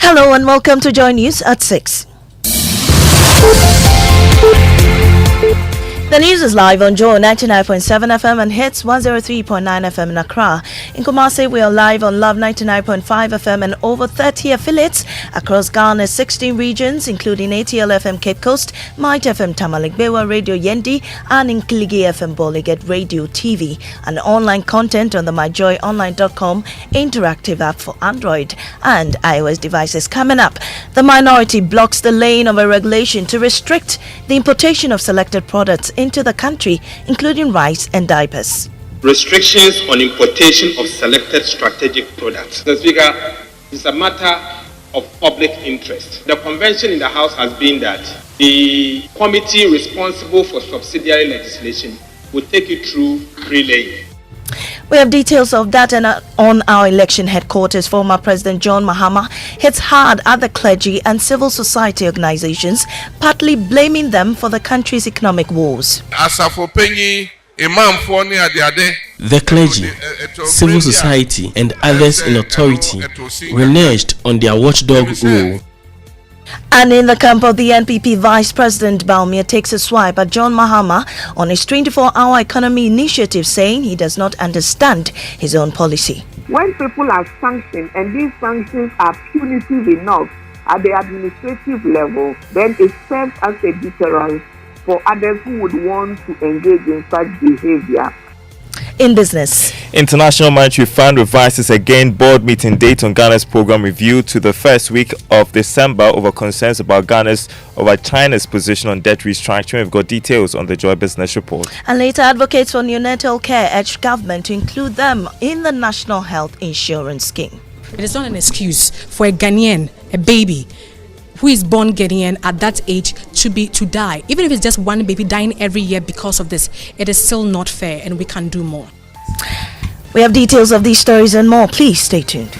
Hello and welcome to Joy News at 6. The news is live on Joy 99.7 FM and hits 103.9 FM in Accra. In Kumasi, we are live on Love 99.5 FM and over 30 affiliates across Ghana's 16 regions, including ATL FM Cape Coast, Might FM Tamale Bewa Radio Yendi, and in Kiligi FM Boliget Radio TV, and online content on the myjoyonline.com interactive app for Android and iOS devices. Coming up, the minority blocks the lane of a regulation to restrict the importation of selected products into the country, including rice and diapers. Restrictions on importation of selected strategic products. The Speaker, it's a matter of public interest. The convention in the House has been that the committee responsible for subsidiary legislation will take it through pre-laying. We have details of that and on our election headquarters. Former President John Mahama hits hard at the clergy and civil society organizations, partly blaming them for the country's economic woes. The clergy, civil society and others in authority reneged on their watchdog role. And in the camp of the NPP, Vice President Bawumia takes a swipe at John Mahama on his 24-hour economy initiative, saying he does not understand his own policy. When people are sanctioned and these sanctions are punitive enough at the administrative level, then it serves as a deterrent for others who would want to engage in such behavior. In business, International Monetary Fund revises again board meeting date on Ghana's program review to the first week of December over concerns about China's position on debt restructuring. We've got details on the Joy Business Report. And later, advocates for neonatal care urged government to include them in the National Health Insurance Scheme. It is not an excuse for a Ghanaian, a baby who is born Ghanaian at that age to die. Even if it's just one baby dying every year because of this, it is still not fair, and we can do more. We have details of these stories and more. Please stay tuned.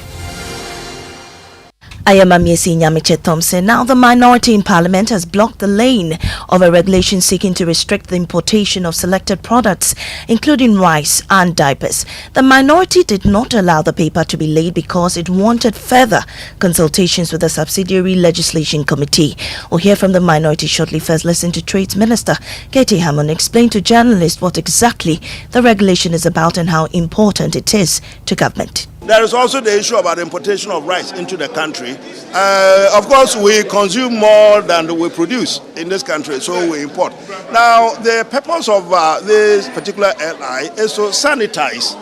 I am Amiesi Nyamiche Thompson. Now, the minority in Parliament has blocked the lane of a regulation seeking to restrict the importation of selected products, including rice and diapers. The minority did not allow the paper to be laid because it wanted further consultations with the Subsidiary Legislation Committee. We'll hear from the minority shortly. First, listen to Trades Minister Katie Hammond explain to journalists what exactly the regulation is about and how important it is to government. There is also the issue about importation of rice into the country. Of course, we consume more than we produce in this country, so we import. Now, the purpose of this particular LI is to sanitize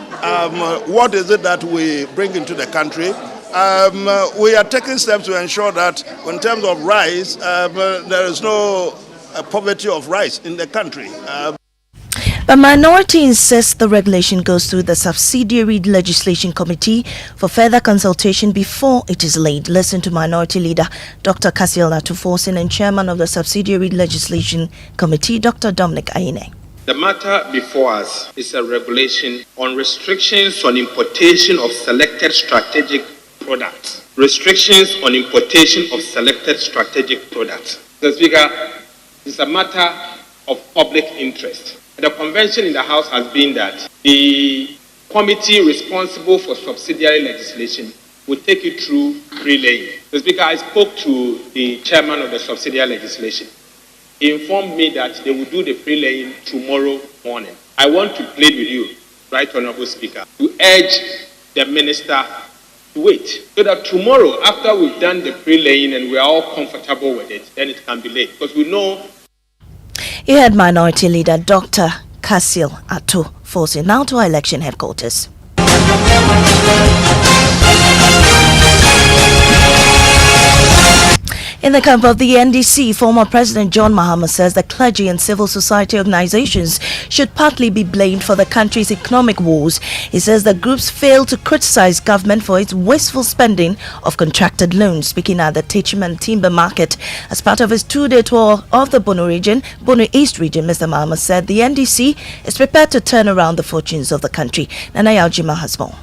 what is it that we bring into the country. We are taking steps to ensure that in terms of rice, there is no poverty of rice in the country. The minority insists the regulation goes through the Subsidiary Legislation Committee for further consultation before it is laid. Listen to Minority Leader Dr. Kasiel Atuforsin and Chairman of the Subsidiary Legislation Committee, Dr. Dominic Ayine. The matter before us is a regulation on restrictions on importation of selected strategic products. Restrictions on importation of selected strategic products. The Speaker, it's a matter of public interest. The convention in the House has been that the committee responsible for subsidiary legislation will take it through pre-laying. The Speaker, I spoke to the chairman of the subsidiary legislation. He informed me that they will do the pre-laying tomorrow morning. I want to plead with you, Right Honorable Speaker, to urge the minister to wait so that tomorrow, after we've done the pre-laying and we're all comfortable with it, then it can be laid. Because we know. You heard Minority Leader Dr. Kasiel Atuforsin. Now to our election headquarters. In the camp of the NDC, former President John Mahama says the clergy and civil society organizations should partly be blamed for the country's economic woes. He says the groups fail to criticize government for its wasteful spending of contracted loans. Speaking at the Techiman Timber Market as part of his two-day tour of the Bono East region, Mr. Mahama said the NDC is prepared to turn around the fortunes of the country. Nana Yaljima has more.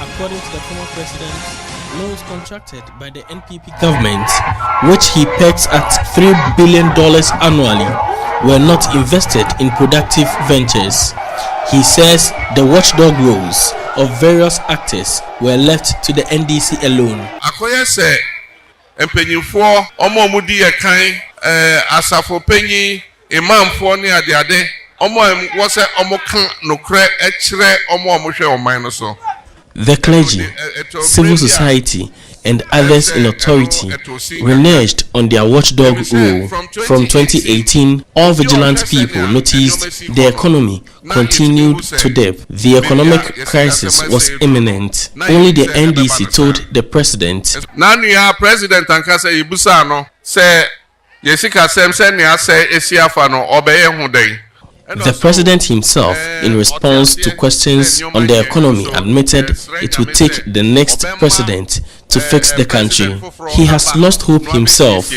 According to the former president, loans contracted by the NPP government, which he pegs at $3 billion annually, were not invested in productive ventures. He says the watchdog roles of various actors were left to the NDC alone. Akoye se empenyinfo omo mudi ekan asafo penyi imamfo ne ade omo wo se omo kan nokre ekire omo hwe oman no so. The clergy, civil society, and others in authority reneged on their watchdog role. From 2018, all vigilant people noticed the economy continued to dip. The economic crisis was imminent. Only the NDC told the president, Nanu president ankasa ibusa no say yesika sem se nia say esiafa no obeye hu den. The president himself, in response to questions on the economy, admitted it would take the next president to fix the country. He has lost hope himself.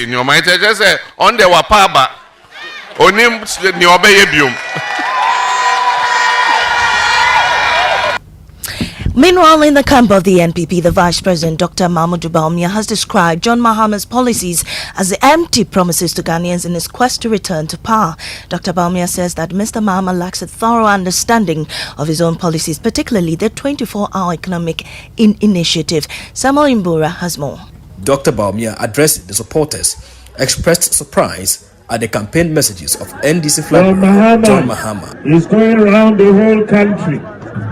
Meanwhile, in the camp of the NPP, the Vice President, Dr. Mahmoud Bawumia, has described John Mahama's policies as the empty promises to Ghanaians in his quest to return to power. Dr. Bawumia says that Mr. Mahama lacks a thorough understanding of his own policies, particularly the 24-hour economic initiative. Samuel Imbura has more. Dr. Bawumia addressed the supporters, expressed surprise at the campaign messages of NDC flag John Mahama. He's going around the whole country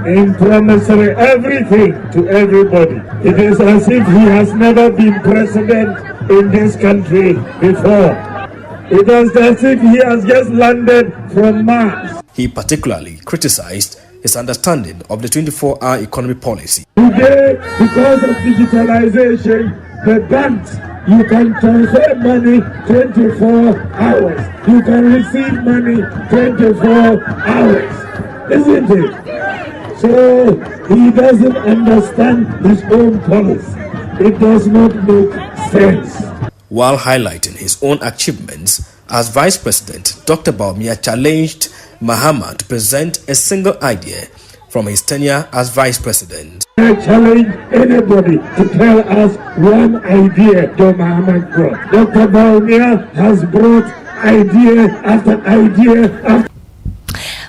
and promising everything to everybody. It is as if he has never been president in this country before. It is as if he has just landed from Mars. He particularly criticized his understanding of the 24-hour economy policy. Today, because of digitalization, the banks, you can transfer money 24 hours. You can receive money 24 hours. Isn't it? So he doesn't understand his own policy. It does not make sense. While highlighting his own achievements as Vice President, Dr. Bawumia challenged Mahama to present a single idea from his tenure as Vice President. I challenge anybody to tell us one idea Dr. Mahama brought. Dr. Bawumia has brought idea after idea after.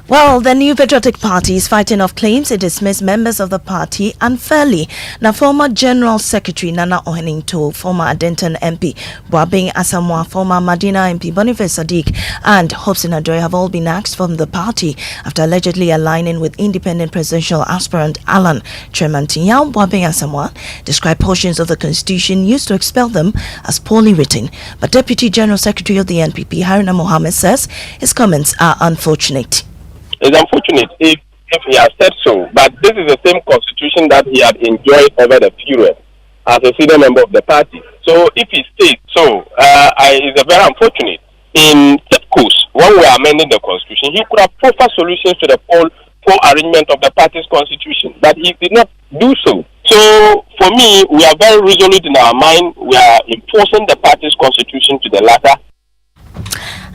Well, the New Patriotic Party is fighting off claims it dismissed members of the party unfairly. Now, former General Secretary Nana Oheningto, former Adenton MP Boabeng Asamoah, former Medina MP Boniface Sadiq, and Hobson Adjoy have all been axed from the party after allegedly aligning with independent presidential aspirant Alan Tremantinyao. Boabeng Asamoah described portions of the constitution used to expel them as poorly written. But Deputy General Secretary of the NPP, Haruna Mohammed, says his comments are unfortunate. It's unfortunate if he has said so, but this is the same constitution that he had enjoyed over the period as a senior member of the party. So if he states so, it's very unfortunate. In course, when we are amending the constitution, he could have proper solutions to the poor arrangement of the party's constitution, but he did not do so. So for me, we are very resolute in our mind. We are enforcing the party's constitution to the latter.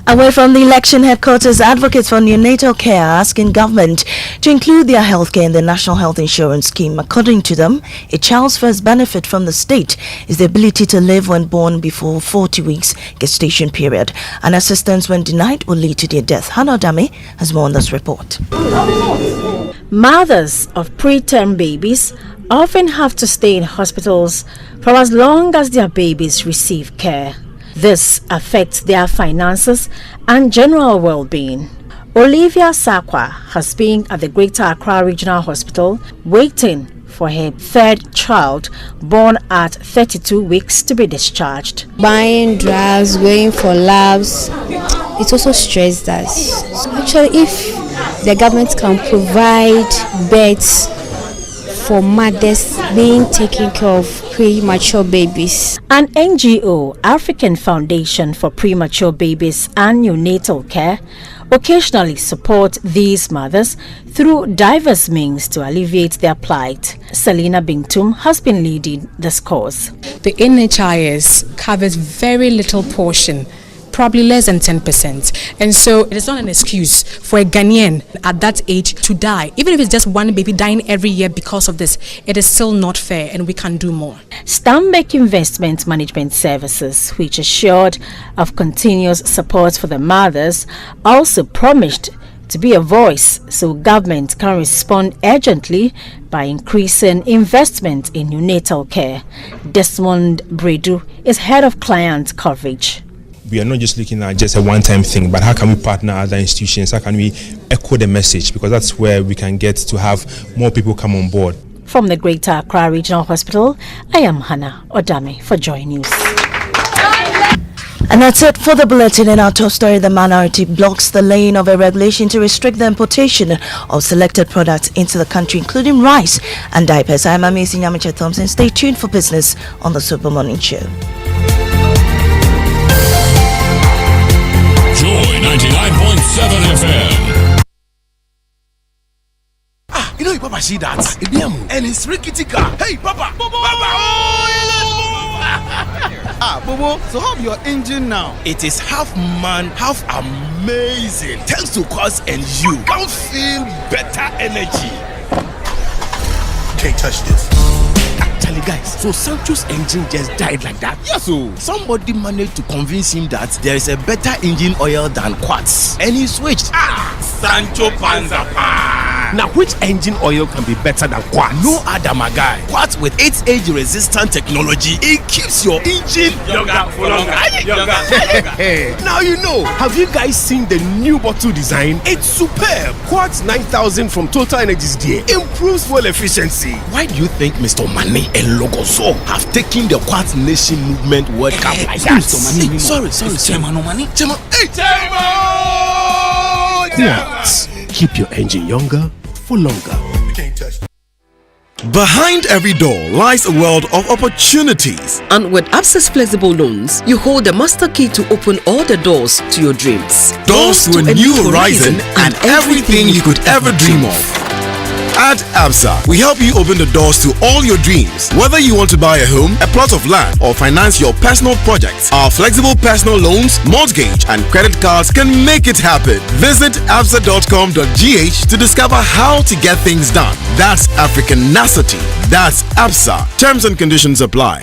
Away from the election headquarters, advocates for neonatal care are asking government to include their healthcare in the National Health Insurance Scheme. According to them, a child's first benefit from the state is the ability to live when born before 40 weeks gestation period. And assistance when denied will lead to their death. Hannah Dame has more on this report. Mothers of preterm babies often have to stay in hospitals for as long as their babies receive care. This affects their finances and general well-being. Olivia Sakwa has been at the Greater Accra Regional Hospital waiting for her third child born at 32 weeks to be discharged. Buying drugs, going for labs, it also stressed us. So actually, if the government can provide beds for mothers being taken care of premature babies. An NGO, African Foundation for Premature Babies and Neonatal Care, occasionally support these mothers through diverse means to alleviate their plight. Selina Bintum has been leading this cause. The NHIS covers very little portion, probably less than 10%. And so it is not an excuse for a Ghanaian at that age to die. Even if it's just one baby dying every year because of this, it is still not fair and we can do more. Stanbic Investment Management Services, which assured of continuous support for the mothers, also promised to be a voice so government can respond urgently by increasing investment in neonatal care. Desmond Bredu is head of client coverage. We are not just looking at just a one-time thing, but how can we partner other institutions? How can we echo the message? Because that's where we can get to have more people come on board. From the Greater Accra Regional Hospital, I am Hannah Odame for Joy News. And that's it for the bulletin. In our top story, the minority blocks the laying of a regulation to restrict the importation of selected products into the country, including rice and diapers. I am Amazing Yamiche Thompson. Stay tuned for business on the Super Morning Show. Joy 99.7 FM. You know, Papa, see that? And it's rickety car. Hey, Papa! Bobo, so how your engine now? It is half man, half amazing. Thanks to Quartz and you can feel better energy. Can't touch this. Actually, guys, so Sancho's engine just died like that? Yes, so somebody managed to convince him that there is a better engine oil than Quartz, and he switched. Sancho Panzapa. Now, which engine oil can be better than Quartz? No other, my guy. Quartz with its age-resistant technology, it keeps your engine younger for longer. Now you know. Have you guys seen the new bottle design? It's superb. Quartz 9000 from Total Energies there improves fuel efficiency. Why do you think Mr. Mane and Logoso have taken the Quartz Nation Movement World Cup like that? Sorry. Chairman Omani. Chairman. Hey, Quartz. Keep your engine younger for longer. Behind every door lies a world of opportunities. And with Absa's flexible loans, you hold the master key to open all the doors to your dreams. Doors to a new horizon and everything you could ever dream of. At Absa, we help you open the doors to all your dreams. Whether you want to buy a home, a plot of land, or finance your personal projects, our flexible personal loans, mortgage, and credit cards can make it happen. Visit absa.com.gh to discover how to get things done. That's Africanacity. That's Absa. Terms and conditions apply.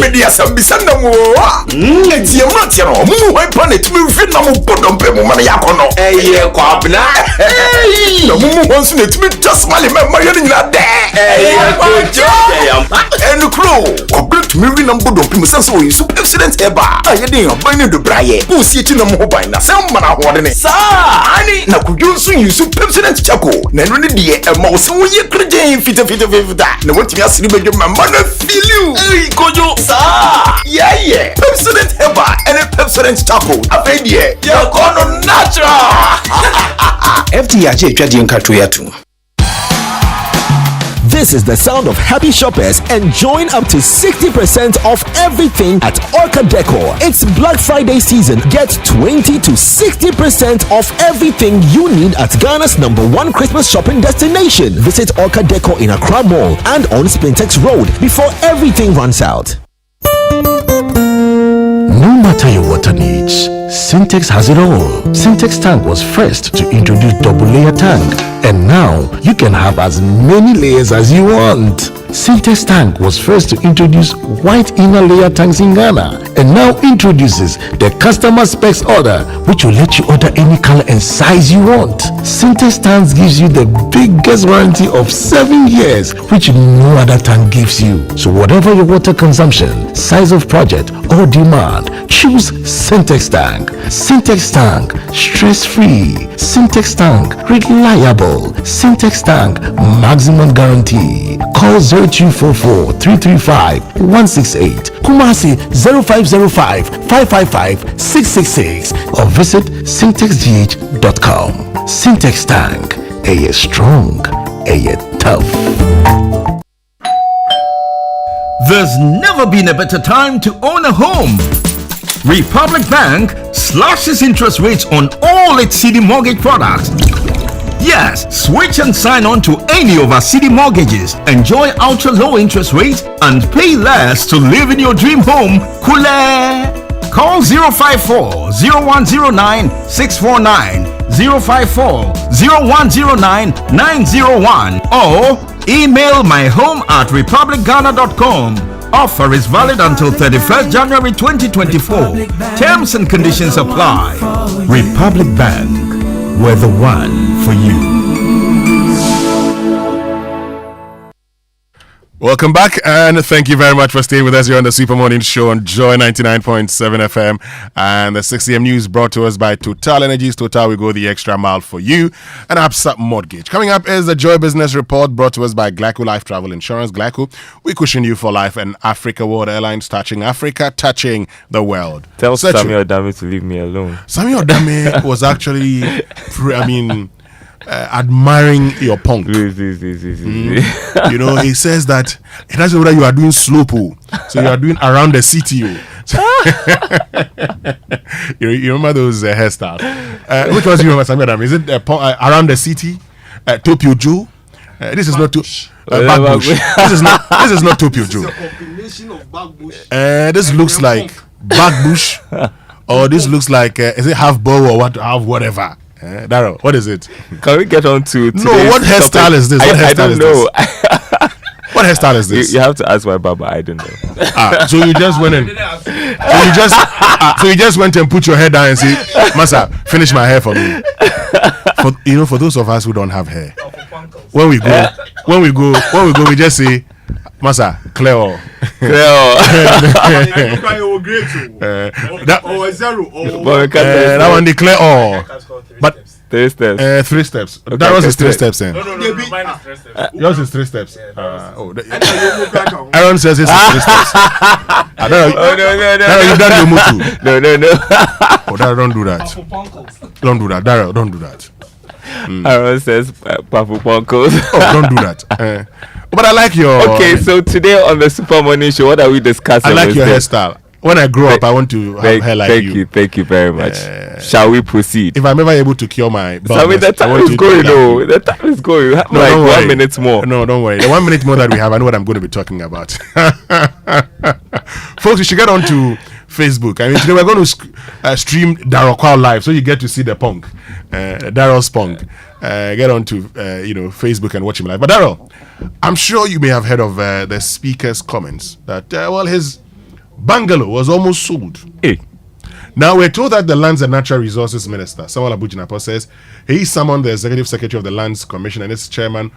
Media Sambisanda Moa. It's your matero. Move planet move in no Podompe Maniacono. Hey, Quabna. Hey, no Mumu wants me to just smile in that day. And the crew, complete moving number of people so you super excellent ever. I didn't buy the Braille. Who see it in a mobile? Now, some man are wanting it. Sir, I now could you soon use super excellent Chaco. Then when the mouse, we are creating fit of that. No one to ask you, my mother feel you. Hey, Kojo, sir. Yeah. Pepsodent Heba and a Pepsodent Chaco. A baby, you're gonna natural. FDIJ Trading Katuyatu. This is the sound of happy shoppers enjoying up to 60% off everything at Orca Decor. It's Black Friday season. Get 20 to 60% off everything you need at Ghana's #1 Christmas shopping destination. Visit Orca Decor in Accra Mall and on Spintex Road before everything runs out. No matter your water needs, Sintex has it all. Sintex tank was first to introduce double layer tank, and now you can have as many layers as you want. Sintex tank was first to introduce white inner layer tanks in Ghana, and now introduces the customer specs order, which will let you order any color and size you want. Sintex tanks gives you the biggest warranty of 7 years, which no other tank gives you. So whatever your water consumption, size of project or demand, choose Sintex tank. Sintex tank, stress-free. Sintex tank, reliable. Sintex tank, maximum guarantee. Call 0244 335 168, Kumasi 0505 555 666, or visit syntexgh.com. Sintex tank, a strong, a tough. There's never been a better time to own a home. Republic Bank slashes interest rates on all its CD mortgage products. Yes, switch and sign on to any of our CD mortgages. Enjoy ultra low interest rates and pay less to live in your dream home. Kule! Call 054 0109 649, 054 0109 901, or email myhome@republicghana.com. Offer is valid until 31st January 2024. Terms and conditions apply. Republic Bank, we're the one for you. Welcome back, and thank you very much for staying with us here on the Super Morning Show on Joy 99.7 FM and the 6 a.m. news brought to us by Total Energies. Total, we go the extra mile for you. And Absa Mortgage. Coming up is the Joy Business Report brought to us by Glyco Life Travel Insurance. Glyco, we cushion you for life, and Africa World Airlines, touching Africa, touching the world. Tell Samuel Adame to leave me alone. Samuel Adame was actually, admiring your punk. You know, he says that it doesn't matter whether you are doing slow pull, so you are doing around the CTO. You remember those hairstyles? Which ones do you remember, Samuel Adame? Is it around the city? Tokyo Joe? This is not Backbush. This is not Tokyo Joe. This looks like Backbush, or this looks like is it half bow or what? Half whatever. Darryl, what is it? Can we get on to no? What hairstyle is this? I don't know. What hairstyle is this? You have to ask my Baba. I don't know. So you just went in. So you just went and put your hair down and say, "Masa, finish my hair for me." For those of us who don't have hair, when we go, we just say, "Masa, clear all." That one declare all. But 3 steps. 3 steps. Okay, that was his 3 steps then. No, Yours is 3 steps. Aaron says it's 3 steps. No. You've done your mutu. No. Oh, Darryl, don't do that. Don't do that. Darryl, don't do that. Aaron says Papu Ponkos. Oh, don't do that. But I like your. Okay, so today on the Super Morning Show, what are we discussing? I like your hairstyle. When I grow up, I want to have hair like you. Thank you very much. Shall we proceed? If I'm ever able to cure my baldness, the time is going. The time is going. No, like 1 minute more. No, don't worry. The 1 minute more that we have, I know what I'm going to be talking about. Folks, you should get on to Facebook. I mean, today we're going to stream Darryl Kwao live, so you get to see the punk, Darryl's punk. Get on to Facebook and watch him live. But Darryl, I'm sure you may have heard of the speaker's comments that his bungalow was almost sold. Hey. Now we're told that the Lands and Natural Resources Minister, Samuel Abu-Jinapor, says he summoned the Executive Secretary of the Lands Commission and its chairman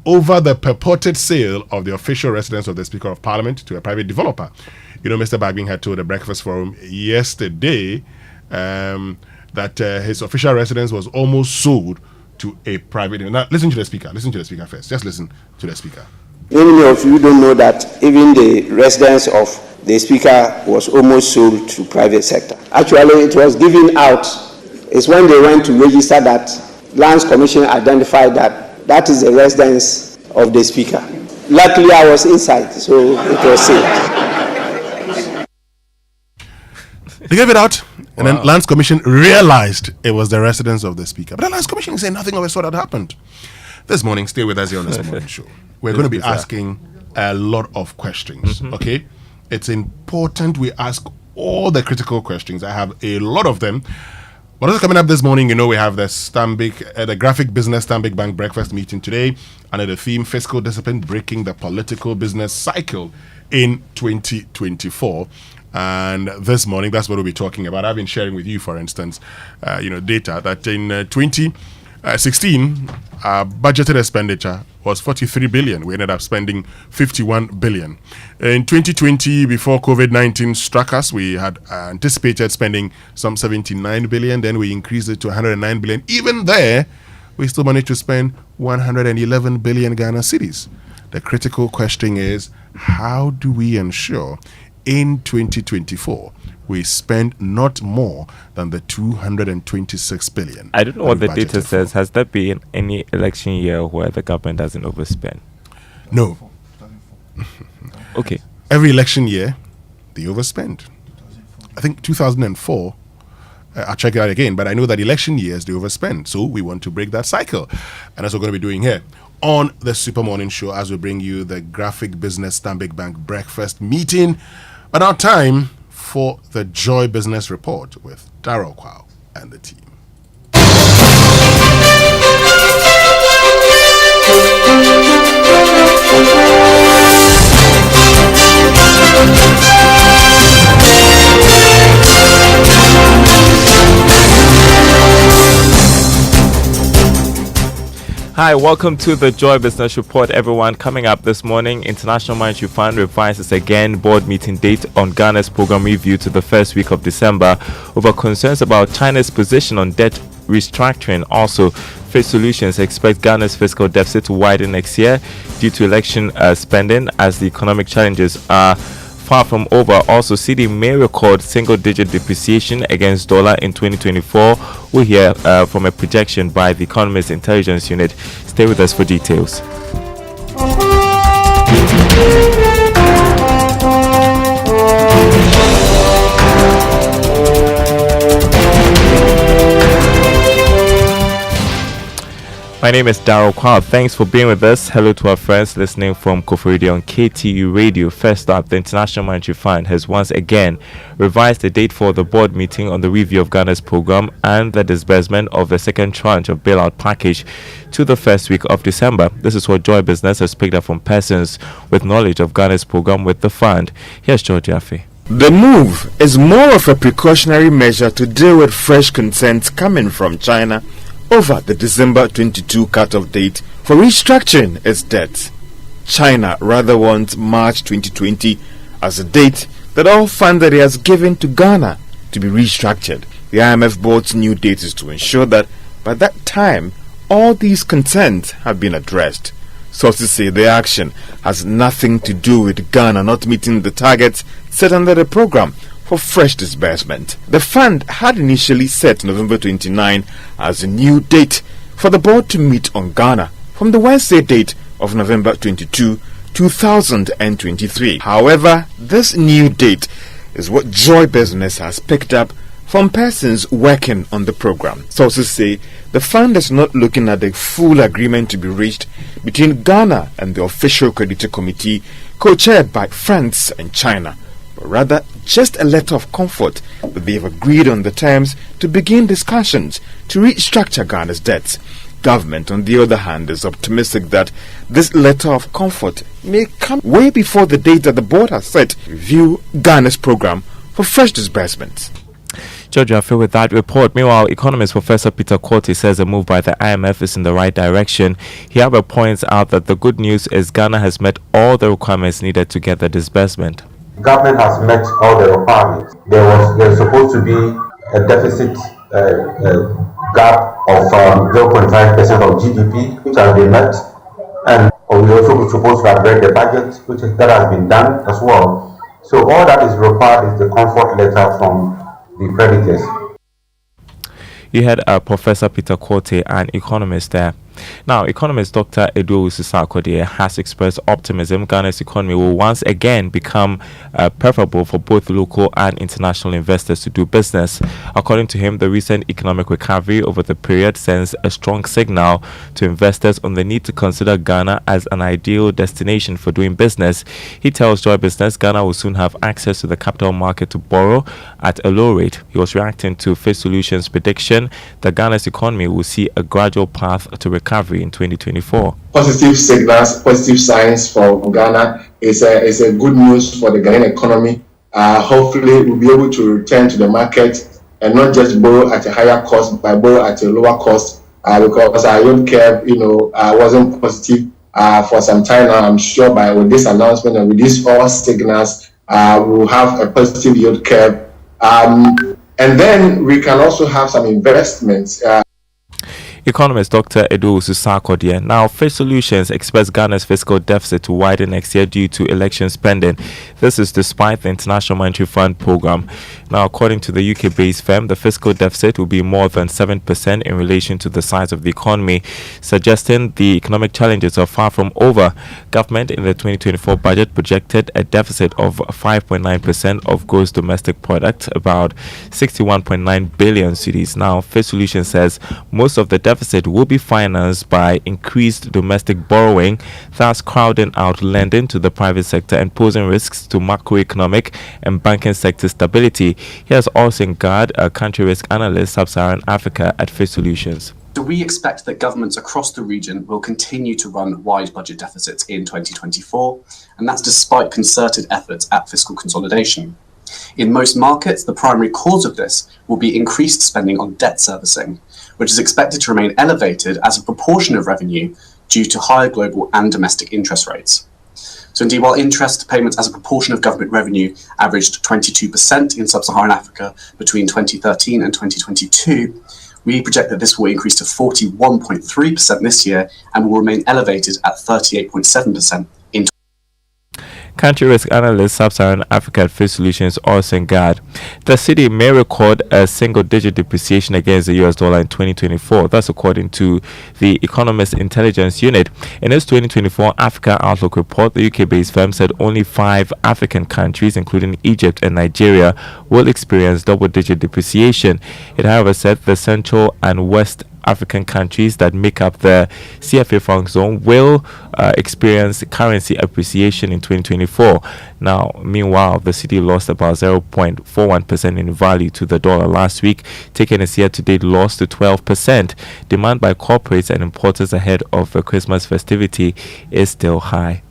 over the purported sale of the official residence of the Speaker of Parliament to a private developer. You know, Mr. Bagbin had told the Breakfast Forum yesterday that his official residence was almost sold to a private. Now, listen to the speaker. Listen to the speaker first. Just listen to the speaker. Many of you don't know that even the residence of the speaker was almost sold to private sector. Actually, it was given out. It's when they went to register that Lands Commission identified that is the residence of the speaker. Luckily, I was inside, so it was saved. They gave it out, and then Lands Commission realized it was the residence of the speaker. But the Lands Commission said nothing of the sort had happened. This morning, stay with us here on this morning show. We're going to be asking a lot of questions, okay? It's important we ask all the critical questions. I have a lot of them. But also coming up this morning, we have the Graphic Business Stanbic Bank breakfast meeting today under the theme Fiscal Discipline Breaking the Political Business Cycle in 2024. And this morning, that's what we'll be talking about. I've been sharing with you, for instance, data that in 2016, budgeted expenditure was 43 billion. We ended up spending 51 billion. In 2020, before COVID-19 struck us, we had anticipated spending some 79 billion. Then we increased it to 109 billion. Even there, we still managed to spend 111 billion Ghana cedis. The critical question is, how do we ensure in 2024 we spend not more than the 226 billion? I don't know what the data says. Has there been any election year where the government doesn't overspend? No. Okay. Every election year, they overspend. I think 2004, I'll check it out again, but I know that election years, they overspend. So we want to break that cycle. And that's what we're going to be doing here on the Super Morning Show as we bring you the Graphic Business Stanbic Bank breakfast meeting. But now time for the Joy Business Report with Darryl Kwao and the team. Hi, welcome to the Joy Business Report, everyone. Coming up this morning, International Monetary Fund revises again board meeting date on Ghana's program review to the first week of December over concerns about China's position on debt restructuring. Also, Face Solutions expect Ghana's fiscal deficit to widen next year due to election spending as the economic challenges are far from over. Also, CD may record single-digit depreciation against dollar in 2024. We'll hear from a projection by the Economist Intelligence Unit. Stay with us for details. My name is Daryl Kwab. Thanks for being with us. Hello to our friends listening from Koforidua on KTU Radio. First up, the International Monetary Fund has once again revised the date for the board meeting on the review of Ghana's program and the disbursement of the second tranche of bailout package to the first week of December. This is what Joy Business has picked up from persons with knowledge of Ghana's program with the fund. Here's George Jaffe. The move is more of a precautionary measure to deal with fresh concerns coming from China over the December 22 cut-off date for restructuring its debt. China rather wants March 2020 as a date that all funds that it has given to Ghana to be restructured. The IMF board's new date is to ensure that by that time all these concerns have been addressed. Sources say the action has nothing to do with Ghana not meeting the targets set under the program for fresh disbursement. The fund had initially set November 29 as a new date for the board to meet on Ghana from the Wednesday date of November 22, 2023. However, this new date is what Joy Business has picked up from persons working on the program. Sources say the fund is not looking at the full agreement to be reached between Ghana and the official creditor committee co-chaired by France and China, but rather just a letter of comfort that they have agreed on the terms to begin discussions to restructure Ghana's debts. Government, on the other hand, is optimistic that this letter of comfort may come way before the date that the board has set to review Ghana's program for fresh disbursements. George, I feel with that report. Meanwhile, economist Professor Peter Korte says a move by the IMF is in the right direction. He however points out that the good news is Ghana has met all the requirements needed to get the disbursement. Government has met all the requirements. There's supposed to be a deficit gap of 0.5% of GDP, which has been met, and we also supposed to have read the budget, that has been done as well. So all that is required is the comfort letter from the creditors. You had Professor Peter Korte, an economist there. Now, economist Dr. Edu Usisakode has expressed optimism Ghana's economy will once again become preferable for both local and international investors to do business. According to him, the recent economic recovery over the period sends a strong signal to investors on the need to consider Ghana as an ideal destination for doing business. He tells Joy Business Ghana will soon have access to the capital market to borrow at a low rate. He was reacting to Face Solutions' prediction that Ghana's economy will see a gradual path to recovery in 2024. Positive signals, positive signs for Ghana is a good news for the Ghanaian economy. Hopefully, we'll be able to return to the market and not just borrow at a higher cost, but borrow at a lower cost. Because our yield curve, wasn't positive for some time now. I'm sure with this announcement and with these all signals, we'll have a positive yield curve, and then we can also have some investments. Economist Dr. Edu Usisakode. Now, Face Solutions expects Ghana's fiscal deficit to widen next year due to election spending. This is despite the International Monetary Fund program. Now, according to the UK-based firm, the fiscal deficit will be more than 7% in relation to the size of the economy, suggesting the economic challenges are far from over. Government in the 2024 budget projected a deficit of 5.9% of gross domestic product, about 61.9 billion cedis. Now, Face Solutions says most of the deficit will be financed by increased domestic borrowing, thus crowding out lending to the private sector and posing risks to macroeconomic and banking sector stability. Here's Orson Gard, a country risk analyst, Sub-Saharan Africa at Face Solutions. So we expect that governments across the region will continue to run wide budget deficits in 2024, and that's despite concerted efforts at fiscal consolidation. In most markets, the primary cause of this will be increased spending on debt servicing, which is expected to remain elevated as a proportion of revenue due to higher global and domestic interest rates. So indeed, while interest payments as a proportion of government revenue averaged 22% in sub-Saharan Africa between 2013 and 2022, we project that this will increase to 41.3% this year and will remain elevated at 38.7% in. Country risk analyst Sub-Saharan Africa at Face Solutions, Orson Gad. The city may record a single-digit depreciation against the US dollar in 2024. That's according to the Economist Intelligence Unit. In its 2024 Africa Outlook report, the UK-based firm said only 5 African countries, including Egypt and Nigeria, will experience double-digit depreciation. It, however, said the Central and West African countries that make up the CFA franc zone will experience currency appreciation in 2024. Now, meanwhile, the city lost about 0.41% in value to the dollar last week, taking its year-to-date loss to 12%. Demand by corporates and importers ahead of the Christmas festivity is still high.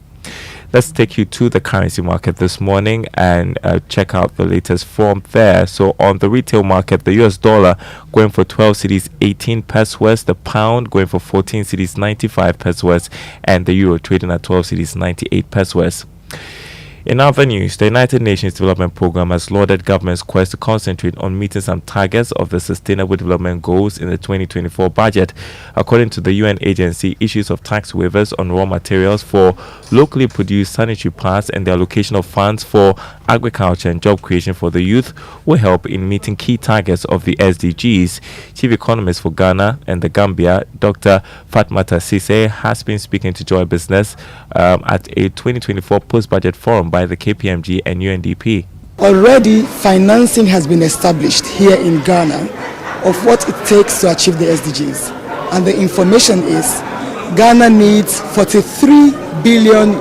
Let's take you to the currency market this morning and check out the latest form there. So on the retail market, the US dollar going for 12 cedis 18 pesos, the pound going for 14 cedis 95 pesos, and the euro trading at 12 cedis 98 pesos. In other news, the United Nations Development Programme has lauded government's quest to concentrate on meeting some targets of the Sustainable Development Goals in the 2024 budget. According to the UN agency, issues of tax waivers on raw materials for locally produced sanitary pads and the allocation of funds for agriculture and job creation for the youth will help in meeting key targets of the SDGs. Chief Economist for Ghana and the Gambia, Dr. Fatmata Sise, has been speaking to Joy Business at a 2024 post-budget forum by the KPMG and UNDP. Already financing has been established here in Ghana of what it takes to achieve the SDGs. And the information is Ghana needs $43 billion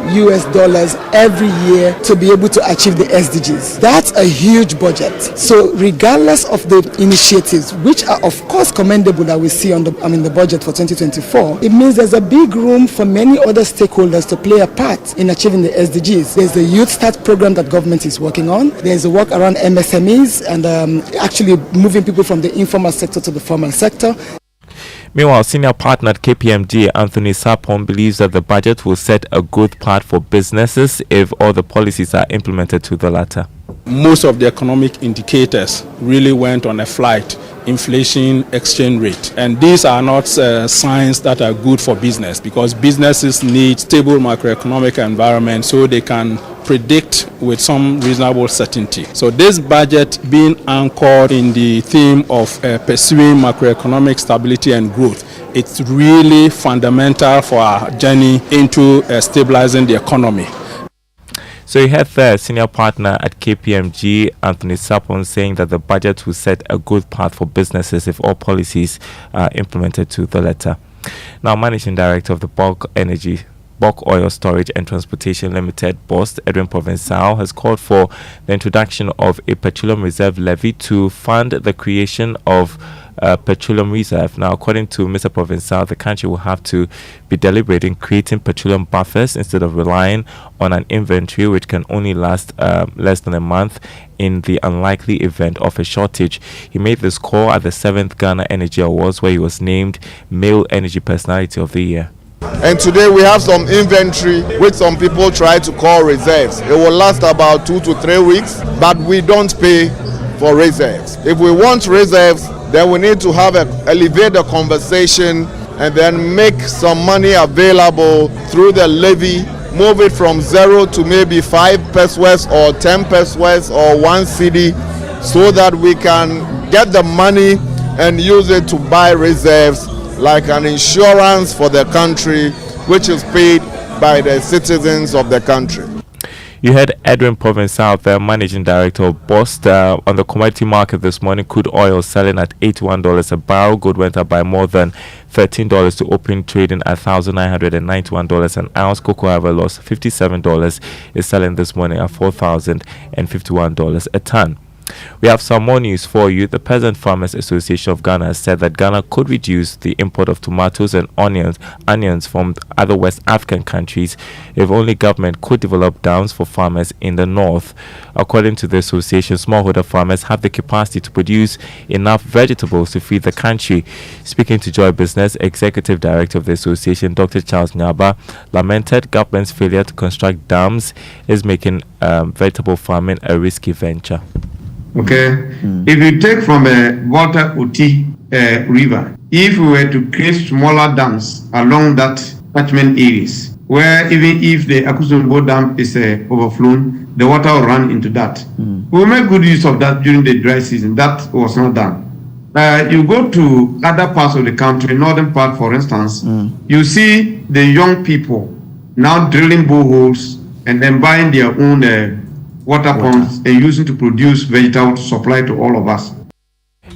every year to be able to achieve the SDGs. That's a huge budget. So regardless of the initiatives, which are of course commendable that we see on the budget for 2024, it means there's a big room for many other stakeholders to play a part in achieving the SDGs. There's the Youth Start program that government is working on. There's a work around MSMEs and actually moving people from the informal sector to the formal sector. Meanwhile, senior partner at KPMG, Anthony Sapon, believes that the budget will set a good path for businesses if all the policies are implemented to the latter. Most of the economic indicators really went on a flight: inflation, exchange rate. And these are not signs that are good for business, because businesses need stable macroeconomic environment so they can predict with some reasonable certainty. So this budget being anchored in the theme of pursuing macroeconomic stability and growth, it's really fundamental for our journey into stabilizing the economy. So you heard there, senior partner at KPMG, Anthony Sapon, saying that the budget will set a good path for businesses if all policies are implemented to the letter. Now, Managing Director of the Bulk Oil Storage and Transportation Limited, BOST, Edwin Provençal, has called for the introduction of a petroleum reserve levy to fund the creation of petroleum reserve. Now, according to Mr. Provençal, the country will have to be deliberate in creating petroleum buffers instead of relying on an inventory which can only last less than a month in the unlikely event of a shortage. He made this call at the 7th Ghana Energy Awards, where he was named Male Energy Personality of the Year. And today we have some inventory which some people try to call reserves. It will last about 2 to 3 weeks, but we don't pay for reserves. If we want reserves, then we need to elevate the conversation and then make some money available through the levy, move it from 0 to maybe 5 pesos or 10 pesos or 1 cedi, so that we can get the money and use it to buy reserves, like an insurance for the country, which is paid by the citizens of the country. You heard Edwin Provençal, the Managing Director of BOST. On the commodity market this morning, crude oil selling at $81 a barrel. Gold went up by more than $13 to open trading at $1,991 an ounce. Cocoa, however, lost $57, is selling this morning at $4,051 a ton. We have some more news for you. The Peasant Farmers Association of Ghana said that Ghana could reduce the import of tomatoes and onions from other West African countries if only government could develop dams for farmers in the north. According to the association, smallholder farmers have the capacity to produce enough vegetables to feed the country. Speaking to Joy Business, Executive Director of the association, Dr. Charles Nyaba, lamented government's failure to construct dams is making vegetable farming a risky venture. Okay, if you take from a Walter Oti river, if we were to create smaller dams along that catchment areas, where even if the Akusumbo dam is overflown, the water will run into that. We will make good use of that during the dry season. That was not done. You go to other parts of the country, northern part, for instance, you see the young people now drilling boreholes and then buying their own water pumps and using to produce vegetable supply to all of us.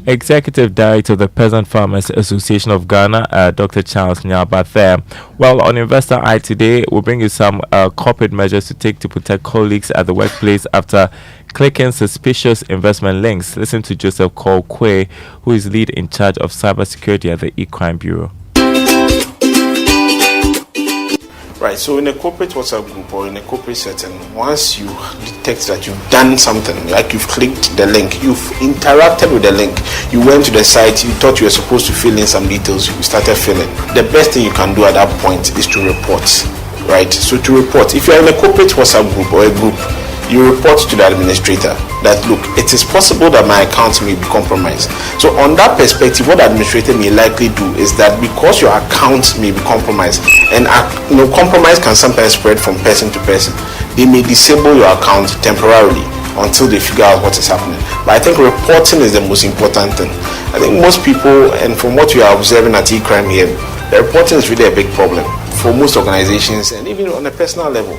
Executive Director of the Peasant Farmers Association of Ghana, Dr. Charles Nyaba there. Well, on Investor Eye today, we'll bring you some corporate measures to take to protect colleagues at the workplace after clicking suspicious investment links. Listen to Joseph Cole Kwe, who is lead in charge of cybersecurity at the E-Crime Bureau. Right, so in a corporate WhatsApp group or in a corporate setting, once you detect that you've done something, like you've clicked the link, you've interacted with the link, you went to the site, you thought you were supposed to fill in some details, you started filling. The best thing you can do at that point is to report, right? So to report, if you're in a corporate WhatsApp group or a group, you report to the administrator that, look, it is possible that my account may be compromised. So on that perspective, what the administrator may likely do is that because your account may be compromised, and compromise can sometimes spread from person to person, they may disable your account temporarily until they figure out what is happening. But I think reporting is the most important thing. I think most people, and from what we are observing at E-Crime here, the reporting is really a big problem for most organizations and even on a personal level.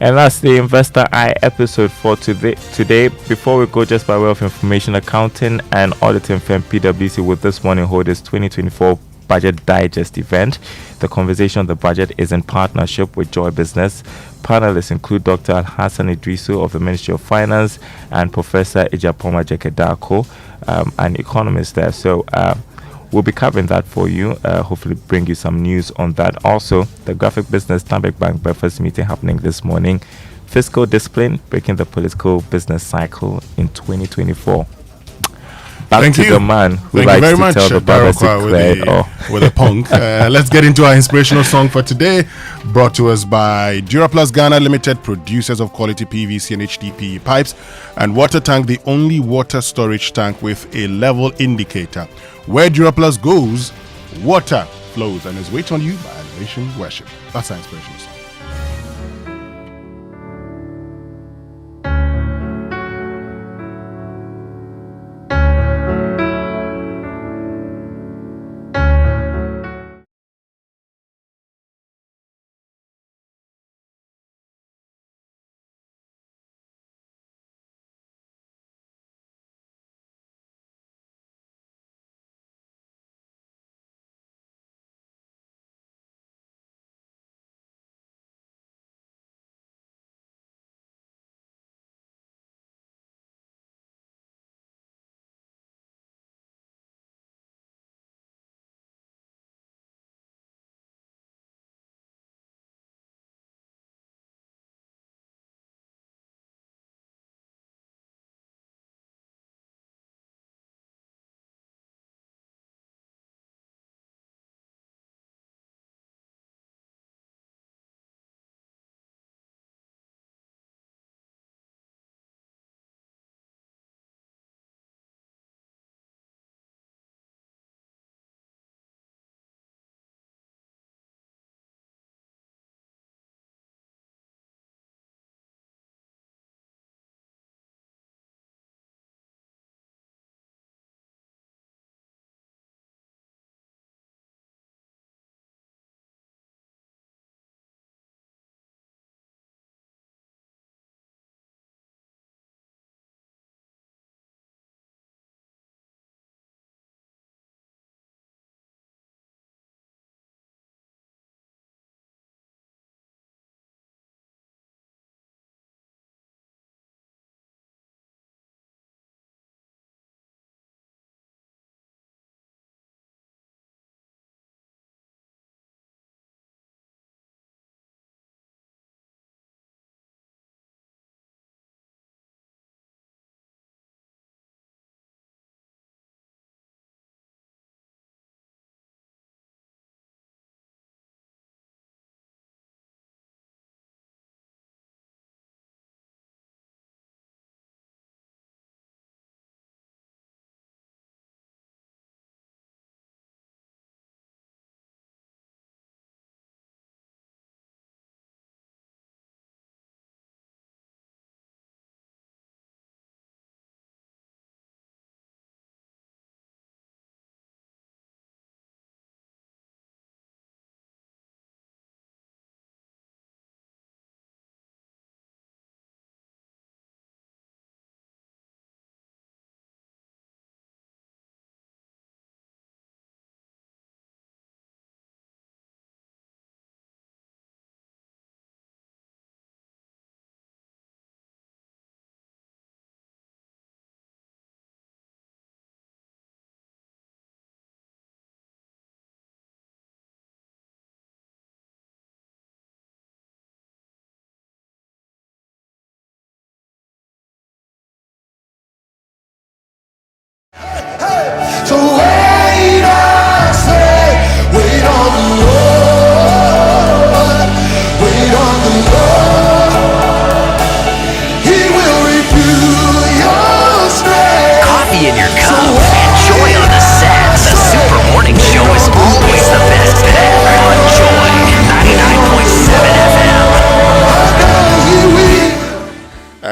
And that's the Investor Eye episode for today. Before we go, just by way of information, accounting and auditing firm PwC will this morning hold its 2024 Budget Digest event. The conversation on the budget is in partnership with Joy Business. Panelists include Dr. Al-Hassan Idrisu of the Ministry of Finance and Professor Ejapoma Jekedako, an economist there. So we'll be covering that for you. Hopefully bring you some news on that. Also, the Graphic Business Stanbic Bank breakfast meeting happening this morning. Fiscal discipline, breaking the political business cycle in 2024. Back to the man who likes to tell the Baba with a punk. Let's get into our inspirational song for today, brought to us by Duraplus Ghana Limited, producers of quality PVC and HDPE pipes, and Water Tank, the only water storage tank with a level indicator. Where Duraplus goes, water flows, and is waiting on you by Elevation Worship. That's our inspirational song.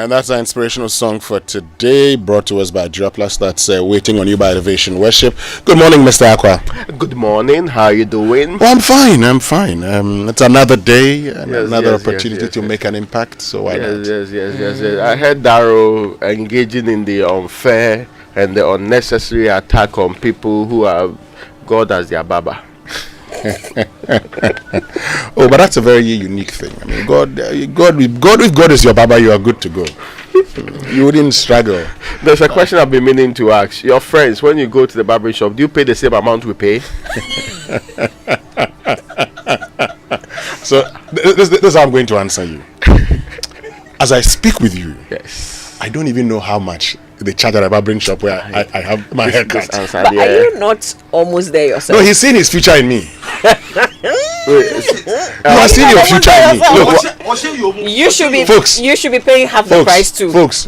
And that's our inspirational song for today, brought to us by Duroplast. That's Waiting on You by Elevation Worship. Good morning, Mr. Aqua. Good morning. How are you doing? Well, I'm fine. It's another day and another opportunity to make an impact. So why not? Yes. I heard Darrow engaging in the unfair and the unnecessary attack on people who have God as their Baba. Oh, but that's a very unique thing. I mean, if God is your Baba, you are good to go. You wouldn't struggle. There's a question I've been meaning to ask. Your friends, when you go to the barber shop, do you pay the same amount we pay? So this is how I'm going to answer you. As I speak with you, yes, I don't even know how much they charge at a barbering shop where I have my haircut. But are you not almost there yourself? No, he's seen his future in me. You are seeing your future in me. Look, you should be, folks, you should be paying half the price too. Folks,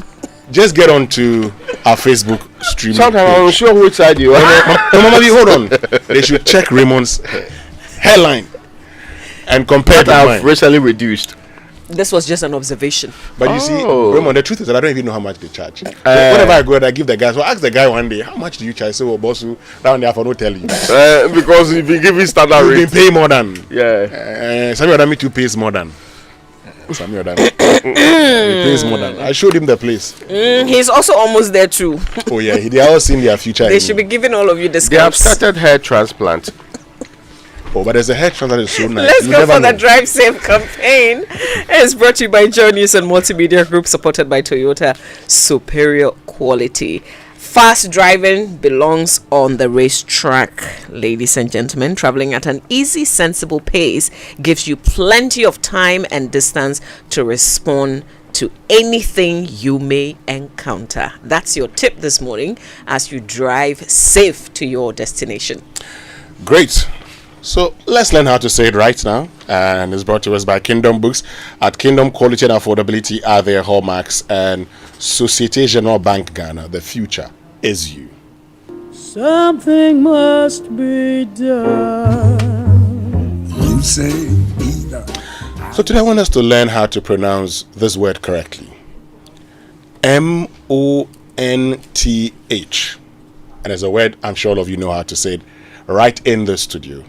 just get on to our Facebook stream. Sometimes I'm not sure which side you are. Mama, hold on. They should check Raymond's hairline and compare that to mine. I've recently reduced. This was just an observation. But you see, Raymond, the truth is that I don't even know how much they charge. Whenever I go and I give the guy, so ask the guy one day, how much do you charge? So, boss, down there for no tell you. Because you've been giving standard rate. rate. You've been paying more than. Yeah. Some of them too pays more than. Some of them. He pays more than. I showed him the place. He's also almost there too. Oh yeah, they are all seeing their future. They should be giving all of you discounts. They have started hair transplant. Oh, but there's a hair transplant that is so nice. Let's go for the Drive Safe campaign. It's brought to you by Joy News and Multimedia Group, supported by Toyota. Superior quality. Fast driving belongs on the racetrack, ladies and gentlemen. Traveling at an easy, sensible pace gives you plenty of time and distance to respond to anything you may encounter. That's your tip this morning as you drive safe to your destination. Great. So let's learn how to say it right now. And it's brought to us by Kingdom Books. At Kingdom, quality and affordability are their hallmarks. And Societe Generale Bank Ghana, the future is you. Something must be done. You say either. So today I want us to learn how to pronounce this word correctly. M-O-N-T-H. And it's a word I'm sure all of you know how to say it right in the studio.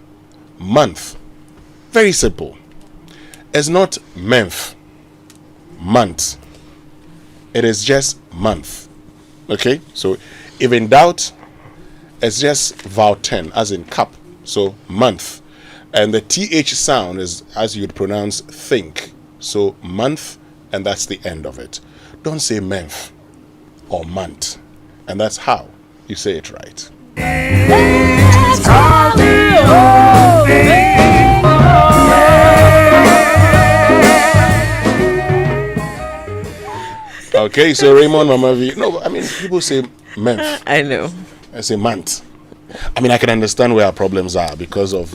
Month. Very simple. It's not month. Month. It is just month. Okay? So if in doubt, it's just vowel 10 as in cup. So month. And the TH sound is as you'd pronounce think. So month, and that's the end of it. Don't say month or month. And that's how you say it right. Okay, so Raymond, Mama V. No, I mean, people say month. I know. I say month. I mean, I can understand where our problems are because of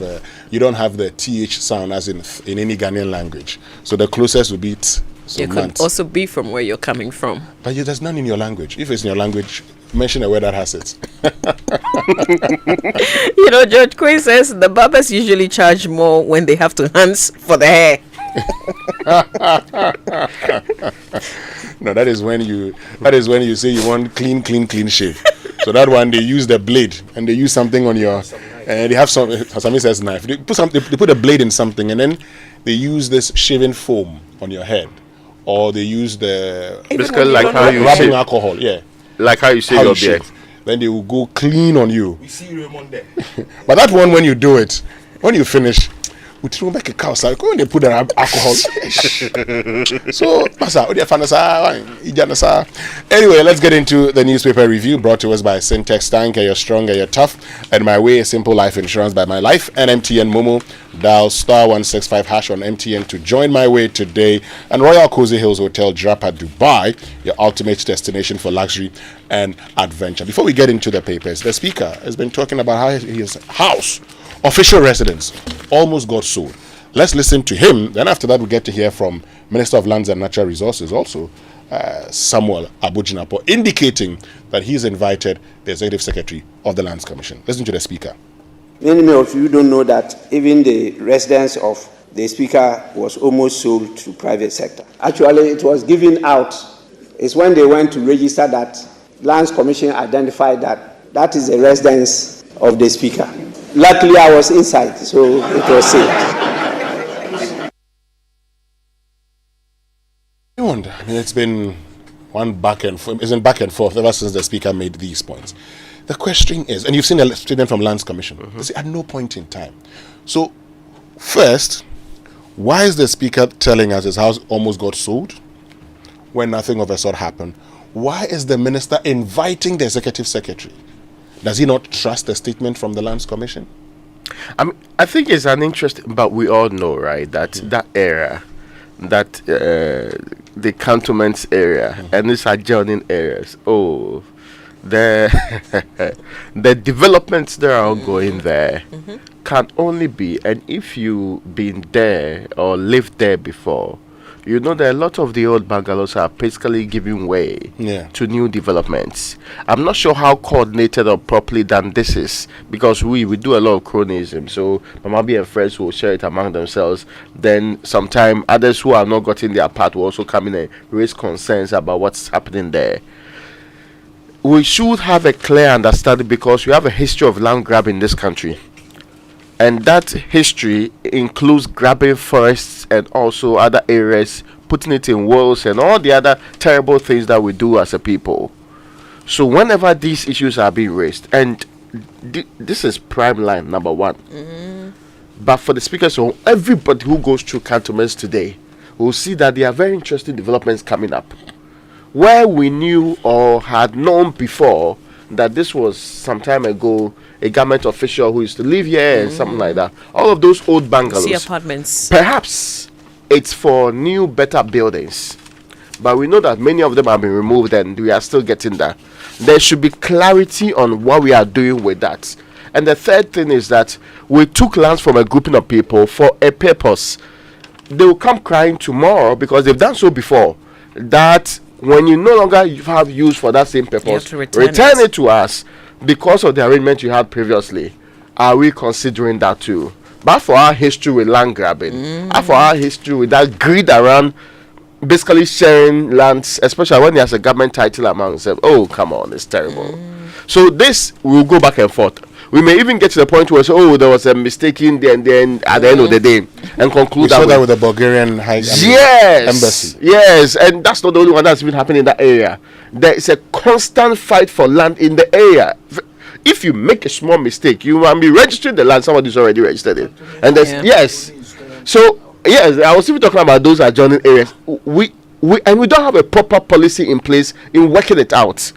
you don't have the TH sound as in any Ghanaian language. So the closest would be it. So it could also be from where you're coming from. But there's none in your language. If it's in your language, mention a word that has it. You know, George Quay says the barbers usually charge more when they have to hands for the hair. No, that is when you say you want clean shave. So that one they use the blade and they use something on your and they have somebody says knife. They put a blade in something and then they use this shaving foam on your head. Or they use the basically like how you rubbing alcohol, yeah. Like how you shave your beard. Then they will go clean on you. We see Raymond there. But that one, when you do it, when you finish, we throw back a cow. Like when they put the alcohol. So, anyway, let's get into the newspaper review brought to us by Syntex Tank. You're strong, you're tough. And My Way, a simple life insurance by My Life. And MTN Momo. Dial *165# on MTN to join My Way today. And Royal Cozy Hills Hotel, Japa, Dubai, your ultimate destination for luxury and adventure. Before we get into the papers, the speaker has been talking about how his house, official residence, almost got sold. Let's listen to him. Then after that, we get to hear from Minister of Lands and Natural Resources, also Samuel Abujinapo, indicating that he's invited the Executive Secretary of the Lands Commission. Listen to the speaker. Many of you don't know that even the residence of the speaker was almost sold to private sector. Actually, it was given out It's when they went to register that Lands Commission identified that that is the residence of the Speaker. Luckily, I was inside, so it was safe. I wonder. I mean, it's been one back and forth. It's been back and forth ever since the Speaker made these points. The question is, and you've seen a statement from Lands Commission. They say at no point in time. So, first, why is the Speaker telling us his house almost got sold when nothing of a sort happened? Why is the Minister inviting the Executive Secretary? Does he not trust the statement from the Lands Commission? I think it's an interesting, but we all know, right, that that area, that the cantonments area and its adjoining areas, the developments that are ongoing there can only be, and if you've been there or lived there before, you know that a lot of the old bungalows are basically giving way to new developments. I'm not sure how coordinated or properly done this is, because we do a lot of cronyism. So Mama and friends will share it among themselves. Then sometime others who are not gotten their part will also come in and raise concerns about what's happening there. We should have a clear understanding, because we have a history of land grab in this country. And that history includes grabbing forests and also other areas, putting it in walls and all the other terrible things that we do as a people. So whenever these issues are being raised, and this is prime line number one. But for the Speaker, so everybody who goes through cantonments today will see that there are very interesting developments coming up. Where we knew or had known before that this was some time ago a government official who used to live here and something like that. All of those old bungalows. See apartments. Perhaps it's for new, better buildings. But we know that many of them have been removed and we are still getting that. There should be clarity on what we are doing with that. And the third thing is that we took lands from a grouping of people for a purpose. They will come crying tomorrow because they've done so before. That when you no longer have use for that same purpose, return it to us because of the arrangement you had previously. Are we considering that too? But for our history with land grabbing, and for our history with that greed around basically sharing lands, especially when there's a government title among themselves, come on, it's terrible. So this will go back and forth. We may even get to the point where there was a mistake in there, and then at the end of the day, and conclude we saw that with the Bulgarian embassy. Yes, and that's not the only one that's been happening in that area. There is a constant fight for land in the area. If you make a small mistake, you might be registering the land somebody's already registered it. And there's So yes, I was even talking about those adjoining areas. We don't have a proper policy in place in working it out.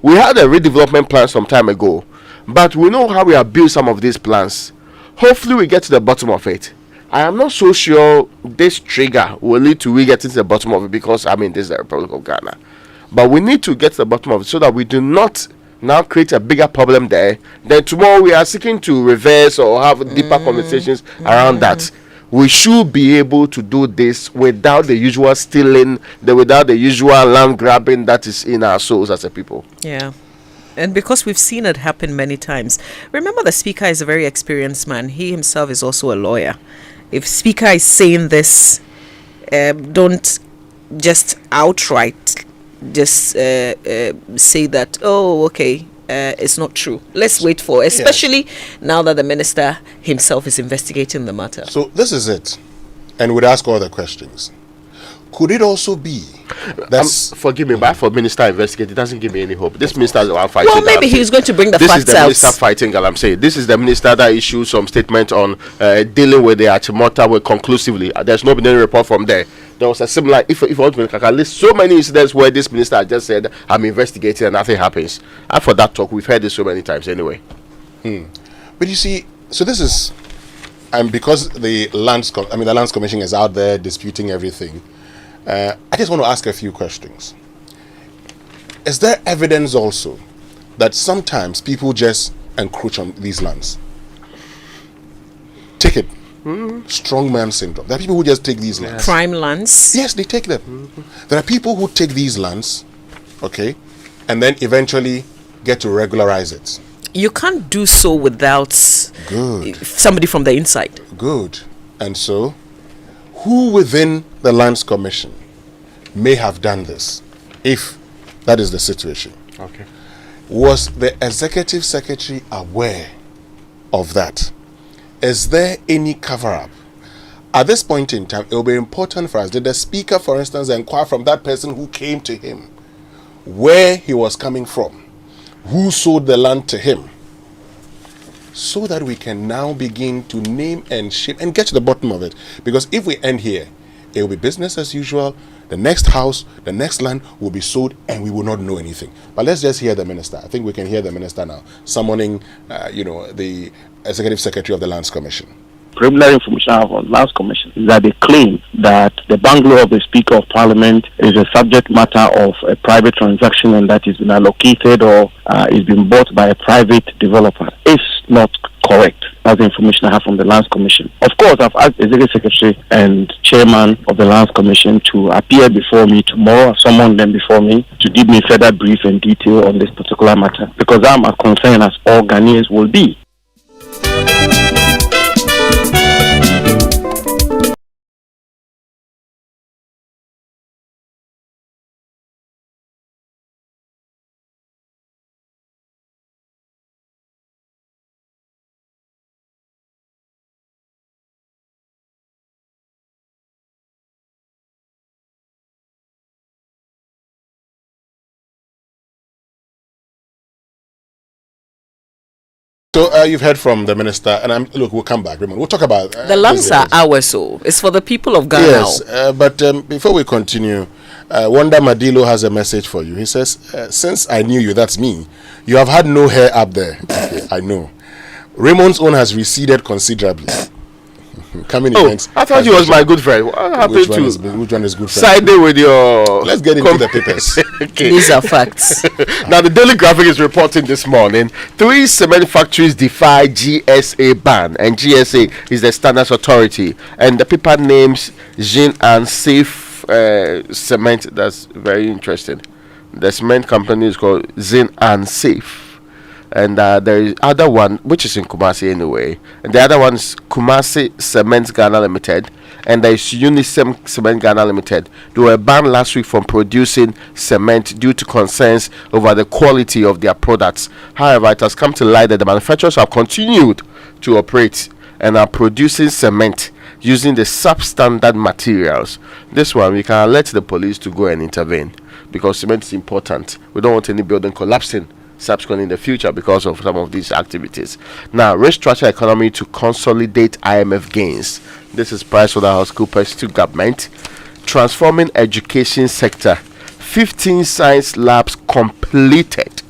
We had a redevelopment plan some time ago, but we know how we have built some of these plans. Hopefully we get to the bottom of it. I am not so sure this trigger will lead to we getting to the bottom of it, because this is the Republic of Ghana. But we need to get to the bottom of it so that we do not now create a bigger problem there. Then tomorrow we are seeking to reverse or have deeper conversations around that. We should be able to do this without the usual stealing, without the usual land grabbing that is in our souls as a people. Yeah. And because we've seen it happen many times. Remember, the Speaker is a very experienced man. He himself is also a lawyer. If Speaker is saying this, don't just outright just say that, it's not true. Let's wait for, especially now that the Minister himself is investigating the matter. So this is it. And we'd ask all the questions. Could it also be forgive me, but for Minister investigate, it doesn't give me any hope. This Minister is fighting. Well, maybe he's going to bring the facts out. This is the Minister fighting, Galamsey. This is the Minister that issued some statement on dealing with the Achimota conclusively. There's no been any report from there. There was a similar, if I want to list so many incidents where this Minister just said, I'm investigating and nothing happens. And for that talk, we've heard this so many times anyway. But you see, so this is, and because the Lands Commission is out there disputing everything, I just want to ask a few questions. Is there evidence also that sometimes people just encroach on these lands? Take it. Strongman syndrome. There are people who just take these lands. Prime lands. Yes, they take them. There are people who take these lands, and then eventually get to regularize it. You can't do so without somebody from the inside. Good. And so, who within the Lands Commission may have done this if that is the situation. Okay. Was the executive secretary aware of that? Is there any cover-up? At this point in time, it will be important for us. Did the speaker, for instance, inquire from that person who came to him where he was coming from, who sold the land to him, so that we can now begin to name and shape and get to the bottom of it? Because if we end here, it will be business as usual. The next house, the next land will be sold, and we will not know anything. But let's just hear the minister. I think we can hear the minister now summoning, the executive secretary of the Lands Commission. Preliminary information I have on Lands Commission is that they claim that the bungalow of the Speaker of Parliament is a subject matter of a private transaction and that it's been allocated or is being bought by a private developer. It's not correct. That's the information I have from the Lands Commission. Of course, I've asked the Executive Secretary and Chairman of the Lands Commission to appear before me tomorrow, summon them before me to give me further brief and detail on this particular matter, because I'm as concerned as all Ghanaians will be. So you've heard from the minister, and look, we'll come back, Raymond. We'll talk about the lands are ours, so it's for the people of Ghana. Yes, but before we continue, Wanda Madilo has a message for you. He says, since I knew you, that's me, you have had no hair up there. Okay, I know. Raymond's own has receded considerably. Coming events. I thought you was my good friend. Which one is good friend? Siding with your... Let's get into the papers. Okay. These are facts. Now, the Daily Graphic is reporting this morning, 3 cement factories defy GSA ban, and GSA is the standards authority, and the paper names Jin and Safe Cement. That's very interesting. The cement company is called Zin and Safe. And there is other one which is in Kumasi anyway, and the other one is Kumasi Cement Ghana Limited, and there is Unisem Cement Ghana Limited. They were banned last week from producing cement due to concerns over the quality of their products. However, it has come to light that the manufacturers have continued to operate and are producing cement using the substandard materials. This one, we can alert the police to go and intervene, because cement is important. We don't want any building collapsing subsequently in the future because of some of these activities. Now, restructure economy to consolidate IMF gains. This is PricewaterhouseCoopers to government. Transforming education sector. 15 science labs completed.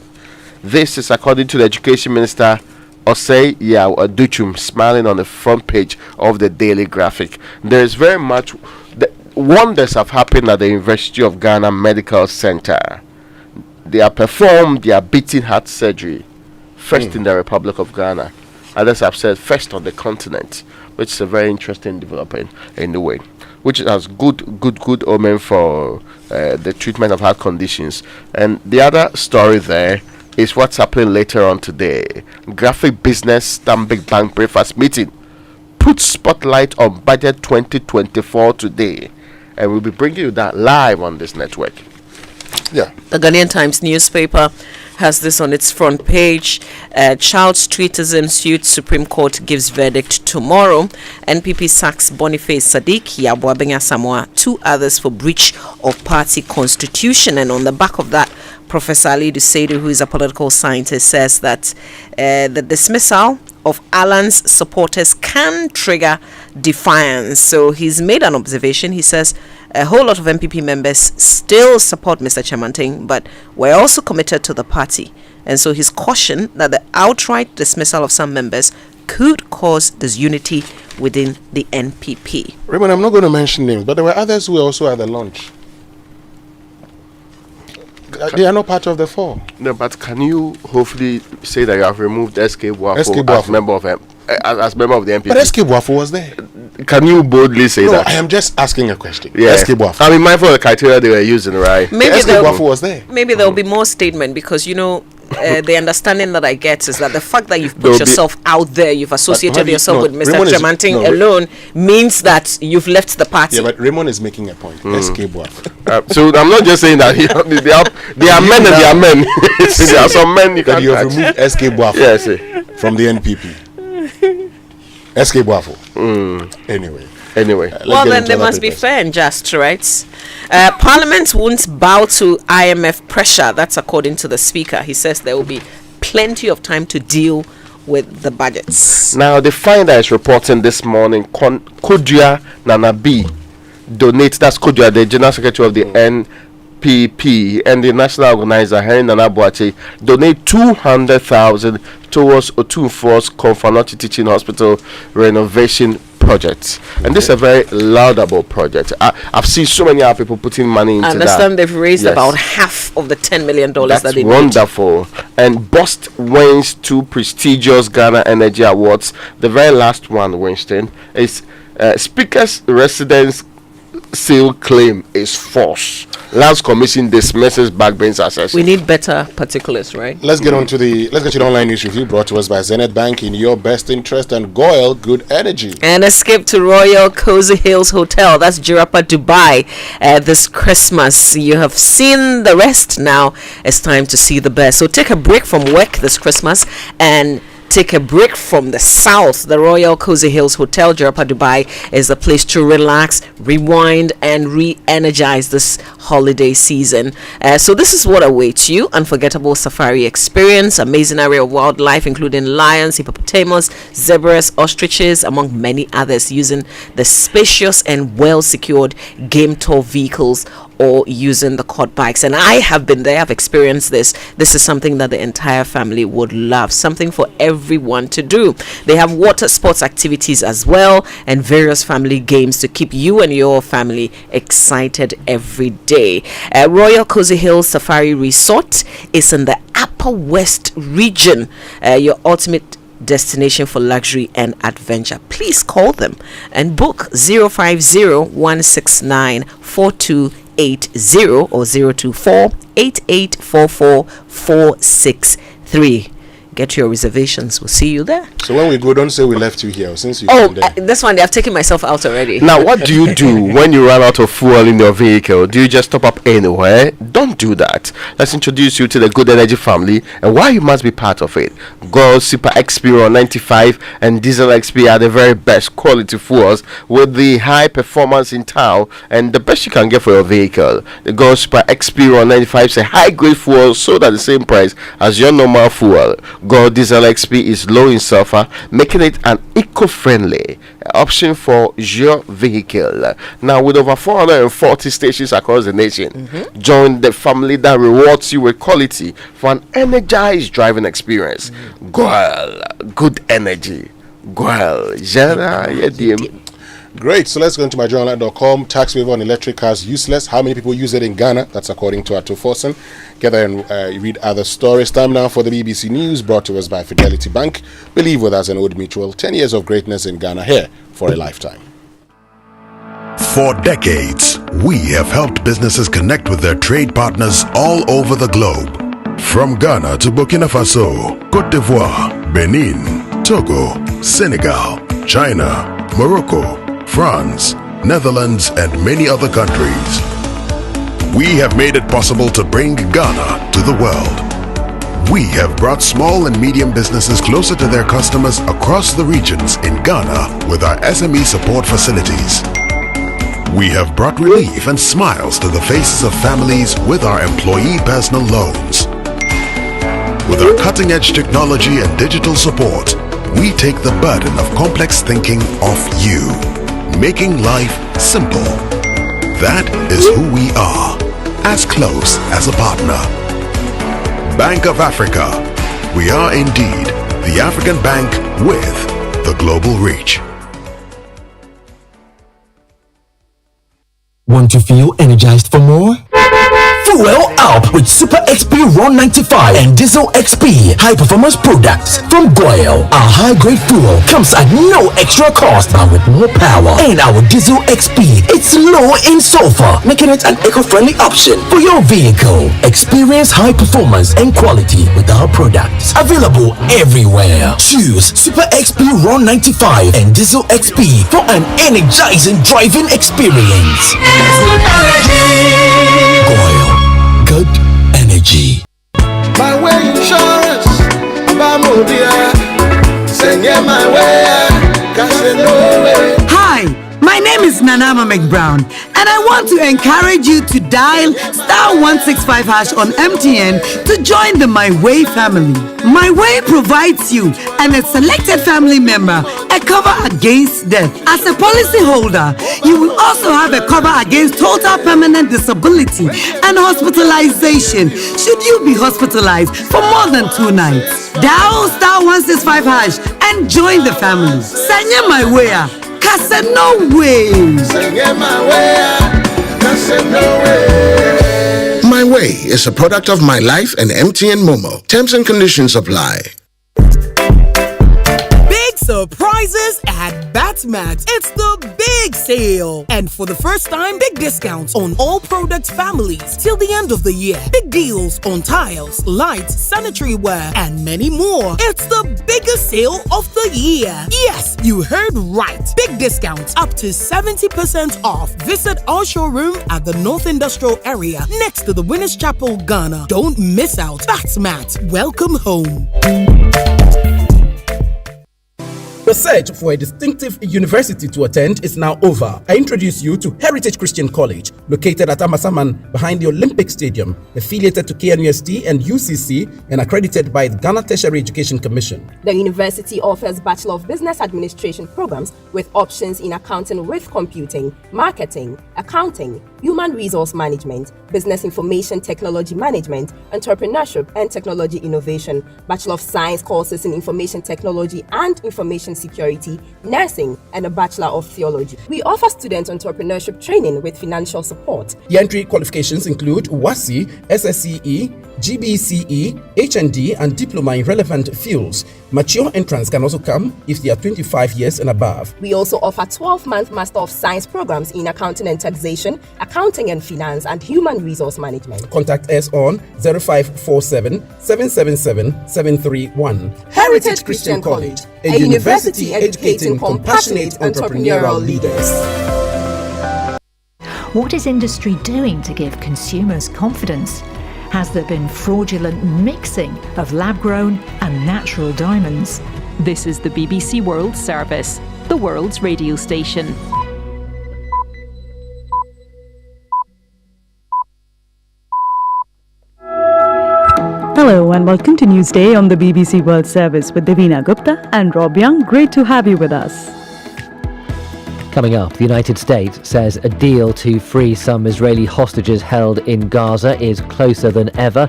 This is according to the Education Minister Osei Yao Aduchum, smiling on the front page of the Daily Graphic. There is very much wonders have happened at the University of Ghana Medical Center. They have performed their beating heart surgery first in the Republic of Ghana. Others have said first on the continent, which is a very interesting development in the way, which has good omen for the treatment of heart conditions. And the other story there is what's happening later on today. Graphic Business Stanbic Bank breakfast meeting puts spotlight on budget 2024 today, and we'll be bringing you that live on this network. Yeah. The Ghanaian Times newspaper has this on its front page. Child treatism suit, Supreme Court gives verdict tomorrow. NPP sacks Boniface Sadiq, Yabuabenya Samoa, 2 others for breach of party constitution. And on the back of that, Professor Ali Duseidu, who is a political scientist, says that the dismissal of Alan's supporters can trigger defiance. So he's made an observation. He says a whole lot of MPP members still support Mr. Chamanting, but we're also committed to the party. And so he's cautioned that the outright dismissal of some members could cause disunity within the NPP. Raymond, I'm not going to mention names, but there were others who were also at the launch. They are not part of the 4. No, but can you hopefully say that you have removed SK Boafo as member of the NPP? But SK Boafo was there. Can you boldly say that? I am just asking a question. Yeah. SK Boafo. I mean, mindful of the criteria they were using, right? Maybe SK Boafo was there. Maybe there will be more statement because, the understanding that I get is that the fact that you've put yourself out there, you've associated yourself with Mr. Tremantin alone, means that you've left the party. Yeah, but Raymond is making a point. SK Boafo. So I'm not just saying that there are men and there are men. There are some men you that can you have removed SK Boafo from the NPP. SK Boafo. Anyway. Well, then they must be fair and just, right? Parliament won't bow to IMF pressure. That's according to the Speaker. He says there will be plenty of time to deal with the budgets. Now, the Finder is reporting this morning, Kodua Nanabi donates, that's Kodua, the General Secretary of the NPP, and the national organizer, Henry Nana Boakye, donate 200,000 towards Otunfo's Konfanoti Teaching Hospital renovation project. And this is a very laudable project. I've seen so many other people putting money into that. I understand they've raised about half of the $10 million that they need. Wonderful. And BOST wins 2 prestigious Ghana Energy Awards. The very last one, Winston, is Speaker's residence sale claim is false. Lands Commission dismisses backbench assessment. We need better particulars, right? Let's get to the online news review brought to us by Zenith Bank, in your best interest, and Goyle Good Energy. And escape to Royal Cozy Hills Hotel, that's Jirapa, Dubai, this Christmas. You have seen the rest, now it's time to see the best. So take a break from work this Christmas and take a break from the south. The Royal Cozy Hills Hotel, Jirapa, Dubai, is the place to relax, rewind, and re-energize this holiday season. So this is what awaits you: unforgettable safari experience, amazing area of wildlife, including lions, hippopotamus, zebras, ostriches, among many others, using the spacious and well-secured game tour vehicles or using the quad bikes. And I have been there, I've experienced this. This is something that the entire family would love, something for everyone to do. They have water sports activities as well, and various family games to keep you and your family excited every day. Royal Cozy Hills Safari Resort is in the Upper West region, your ultimate destination for luxury and adventure. Please call them and book 050-169-4280 or 024-8844-463. Get your reservations. We'll see you there. So when we go, don't say we left you here, since you this one, they have taken myself out already. Now, what do you do when you run out of fuel in your vehicle? Do you just stop up anywhere? Don't do that. Let's introduce you to the Good Energy family and why you must be part of it. Gold Super XP 95 and Diesel XP are the very best quality fuels with the high performance in town and the best you can get for your vehicle. The Gold Super XP 95 is a high grade fuel sold at the same price as your normal fuel. Gold Diesel XP is low in sulfur, making it an eco-friendly option for your vehicle. Now, with over 440 stations across the nation, join the family that rewards you with quality for an energized driving experience. Goyle Good Energy. Goyle. Great. So let's go into myjournal.com. Tax waiver on electric cars useless. How many people use it in Ghana? That's according to Ato Forsen. Get there and read other stories. Time now for the BBC News, brought to us by Fidelity Bank. Believe with us in Old Mutual. 10 years of greatness in Ghana, here for a lifetime. For decades, we have helped businesses connect with their trade partners all over the globe. From Ghana to Burkina Faso, Cote d'Ivoire, Benin, Togo, Senegal, China, Morocco, France, Netherlands, and many other countries. We have made it possible to bring Ghana to the world. We have brought small and medium businesses closer to their customers across the regions in Ghana with our SME support facilities. We have brought relief and smiles to the faces of families with our employee personal loans. With our cutting-edge technology and digital support, we take the burden of complex thinking off you, making life simple. That is who we are, as close as a partner. Bank of Africa. We are indeed the African bank with the global reach. Want to feel energized for more? Fuel up with Super XP Ron 95 and Diesel XP high performance products from Goyle. Our high grade fuel comes at no extra cost but with more power. And our Diesel XP, it's low in sulfur, making it an eco-friendly option for your vehicle. Experience high performance and quality with our products. Available everywhere. Choose Super XP Ron 95 and Diesel XP for an energizing driving experience. Goyle, good energy. My way insurance, send my way, Hi, my name is Nanama McBrown, and I want to encourage you to dial *165# on MTN to join the My Way family. My Way provides you and a selected family member a cover against death. As a policy holder, you will also have a cover against total permanent disability and hospitalization should you be hospitalized for more than 2 nights. Dial *165# and join the family. Sanya My Way. No way. My Way is a product of My Life and MTN Momo. Terms and conditions apply. Surprises at Batmat. It's the big sale. And for the first time, big discounts on all product families till the end of the year. Big deals on tiles, lights, sanitary ware, and many more. It's the biggest sale of the year. Yes, you heard right. Big discounts up to 70% off. Visit our showroom at the North Industrial Area next to the Winners Chapel, Ghana. Don't miss out. Batmat. Welcome home. The search for a distinctive university to attend is now over. I introduce you to Heritage Christian College, located at Amasaman behind the Olympic Stadium, affiliated to KNUST and UCC and accredited by the Ghana Tertiary Education Commission. The university offers Bachelor of Business Administration programs with options in accounting with computing, marketing, accounting, human resource management, business information technology management, entrepreneurship and technology innovation, Bachelor of Science courses in information technology and information security, nursing, and a Bachelor of Theology. We offer student entrepreneurship training with financial support. The entry qualifications include WASSCE, SSCE, GBCE, HND, and diploma in relevant fields. Mature entrants can also come if they are 25 years and above. We also offer 12-month Master of Science programs in accounting and taxation, accounting and finance, and human resource management. Contact us on 0547 777 731. Heritage Christian College, a university educating compassionate entrepreneurial leaders. What is industry doing to give consumers confidence? Has there been fraudulent mixing of lab-grown and natural diamonds? This is the BBC World Service, the world's radio station. Hello and welcome to Newsday on the BBC World Service with Devina Gupta and Rob Young. Great to have you with us. Coming up, the United States says a deal to free some Israeli hostages held in Gaza is closer than ever.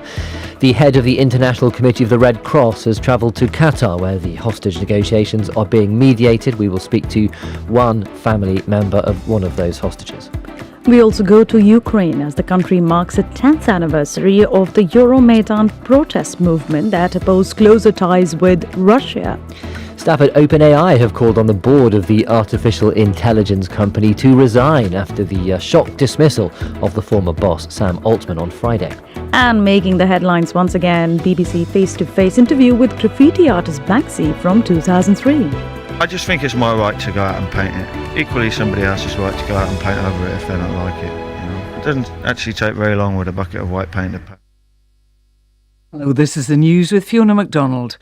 The head of the International Committee of the Red Cross has travelled to Qatar, where the hostage negotiations are being mediated. We will speak to one family member of one of those hostages. We also go to Ukraine as the country marks its 10th anniversary of the Euromaidan protest movement that opposed closer ties with Russia. Staff at OpenAI have called on the board of the artificial intelligence company to resign after the shock dismissal of the former boss, Sam Altman, on Friday. And making the headlines once again, BBC face-to-face interview with graffiti artist Banksy from 2003. I just think it's my right to go out and paint it. Equally, somebody else's right to go out and paint over it if they don't like it. It doesn't actually take very long with a bucket of white paint to paint. Hello, this is the news with Fiona MacDonald.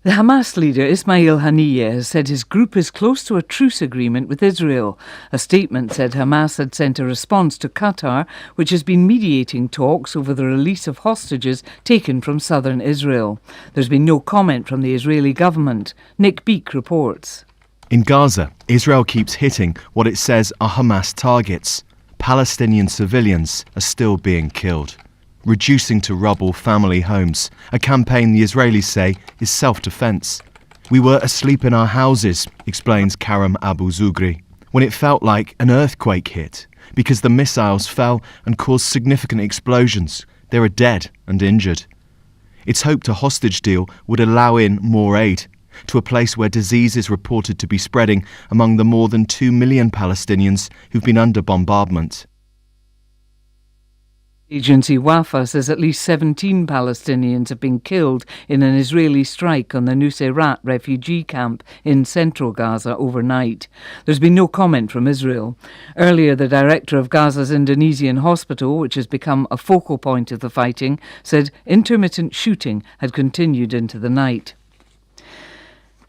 The Hamas leader Ismail Haniyeh has said his group is close to a truce agreement with Israel. A statement said Hamas had sent a response to Qatar, which has been mediating talks over the release of hostages taken from southern Israel. There's been no comment from the Israeli government. Nick Beek reports. In Gaza, Israel keeps hitting what it says are Hamas targets. Palestinian civilians are still being killed. Reducing to rubble family homes, a campaign the Israelis say is self-defense. We were asleep in our houses, explains Karam Abu Zugri. when it felt like an earthquake hit because the missiles fell and caused significant explosions. They were dead and injured. It's hoped a hostage deal would allow in more aid to a place where disease is reported to be spreading among the more than 2 million Palestinians who've been under bombardment. Agency Wafa says at least 17 Palestinians have been killed in an Israeli strike on the Nuseirat refugee camp in central Gaza overnight. There's been no comment from Israel. Earlier, the director of Gaza's Indonesian hospital, which has become a focal point of the fighting, said intermittent shooting had continued into the night.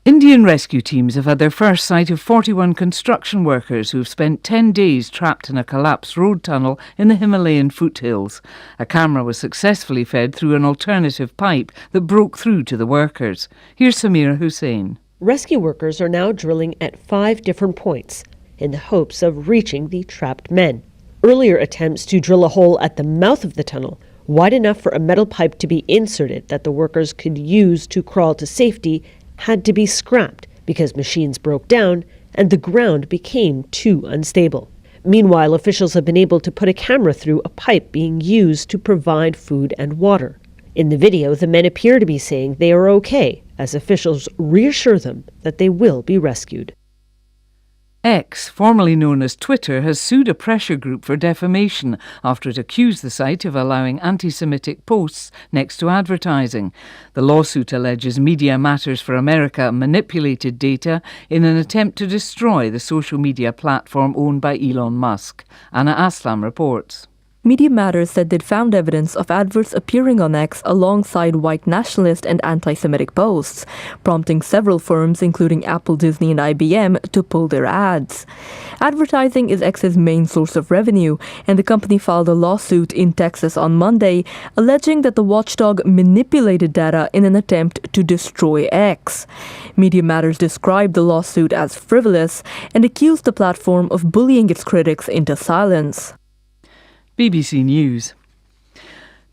Indian rescue teams have had their first sight of 41 construction workers who have spent 10 days trapped in a collapsed road tunnel in the Himalayan foothills. A camera was successfully fed through an alternative pipe that broke through to the workers. Here's Samira Hussain. Rescue workers are now drilling at 5 different points in the hopes of reaching the trapped men. Earlier attempts to drill a hole at the mouth of the tunnel, wide enough for a metal pipe to be inserted that the workers could use to crawl to safety, had to be scrapped because machines broke down and the ground became too unstable. Meanwhile, officials have been able to put a camera through a pipe being used to provide food and water. In the video, the men appear to be saying they are okay, as officials reassure them that they will be rescued. X, formerly known as Twitter, has sued a pressure group for defamation after it accused the site of allowing anti-Semitic posts next to advertising. The lawsuit alleges Media Matters for America manipulated data in an attempt to destroy the social media platform owned by Elon Musk. Anna Aslam reports. Media Matters said they'd found evidence of adverts appearing on X alongside white nationalist and anti-Semitic posts, prompting several firms, including Apple, Disney and IBM, to pull their ads. Advertising is X's main source of revenue, and the company filed a lawsuit in Texas on Monday, alleging that the watchdog manipulated data in an attempt to destroy X. Media Matters described the lawsuit as frivolous and accused the platform of bullying its critics into silence. BBC News.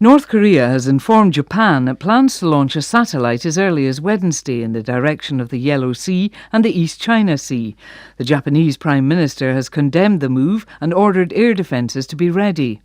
North Korea has informed Japan it plans to launch a satellite as early as Wednesday in the direction of the Yellow Sea and the East China Sea. The Japanese Prime Minister has condemned the move and ordered air defences to be ready.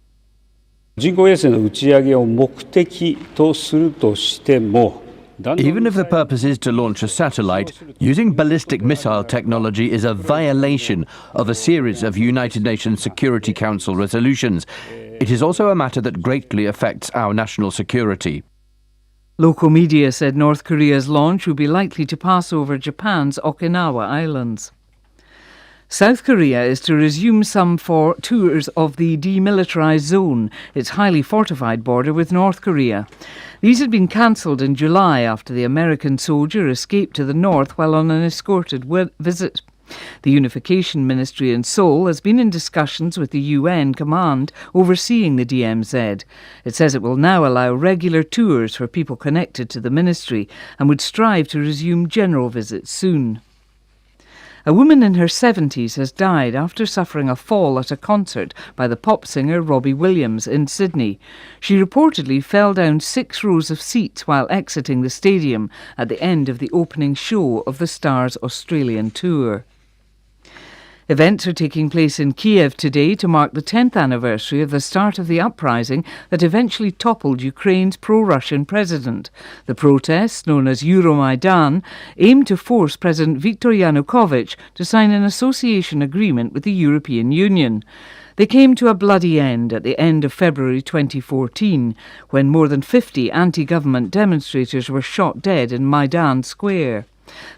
人工衛星の打ち上げを目的とするとしても Even if the purpose is to launch a satellite, using ballistic missile technology is a violation of a series of United Nations Security Council resolutions. It is also a matter that greatly affects our national security. Local media said North Korea's launch would be likely to pass over Japan's Okinawa Islands. South Korea is to resume some tours of the demilitarised zone, its highly fortified border with North Korea. These had been cancelled in July after the American soldier escaped to the north while on an escorted visit. The Unification Ministry in Seoul has been in discussions with the UN command overseeing the DMZ. It says it will now allow regular tours for people connected to the ministry and would strive to resume general visits soon. A woman in her 70s has died after suffering a fall at a concert by the pop singer Robbie Williams in Sydney. She reportedly fell down 6 rows of seats while exiting the stadium at the end of the opening show of the Star's Australian tour. Events are taking place in Kiev today to mark the 10th anniversary of the start of the uprising that eventually toppled Ukraine's pro-Russian president. The protests, known as Euromaidan, aim to force President Viktor Yanukovych to sign an association agreement with the European Union. They came to a bloody end at the end of February 2014, when more than 50 anti-government demonstrators were shot dead in Maidan Square.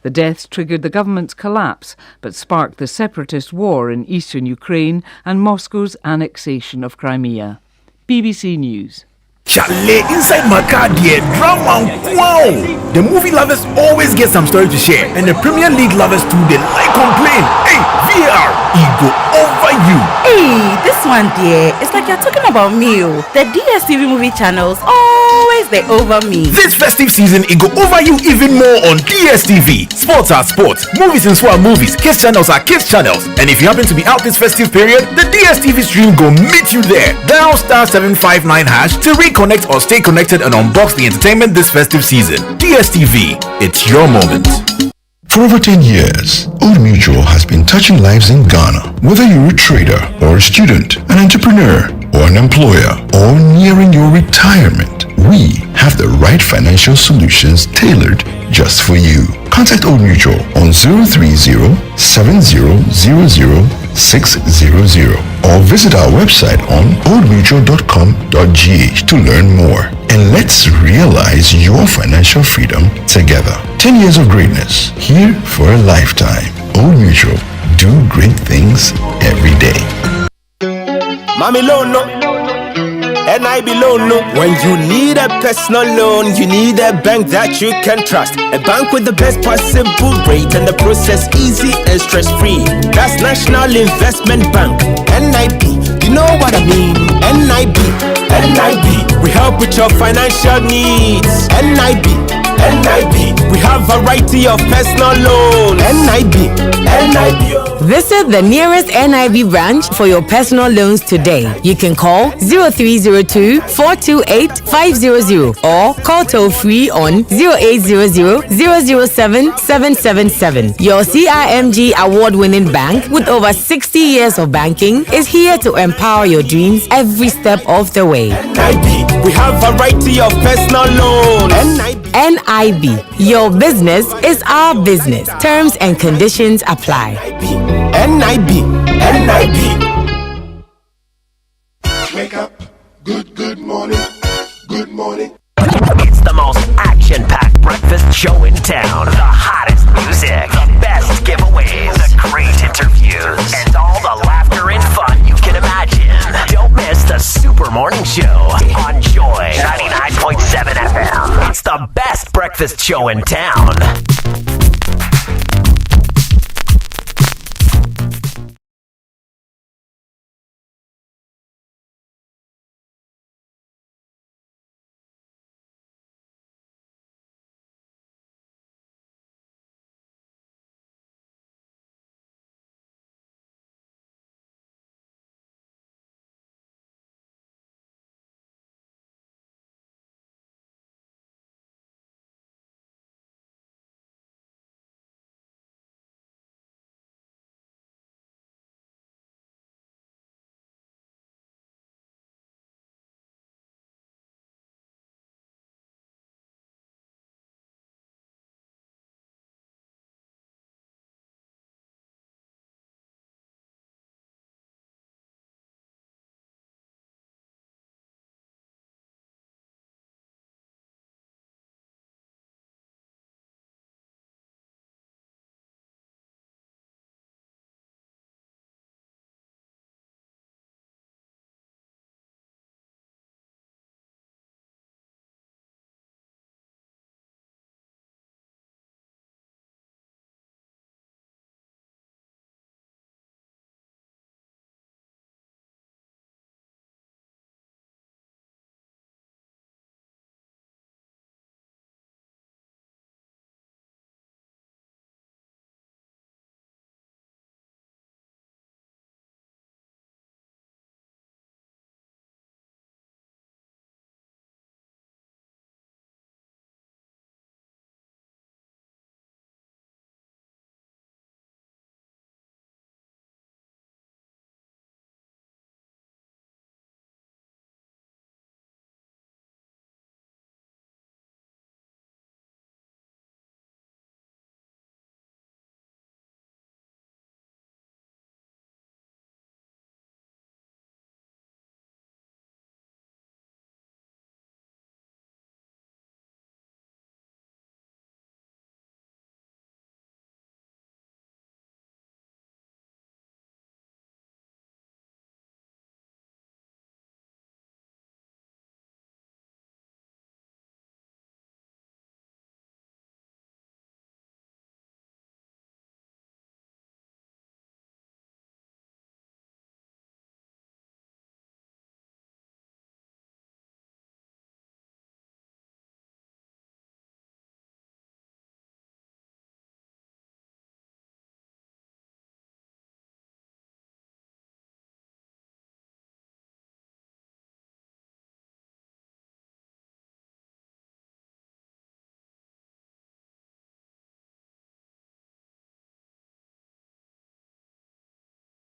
The deaths triggered the government's collapse, but sparked the separatist war in eastern Ukraine and Moscow's annexation of Crimea. BBC News. Chalet, inside my car, dear, drama, wow! The movie lovers always get some story to share, and the Premier League lovers too, they like complain. Hey, VAR, ego over you. Hey, this one, dear, it's like you're talking about me. The DSTV movie channels always they over me. This festive season, it go over you even more on DSTV. Sports are sports, movies and swap movies, kids channels are kids channels, and if you happen to be out this festive period, the DSTV stream go meet you there. Dial *759# to reconnect or stay connected and unbox the entertainment this festive season. DSTV, it's your moment. For over 10 years, Old Mutual has been touching lives in Ghana. Whether you're a trader or a student, an entrepreneur or an employer, or nearing your retirement, we have the right financial solutions tailored just for you. Contact Old Mutual on 030-7000-600 or visit our website on oldmutual.com.gh to learn more. And let's realize your financial freedom together. 10 years of greatness, here for a lifetime. Old Mutual, do great things every day. Mami loan no, NIB loan no. When you need a personal loan, you need a bank that you can trust. A bank with the best possible rate and the process easy and stress-free. That's National Investment Bank, NIB. You know what I mean? NIB, NIB. We help with your financial needs. NIB, NIB. We have a variety of personal loans. NIB, NIB. Visit the nearest NIB branch for your personal loans today. You can call 0302-428-500 or call toll free on 0800-007-777. Your CIMG award-winning bank with over 60 years of banking is here to empower your dreams every step of the way. NIB, we have a variety of personal loans. NIB, your business is our business. Terms and conditions apply. NIB, NIB. Wake up, good morning, good morning. It's the most action-packed breakfast show in town. The hottest music, the best giveaways, the great interviews, and all the laughter and fun you can imagine. Don't miss the Super Morning Show on Joy 99.7 FM. It's the best breakfast show in town.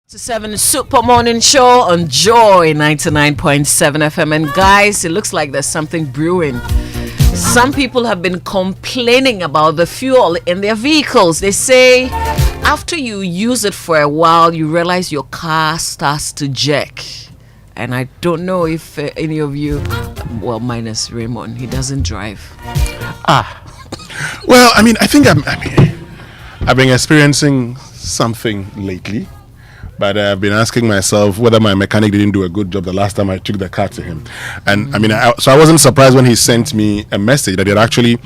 7 Super Morning Show on Joy 99.7 FM. And guys, it looks like there's something brewing. Some people have been complaining about the fuel in their vehicles. They say after you use it for a while, you realize your car starts to jerk. And I don't know if any of you, well, minus Raymond, he doesn't drive. Well, I think I've been experiencing something lately. But I've been asking myself whether my mechanic didn't do a good job the last time I took the car to him. And so I wasn't surprised when he sent me a message that he had actually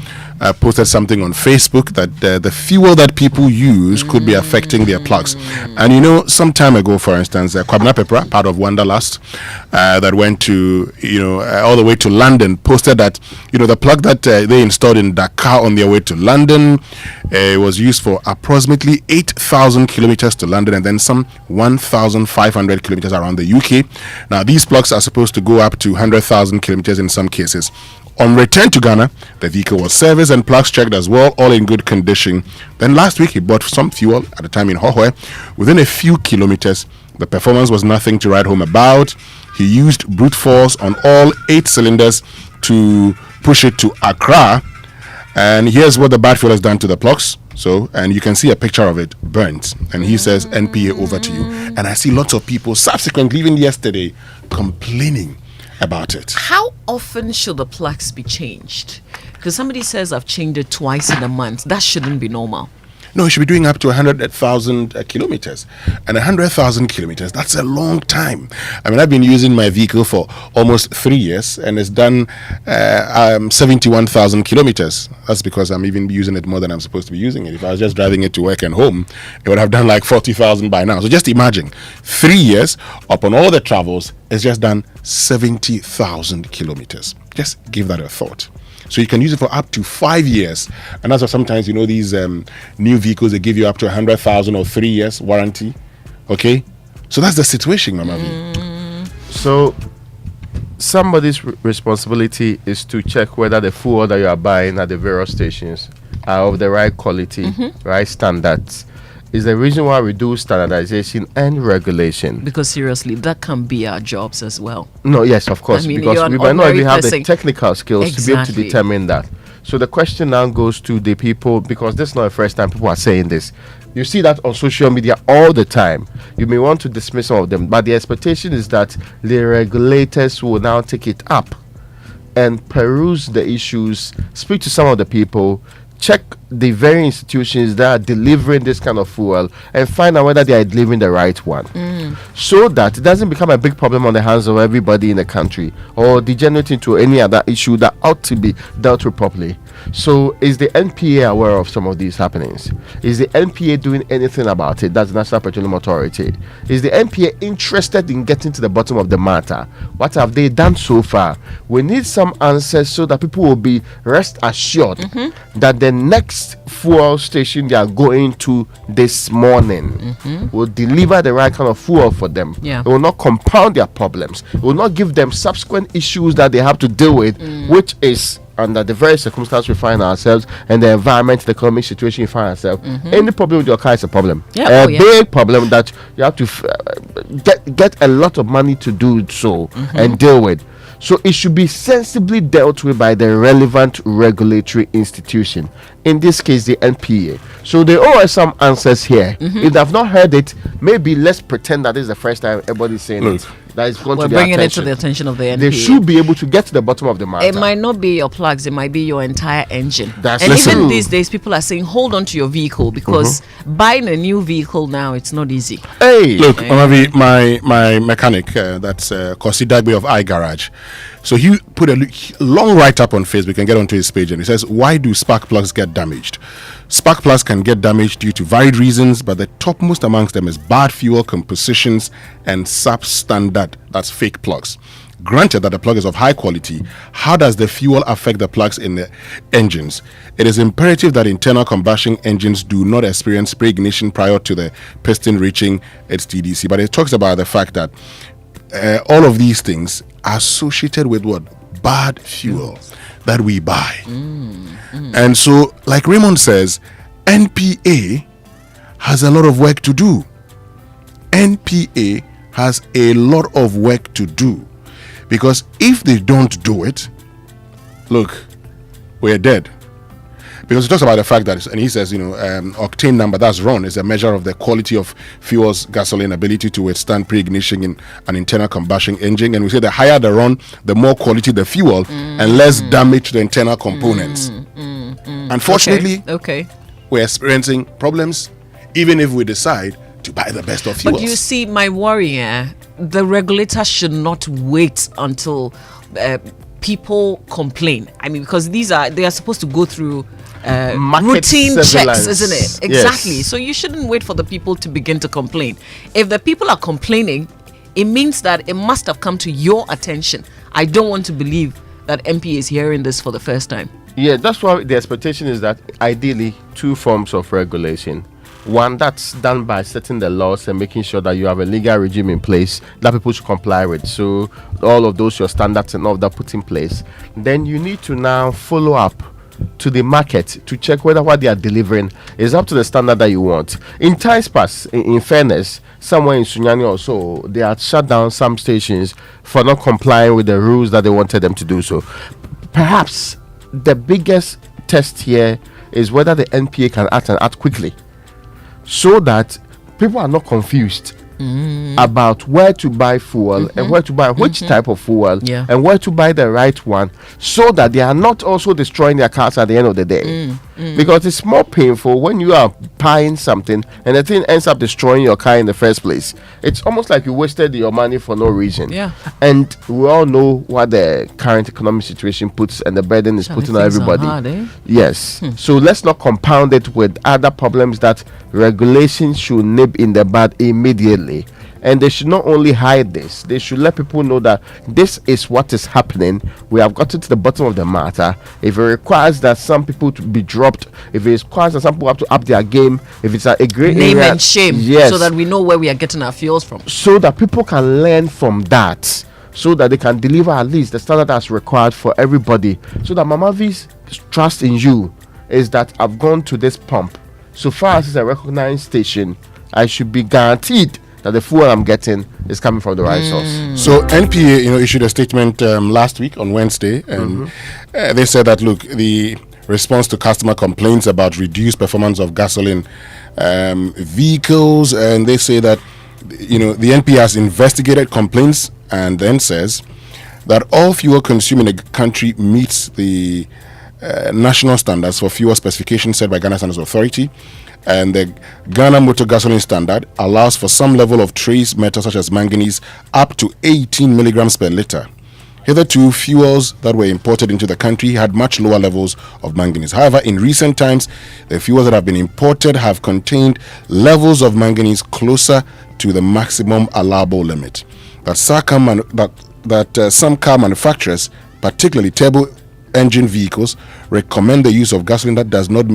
posted something on Facebook that the fuel that people use could be affecting their plugs. And some time ago, for instance, Kwabena Pepra, part of Wanderlust, that went to, all the way to London, posted that, the plug that they installed in Dakar on their way to London was used for approximately 8,000 kilometers to London and then some 1,500 kilometers around the UK. Now, these plugs are supposed to go up to 100,000 kilometers in some cases. On return to Ghana, the vehicle was serviced and plugs checked as well, all in good condition. Then last week, he bought some fuel at the time in Hohoe. Within a few kilometers, the performance was nothing to write home about. He used brute force on all 8 cylinders to push it to Accra. And here's what the bad fuel has done to the plugs. And you can see a picture of it burnt. And he says, NPA over to you. And I see lots of people subsequently, even yesterday, complaining about it. How often should the plugs be changed? Because somebody says I've changed it twice in a month. That shouldn't be normal. No, you should be doing up to 100,000 kilometers. And 100,000 kilometers, that's a long time. I've been using my vehicle for almost 3 years and it's done 71,000 kilometers. That's because I'm even using it more than I'm supposed to be using it. If I was just driving it to work and home, it would have done like 40,000 by now. So just imagine, 3 years upon all the travels, it's just done 70,000 kilometers. Just give that a thought. So you can use it for up to 5 years. And that's why sometimes, these new vehicles, they give you up to 100,000 or 3 years warranty. Okay? So that's the situation, Mama V. So somebody's responsibility is to check whether the fuel that you are buying at the various stations are of the right quality, right standards. Is the reason why we do standardization and regulation. Because seriously, that can be our jobs as well. No, yes, of course, because we might not even have the technical skills to be able to determine that. So the question now goes to the people, because this is not the first time people are saying this. You see that on social media all the time. You may want to dismiss some of them, but the expectation is that the regulators will now take it up and peruse the issues, speak to some of the people, check the very institutions that are delivering this kind of fuel and find out whether they are delivering the right one, so that it doesn't become a big problem on the hands of everybody in the country or degenerate into any other issue that ought to be dealt with properly. So is the NPA aware of some of these happenings? Is the NPA doing anything about it? That's the National Petroleum Authority. Is the NPA interested in getting to the bottom of the matter? What have they done so far? We need some answers so that people will be rest assured that the next fuel station they are going to this morning will deliver the right kind of fuel for them. It will not compound their problems. It will not give them subsequent issues that they have to deal with, which is under the very circumstance we find ourselves and the environment, the economic situation we find ourselves. Any problem with your car is a problem. Big problem that you have to get a lot of money to do so and deal with. So it should be sensibly dealt with by the relevant regulatory institution. In this case, the NPA. So they owe us some answers here. If they have not heard it, maybe let's pretend that this is the first time everybody's saying it. That is going to bringing it to the attention of the NPA. They should be able to get to the bottom of the matter. It might not be your plugs, it might be your entire engine. That's and even these days, people are saying hold on to your vehicle because buying a new vehicle now, it's not easy. Hey, look, my mechanic, that's Kosi Dagbe of iGarage. So he put a long write-up on Facebook and get onto his page, and he says, why do spark plugs get damaged? Spark plugs can get damaged due to varied reasons, but the topmost amongst them is bad fuel compositions and substandard, that's fake plugs. Granted that the plug is of high quality, how does the fuel affect the plugs in the engines? It is imperative that internal combustion engines do not experience pre-ignition prior to the piston reaching its TDC. But it talks about the fact that all of these things are associated with what? Bad fuel that we buy. And so, like Raymond says, NPA has a lot of work to do. NPA has a lot of work to do, because if they don't do it, look, we're dead. Because he talks about the fact that, and he says, octane number, that's run, is a measure of the quality of fuel's gasoline ability to withstand pre-ignition in an internal combustion engine. And we say the higher the run, the more quality the fuel and less damage to the internal components. Unfortunately, we're experiencing problems even if we decide to buy the best of fuels. But you see, my worry, the regulator should not wait until people complain. I mean, because they are supposed to go through routine checks, isn't it? Exactly. Yes. So you shouldn't wait for the people to begin to complain. If the people are complaining, it means that it must have come to your attention. I don't want to believe that MP is hearing this for the first time. Yeah, that's why the expectation is that ideally 2 forms of regulation. One that's done by setting the laws and making sure that you have a legal regime in place that people should comply with. So all of those, your standards and all that put in place. Then you need to now follow up to the market to check whether what they are delivering is up to the standard that you want. In times past, in fairness, somewhere in Sunyani or so, they had shut down some stations for not complying with the rules that they wanted them to do so. Perhaps the biggest test here is whether the NPA can act and act quickly, so that people are not confused about where to buy fuel and where to buy which type of fuel and where to buy the right one, so that they are not also destroying their cars at the end of the day. Because it's more painful when you are buying something and the thing ends up destroying your car in the first place. It's almost like you wasted your money for no reason. And we all know what the current economic situation puts, and the burden is putting on everybody. Hard, Yes. So let's not compound it with other problems that regulations should nip in the bud immediately. And they should not only hide this, they should let people know that this is what is happening. We have gotten to the bottom of the matter. If it requires that some people to be dropped, if it requires that some people have to up their game, if it's a great name area, and shame, so that we know where we are getting our fuels from. So that people can learn from that, so that they can deliver at least the standard that's required for everybody. So that Mama V's trust in you is that I've gone to this pump. So far as it's a recognized station, I should be guaranteed that the fuel I'm getting is coming from the right source. So NPA, issued a statement last week on Wednesday, and they said that, look, the response to customer complaints about reduced performance of gasoline vehicles, and they say that, the NPA has investigated complaints and then says that all fuel consumed in the country meets the national standards for fuel specifications set by Ghana Standards Authority. And the Ghana Motor Gasoline Standard allows for some level of trace metals such as manganese up to 18 milligrams per liter. Hitherto, fuels that were imported into the country had much lower levels of manganese. However, in recent times, the fuels that have been imported have contained levels of manganese closer to the maximum allowable limit. Some car manufacturers, particularly turbo engine vehicles, recommend the use of gasoline that does not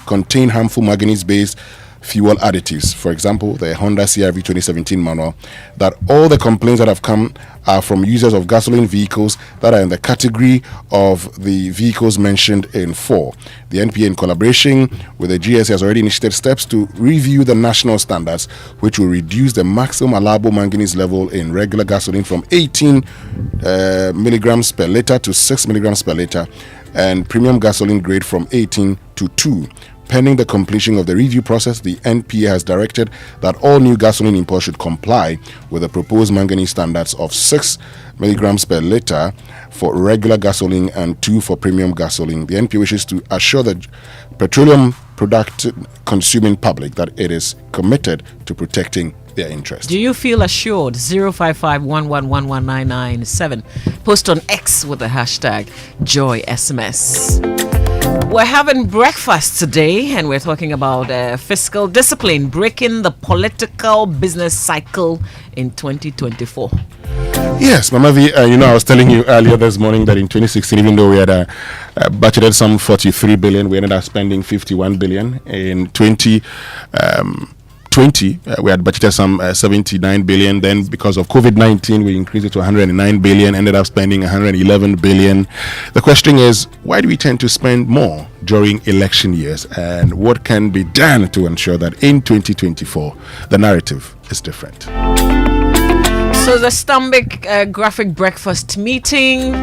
contain harmful manganese-based fuel additives. For example, the Honda CR-V 2017 manual, that all the complaints that have come are from users of gasoline vehicles that are in the category of the vehicles mentioned in 4. The NPA, in collaboration with the GSA, has already initiated steps to review the national standards, which will reduce the maximum allowable manganese level in regular gasoline from 18 milligrams per liter to 6 milligrams per liter, and premium gasoline grade from 18 to 2. Pending the completion of the review process, the NPA has directed that all new gasoline imports should comply with the proposed manganese standards of 6 milligrams per liter for regular gasoline and 2 for premium gasoline. The NPA wishes to assure the petroleum product consuming public that it is committed to protecting their interest. Do you feel assured? 055-111-1997. Post on X with the hashtag JoySMS. We're having breakfast today, and we're talking about fiscal discipline, breaking the political business cycle in 2024. Yes, Mama V, I was telling you earlier this morning that in 2016, even though we had budgeted some 43 billion, we ended up spending 51 billion. In 2020, we had budgeted some 79 billion. Then because of COVID-19, we increased it to 109 billion, ended up spending 111 billion. The question is, why do we tend to spend more during election years? And what can be done to ensure that in 2024, the narrative is different. So the Stanbic Graphic Breakfast meeting,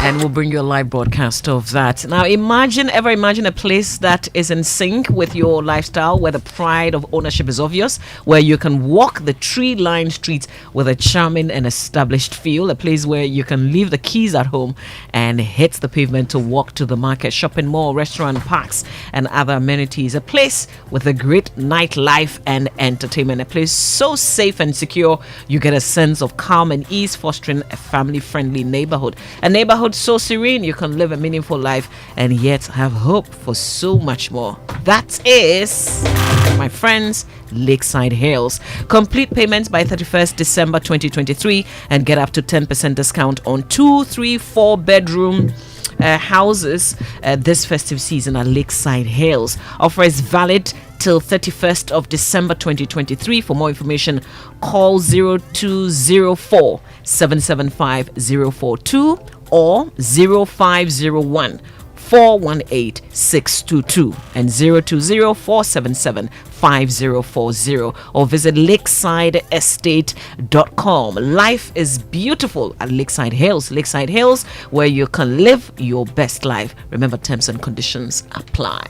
and we'll bring you a live broadcast of that. Now, imagine a place that is in sync with your lifestyle, where the pride of ownership is obvious, where you can walk the tree-lined streets with a charming and established feel, a place where you can leave the keys at home and hit the pavement to walk to the market, shopping mall, restaurant, parks, and other amenities. A place with a great nightlife and entertainment. A place so safe and secure, you get a sense of calm and ease, fostering a family-friendly neighborhood. A neighborhood so serene you can live a meaningful life and yet have hope for so much more. That is, my friends, Lakeside Hills. Complete payments by 31st December 2023 and get up to 10% discount on 2, 3, 4 bedroom houses this festive season at Lakeside Hills. Offer is valid till 31st of December 2023. For more information, call 0204 775 042 or 0501 418 622 and 020 477 5040 or visit lakesideestate.com. Life is beautiful at Lakeside Hills. Lakeside Hills, where you can live your best life. Remember, terms and conditions apply.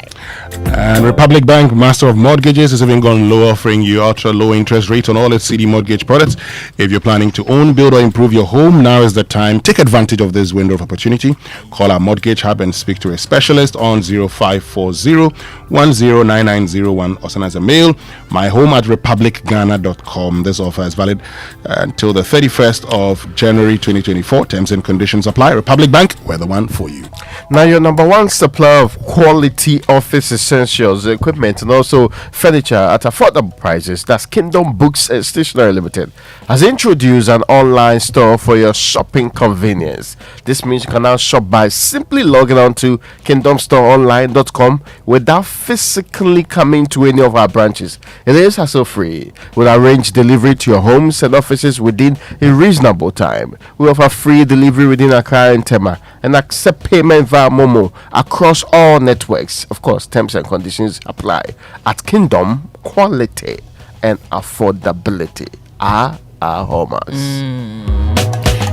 And Republic Bank, master of mortgages, is even gone low, offering you ultra low interest rates on all its CD mortgage products. If you're planning to own, build, or improve your home, now is the time. Take advantage of this window of opportunity. Call our mortgage hub and speak to a specialist on 0540 109901 or send us a mail, myhome@republicghana.com. This offer is valid until the 31st of January 2024. Terms and conditions apply. Republic Bank, we're the one for you. Now, your number one supplier of quality office essentials, equipment, and also furniture at affordable prices, that's Kingdom Books and Stationery Limited, has introduced an online store for your shopping convenience. This means you can now shop by simply logging on to kingdomstoreonline.com without physically coming to any of our branches. It is hassle-free. We'll arrange delivery to your homes and offices within a reasonable time. We offer free delivery within Accra and Tema and accept payment via Momo across all networks. Of course, terms and conditions apply. At Kingdom, quality and affordability are our hallmarks.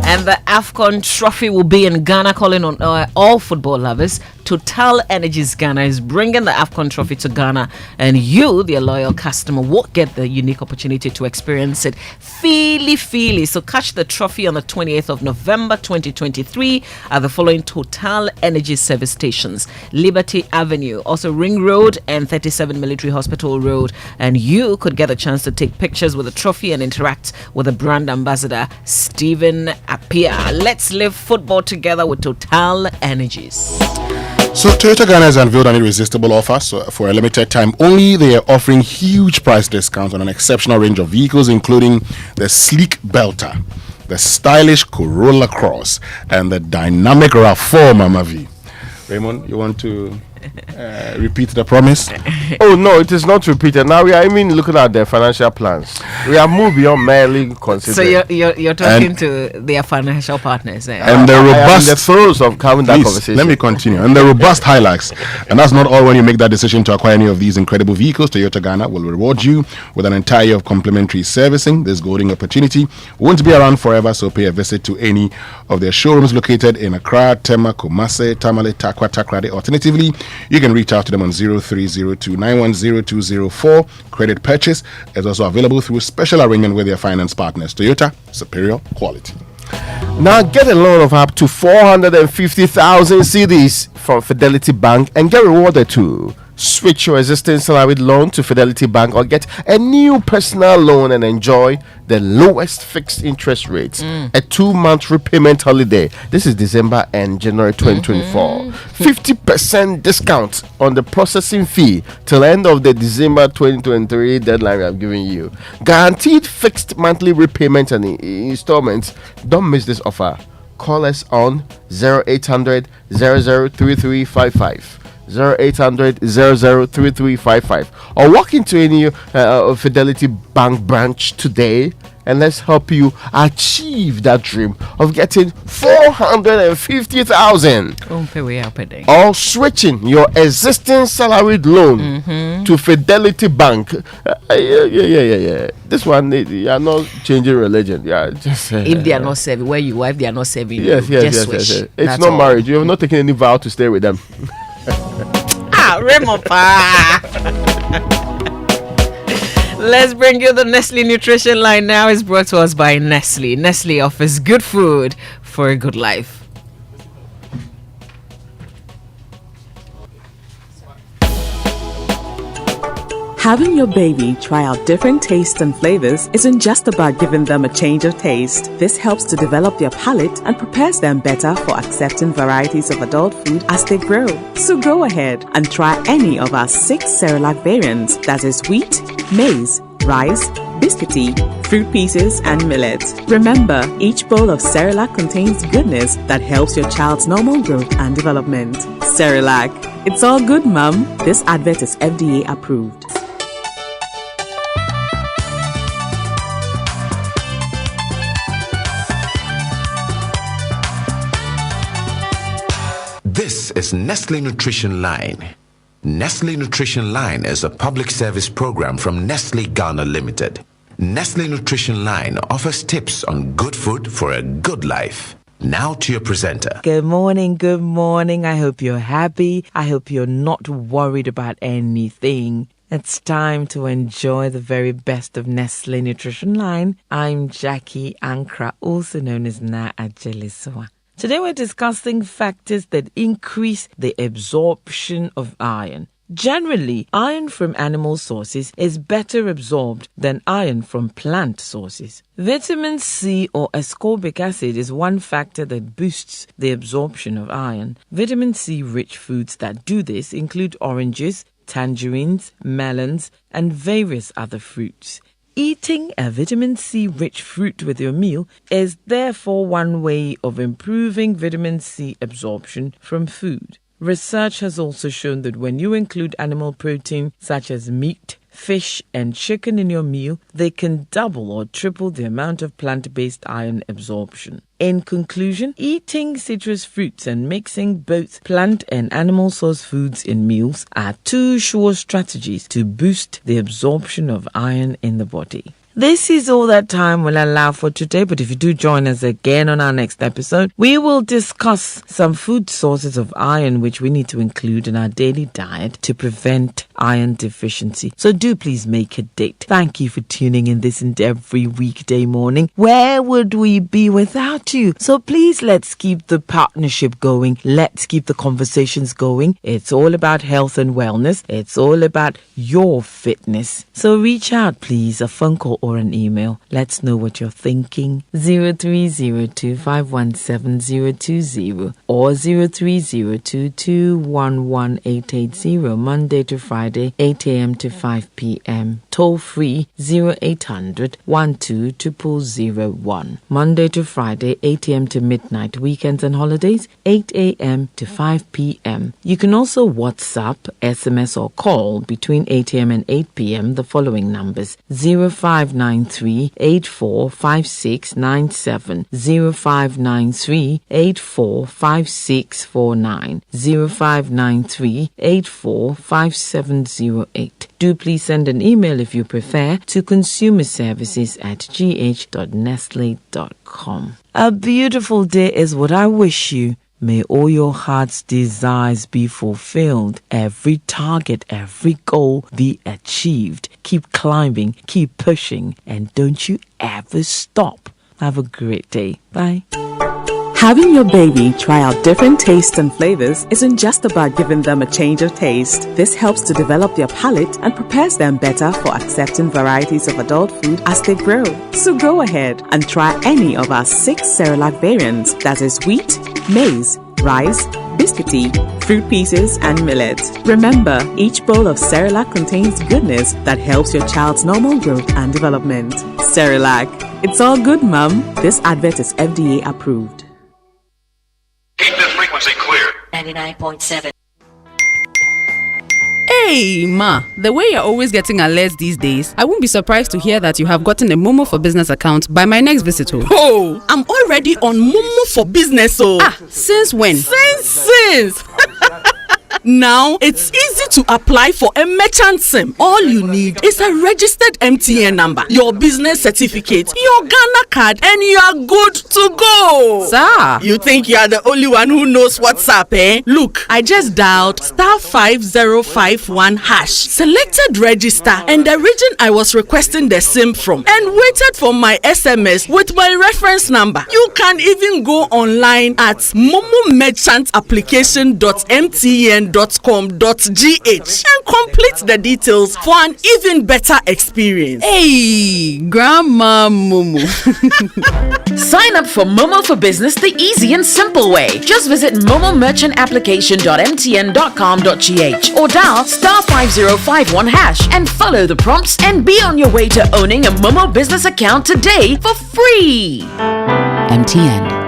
And the AFCON trophy will be in Ghana, calling on all football lovers. Total Energies Ghana is bringing the AFCON trophy to Ghana, and you, their loyal customer, will get the unique opportunity to experience it feely. So catch the trophy on the 28th of November 2023 at the following Total Energy service stations: Liberty Avenue, also Ring Road, and 37 Military Hospital Road. And you could get a chance to take pictures with the trophy and interact with the brand ambassador, Stephen Appiah. Let's live football together with Total Energies. So Toyota Ghana has unveiled an irresistible offer. So for a limited time only, they are offering huge price discounts on an exceptional range of vehicles, including the sleek Belter, the stylish Corolla Cross, and the dynamic RAV4 Mama V. Raymond, you want to repeat the promise? Oh no, it is not repeated. Now we are even looking at their financial plans. We have moved beyond merely considering. So you're talking to their financial partners, eh? And the robust, the throes of having that conversation. Let me continue. And the robust highlights, and that's not all. When you make that decision to acquire any of these incredible vehicles, Toyota Ghana will reward you with an entire year of complimentary servicing. This golden opportunity won't be around forever, so pay a visit to any of their showrooms located in Accra, Tema, Kumasi, Tamale, Takwa, Takrade. Alternatively, you can reach out to them on 0302910204. Credit purchase is also available through special arrangement with their finance partners. Toyota, superior quality. Now get a loan of up to 450,000 cedis from Fidelity Bank and get rewarded too. Switch your existing salaried loan to Fidelity Bank or get a new personal loan and enjoy the lowest fixed interest rates. A 2-month repayment holiday. This is December and January 2024. 50% discount on the processing fee till end of the December 2023 deadline we have given you. Guaranteed fixed monthly repayment and installments. Don't miss this offer. Call us on 0800 003355. 0800 003355, or walk into any Fidelity Bank branch today, and let's help you achieve that dream of getting 450,000. Or switching your existing salaried loan to Fidelity Bank. Yeah. This one, you are not changing religion. Yeah, just if they are not serving where you are, if they are not serving yes. It's not marriage. You have not taken any vow to stay with them. Remopa. Let's bring you the Nestle Nutrition Line now. It's brought to us by Nestle. Nestle offers good food for a good life. Having your baby try out different tastes and flavors isn't just about giving them a change of taste. This helps to develop their palate and prepares them better for accepting varieties of adult food as they grow. So go ahead and try any of our 6 Cerelac variants, that is wheat, maize, rice, biscuity, fruit pieces, and millet. Remember, each bowl of Cerelac contains goodness that helps your child's normal growth and development. Cerelac, it's all good, Mum. This advert is FDA approved. This is Nestle Nutrition Line. Nestle Nutrition Line is a public service program from Nestle Ghana Limited. Nestle Nutrition Line offers tips on good food for a good life. Now to your presenter. Good morning. I hope you're happy. I hope you're not worried about anything. It's time to enjoy the very best of Nestle Nutrition Line. I'm Jackie Ankra, also known as Na Ajeliswa. Today we're discussing factors that increase the absorption of iron. Generally, iron from animal sources is better absorbed than iron from plant sources. Vitamin C or ascorbic acid is one factor that boosts the absorption of iron. Vitamin C-rich foods that do this include oranges, tangerines, melons, and various other fruits. Eating a vitamin C-rich fruit with your meal is therefore one way of improving vitamin C absorption from food. Research has also shown that when you include animal protein such as meat, fish, and chicken in your meal, they can double or triple the amount of plant-based iron absorption. In conclusion, eating citrus fruits and mixing both plant and animal source foods in meals are 2 sure strategies to boost the absorption of iron in the body. This is all that time will allow for today, but if you do join us again on our next episode, we will discuss some food sources of iron which we need to include in our daily diet to prevent iron deficiency. So do please make a date. Thank you for tuning in this and every weekday morning. Where would we be without you? So please let's keep the partnership going. Let's keep the conversations going. It's all about health and wellness. It's all about your fitness. So reach out, please, a phone call or an email. Let's know what you're thinking. 0302517020 or 0302211880, Monday to Friday, 8 a.m. to 5 p.m. Toll free 0800 12 Monday to Friday, 8 a.m. to midnight. Weekends and holidays, 8 a.m. to 5 p.m. You can also WhatsApp, SMS, or call between 8 a.m. and 8 p.m. the following numbers: 0593-845697, 0593-845649, 0593-845708. Do please send an email if you prefer to consumerservices@gh.nestle.com. A beautiful day is what I wish you. May all your heart's desires be fulfilled. Every target, every goal be achieved. Keep climbing, keep pushing, and don't you ever stop. Have a great day. Bye. Having your baby try out different tastes and flavors isn't just about giving them a change of taste. This helps to develop their palate and prepares them better for accepting varieties of adult food as they grow. So go ahead and try any of our 6 Cerelac variants, that is wheat, maize, rice, biscuity, fruit pieces, and millet. Remember, each bowl of Cerelac contains goodness that helps your child's normal growth and development. Cerelac, it's all good, Mum. This advert is FDA approved. Keep this frequency clear. 99.7. Hey, Ma, the way you're always getting alerts these days, I won't be surprised to hear that you have gotten a Momo for Business account by my next visitor. Oh, I'm already on Momo for Business. Since when? Since. Now it's easy to apply for a merchant SIM. All you need is a registered MTN number, your business certificate, your Ghana card, and you are good to go. Sir, you think you are the only one who knows what's up, eh? Look, I just dialed *5051#, selected register and the region I was requesting the SIM from, and waited for my SMS with my reference number. You can even go online at momomerchantapplication.mtn.com.gh and complete the details for an even better experience. Hey, Grandma Momo. Sign up for Momo for Business the easy and simple way. Just visit momomerchantapplication.mtn.com.gh or dial *5051# and follow the prompts and be on your way to owning a Momo business account today for free. MTN.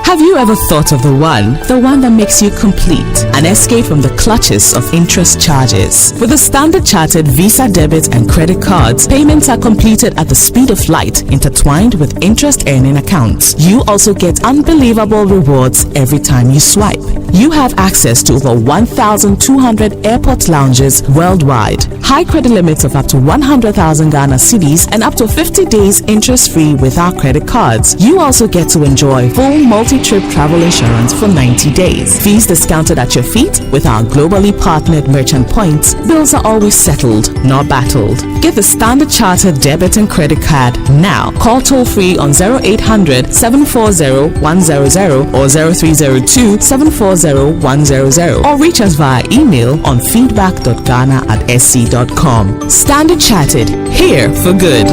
Have you ever thought of the one that makes you complete? An escape from the clutches of interest charges. With the Standard Chartered Visa debit and credit cards, payments are completed at the speed of light, intertwined with interest earning accounts. You also get unbelievable rewards every time you swipe. You have access to over 1,200 airport lounges worldwide. High credit limits of up to 100,000 Ghana cedis and up to 50 days interest-free with our credit cards. You also get to enjoy full multi-trip travel insurance for 90 days. Fees discounted at your feet with our globally partnered merchant points. Bills are always settled, not battled. Get the Standard Chartered debit and credit card now. Call toll-free on 0800 740 100 or 0302 740 100 or reach us via email on feedback.ghana@sc.com. Standard Chartered, here for good.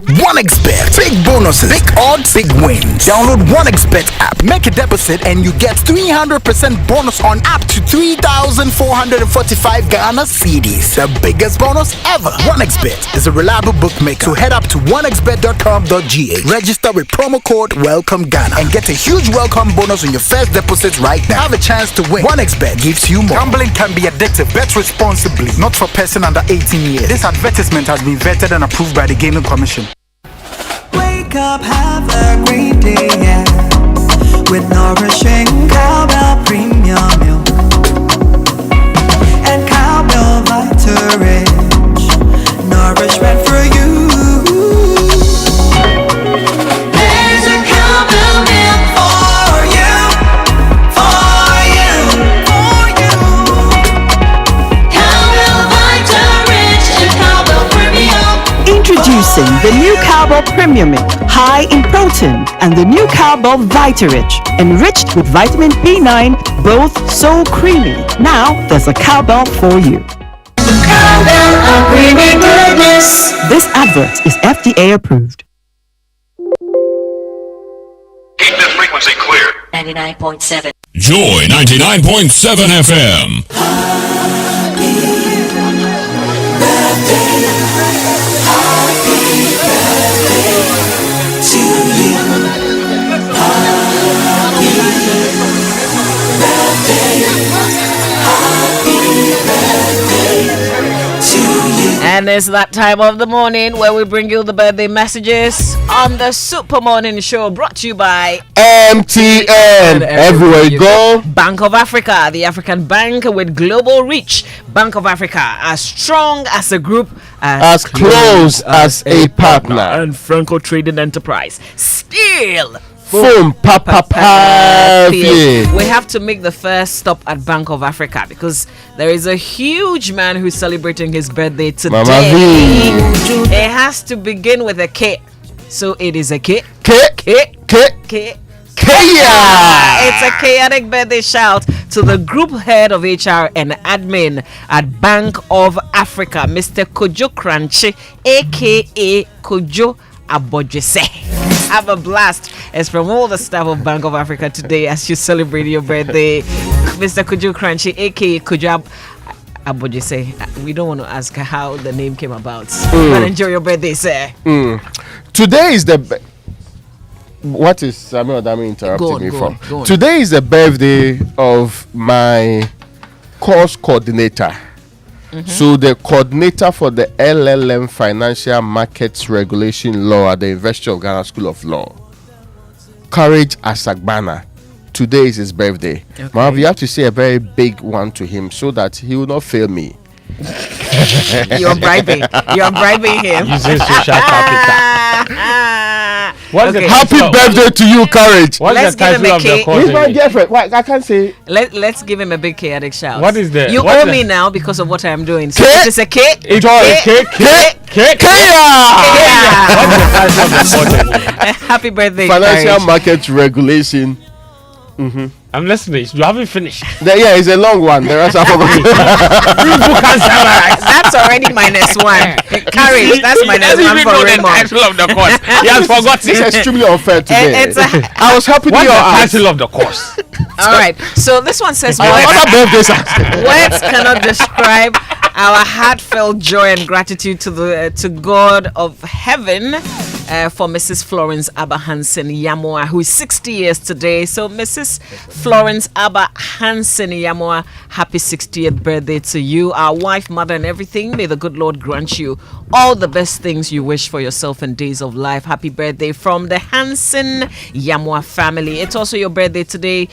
1xBet. Big bonuses, big odds, big wins. Download 1xBet app, make a deposit, and you get 300% bonus on up to 3,445 Ghana cedis. The biggest bonus ever. 1xBet is a reliable bookmaker. So head up to 1xBet.com.gh. Register with promo code Welcome Ghana and get a huge welcome bonus on your first deposit right now. Have a chance to win. 1xBet gives you more. Gambling can be addictive. Bet responsibly. Not for person under 18 years. This advertisement has been vetted and approved by the Gaming Commission. Wake up, have a great day, yeah. With nourishing cowbell premium milk and cowbell Vita Rich, nourishment for you. There's a cowbell milk for you, for you, for you. Cowbell Vita Rich and cowbell premium. Introducing the new Cowbell Premium Milk, high in protein, and the new Cowbell Vita-Rich, enriched with vitamin B9, both so creamy. Now there's a Cowbell for you. Cowbell of creamy goodness. This advert is FDA approved. Keep this frequency clear. 99.7. Joy 99.7 FM. And it's that time of the morning where we bring you the birthday messages on the Super Morning Show, brought to you by MTN. Everywhere you go. Bank of Africa, the African bank with global reach. Bank of Africa, as strong as a group, as close as a partner. And Franco Trading Enterprise. Still. We have to make the first stop at Bank of Africa because there is a huge man who's celebrating his birthday today. Mama V. It has to begin with a K. So it is a K. Kaya! It's a chaotic birthday shout to the group head of HR and admin at Bank of Africa, Mr. Kojo Kranchi, aka Kojo Abojese. Have a blast. It's from all the staff of Bank of Africa today as you celebrate your birthday. Mr. Kojo Kranchi, aka Kojo Abojese. We don't want to ask how the name came about. But enjoy your birthday, sir. Today is the... What is Samuel Adami interrupting me from? Today is the birthday of my course coordinator. So the coordinator for the LLM Financial Markets Regulation Law at the University of Ghana School of Law, Courage Asagbana. Today is his birthday. Okay. Mom, you have to say a very big one to him so that he will not fail me. You're bribing him. Using social capital. Happy birthday to you, Courage. What's the title of the course? He's my girlfriend. Why? I can't say. Let's give him a big chaotic shout. What is that? You owe me now because of what I am doing. So it's a K. It's K. Happy birthday, Financial Courage. Market Regulation. I'm listening. You haven't finished. Yeah, it's a long one. The rest I forgot. That's already -1. Courage. That's -1 for Raymond. Title of the course. He has forgotten. It's extremely unfair today. I was helping you out. What's the title of the course? All right. So this one says words cannot describe our heartfelt joy and gratitude to God of heaven. For Mrs. Florence Abba Hansen Yamoa, who is 60 years today. So, Mrs. Florence Abba Hansen Yamoa, happy 60th birthday to you, our wife, mother, and everything. May the good Lord grant you all the best things you wish for yourself and days of life. Happy birthday from the Hansen Yamoa family. It's also your birthday today,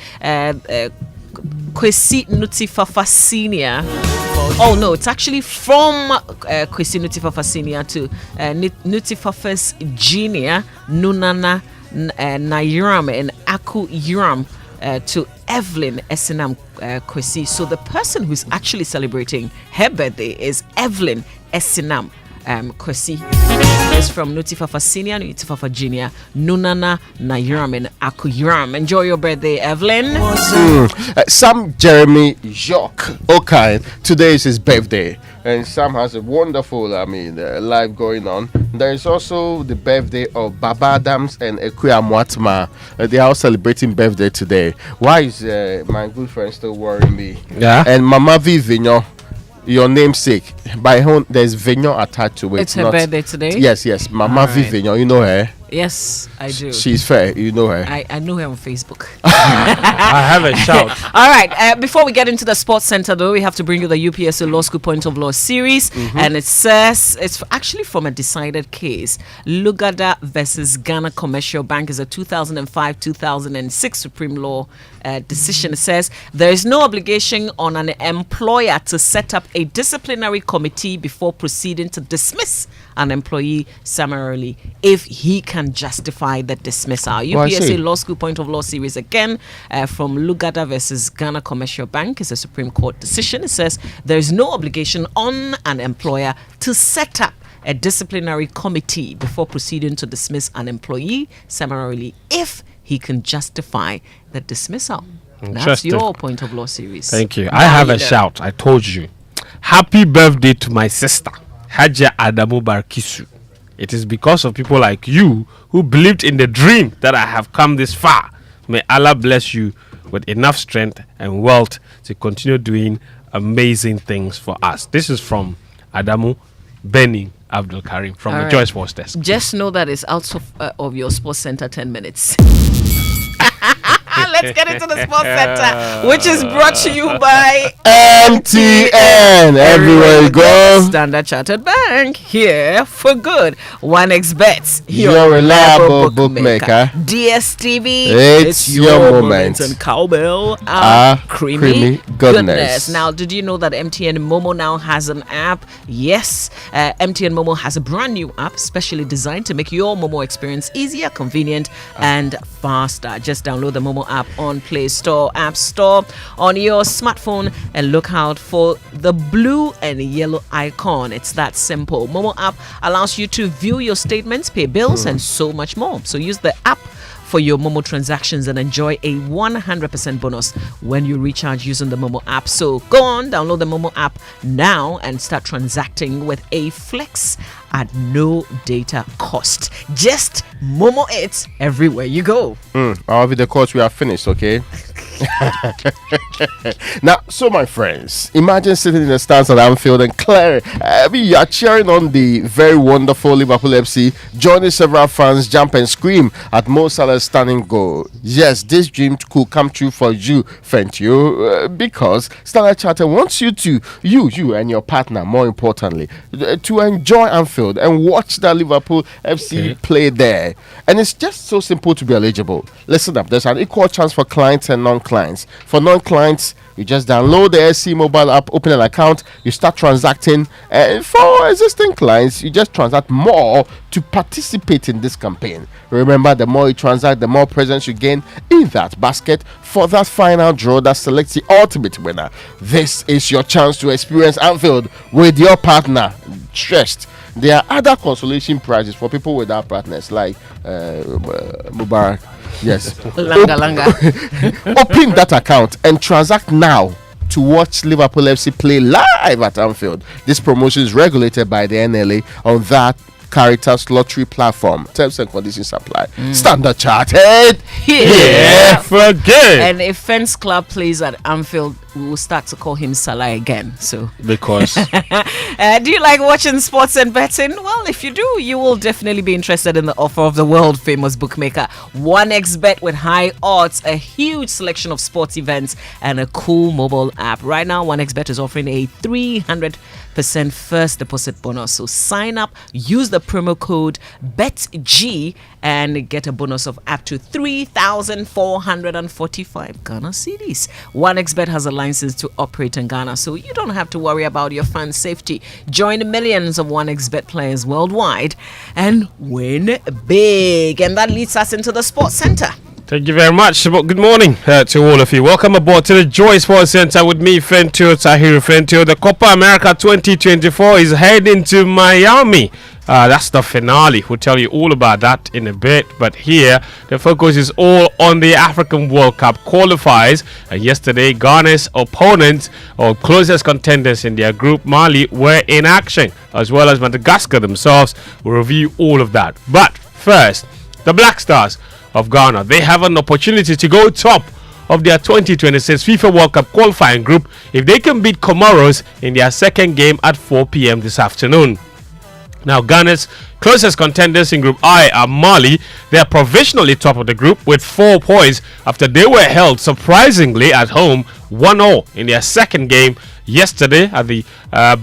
Kwesi Nutifafa Senior. Oh no, it's actually from Kwesi Nutifafa Senior to Nutifafa's Junior, Nunana Nairam and Aku Yuram to Evelyn Esinam Kwesi. So the person who's actually celebrating her birthday is Evelyn Esinam Kwesi. Is from Nutifafa Senior, Nutifafa Junior, Nunana Nairam and Aku Yuram. Enjoy your birthday, Evelyn. Sam Jeremy Jacques Okay. Today is his birthday, and Sam has a wonderful, life going on. There is also the birthday of Baba Adams and Ekuya Mwatma. They are all celebrating birthday today. Why is my good friend still worrying me? Yeah. And Mama Vivino, your namesake, by whom there's Vignon attached to it. It's her birthday today? Yes. Mama Vivino, you know her? Yes, I do. She's fair, you know her. I know her on Facebook. I have a shout. All right, before we get into the sports center, though, we have to bring you the UPSA Law School Point of Law series. And it says it's actually from a decided case. Lugada versus Ghana Commercial Bank is a 2005-2006 Supreme Law decision. It says there is no obligation on an employer to set up a disciplinary committee before proceeding to dismiss an employee summarily if he can justify the dismissal. UPSA Law School Point of Law series again from Lugada versus Ghana Commercial Bank is a Supreme Court decision. It says there is no obligation on an employer to set up a disciplinary committee before proceeding to dismiss an employee summarily if he can justify the dismissal. That's your Point of Law series. Thank you. I have a shout. I told you. Happy birthday to my sister, Haja Adamu Barkisu. It is because of people like you who believed in the dream that I have come this far. May Allah bless you with enough strength and wealth to continue doing amazing things for us. This is from Adamu Benny Abdul Karim from the Joy Sports Desk. Just know that it's out of your sports center 10 minutes. Let's get into the sports center, which is brought to you by MTN. Everywhere you go. Standard Chartered Bank, here for good. 1xBet, your reliable bookmaker. DSTV, it's your moment. And Cowbell, creamy goodness. Now, did you know that MTN Momo now has an app? Yes, MTN Momo has a brand new app specially designed to make your Momo experience easier, convenient, and faster. Just download the Momo app on Play Store, App Store on your smartphone and look out for the blue and yellow icon. It's that simple. Momo app allows you to view your statements, pay bills, and so much more. So use the app for your Momo transactions and enjoy a 100% bonus when you recharge using the Momo app. So go on, download the Momo app now and start transacting with a flex at no data cost. Just Momo it everywhere you go. With the course, we are finished, okay? Now, so my friends, imagine sitting in the stands at Anfield and you are cheering on the very wonderful Liverpool FC, joining several fans jump and scream at Mo Salah's stunning goal. Yes, this dream could come true for you, Fentio, because Standard Chartered wants you to, you and your partner, more importantly, to enjoy Anfield and watch the Liverpool FC play there. And it's just so simple to be eligible. Listen up, there's an equal chance for clients and non-clients. For non-clients, you just download the SC mobile app, open an account, you start transacting, and for existing clients, you just transact more to participate in this campaign. Remember, the more you transact, the more presents you gain in that basket for that final draw that selects the ultimate winner. This is your chance to experience Anfield with your partner. Trust. There are other consolation prizes for people without partners, like Mubarak. Yes. Langa. Open that account and transact now to watch Liverpool FC play live at Anfield. This promotion is regulated by the NLA on that Caritas lottery platform. Terms and conditions apply. Standard Chartered. Yeah. Forget. And if Fence Club plays at Anfield, we will start to call him Salah again. So because do you like watching sports and betting? Well, if you do, you will definitely be interested in the offer of the world famous bookmaker 1xBet with high odds, a huge selection of sports events, and a cool mobile app. Right now, 1xBet is offering a 300% first deposit bonus. So sign up, use the promo code BETG and get a bonus of up to 3,445 Ghana cedis. 1xBet has a license to operate in Ghana, so you don't have to worry about your fans' safety. Join millions of 1xBet players worldwide and win big. And that leads us into the Sports Center. Thank you very much. Good morning to all of you. Welcome aboard to the Joy Sports Center with me, Fentio Tahiru Fentio. The Copa America 2024 is heading to Miami. That's the finale. We'll tell you all about that in a bit. But here, the focus is all on the African World Cup qualifiers. Yesterday, Ghana's opponents or closest contenders in their group, Mali, were in action, as well as Madagascar themselves. We'll review all of that. But first, the Black Stars of Ghana, they have an opportunity to go top of their 2026 FIFA World Cup qualifying group if they can beat Comoros in their second game at 4 p.m. this afternoon. Now, Ghana's closest contenders in Group I are Mali. They are provisionally top of the group with 4 points after they were held surprisingly at home 1-0 in their second game yesterday at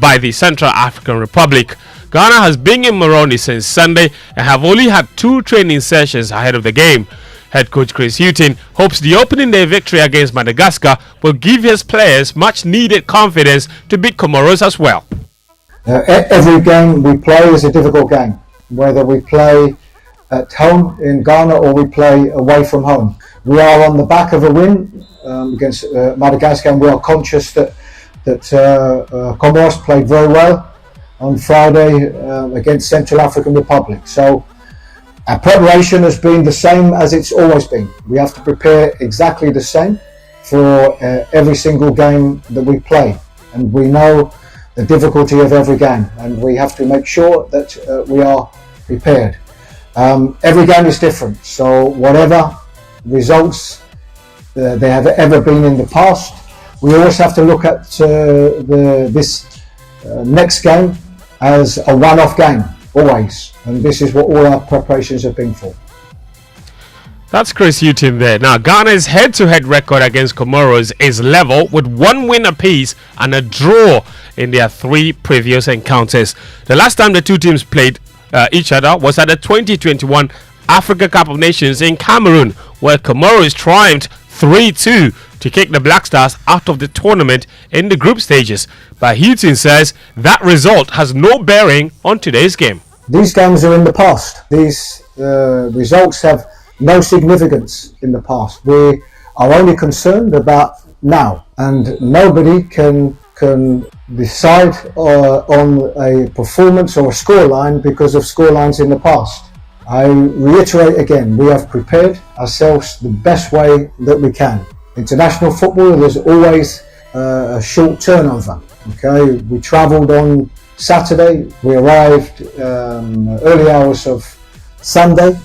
by the Central African Republic. Ghana has been in Moroni since Sunday and have only had 2 training sessions ahead of the game. Head coach Chris Hughton hopes the opening day victory against Madagascar will give his players much needed confidence to beat Comoros as well. Every game we play is a difficult game, whether we play at home in Ghana or we play away from home. We are on the back of a win against Madagascar, and we are conscious that Comoros played very well on Friday against Central African Republic. So our preparation has been the same as it's always been. We have to prepare exactly the same for every single game that we play, and we know the difficulty of every game, and we have to make sure that we are prepared. Every game is different, so whatever results there have ever been in the past, we always have to look at this next game as a one-off game, always, and this is what all our preparations have been for. That's Chris Hughton there. Now, Ghana's head-to-head record against Comoros is level with 1 win apiece and a draw in their 3 previous encounters. The last time the two teams played each other was at the 2021 Africa Cup of Nations in Cameroon, where Comoros triumphed 3-2 to kick the Black Stars out of the tournament in the group stages. But Hughton says that result has no bearing on today's game. These games are in the past. These results have no significance in the past. We are only concerned about now, and nobody can decide on a performance or a scoreline because of scorelines in the past. I reiterate again, we have prepared ourselves the best way that we can. International football, there's always a short turnover. Okay, we travelled on Saturday, we arrived early hours of Sunday,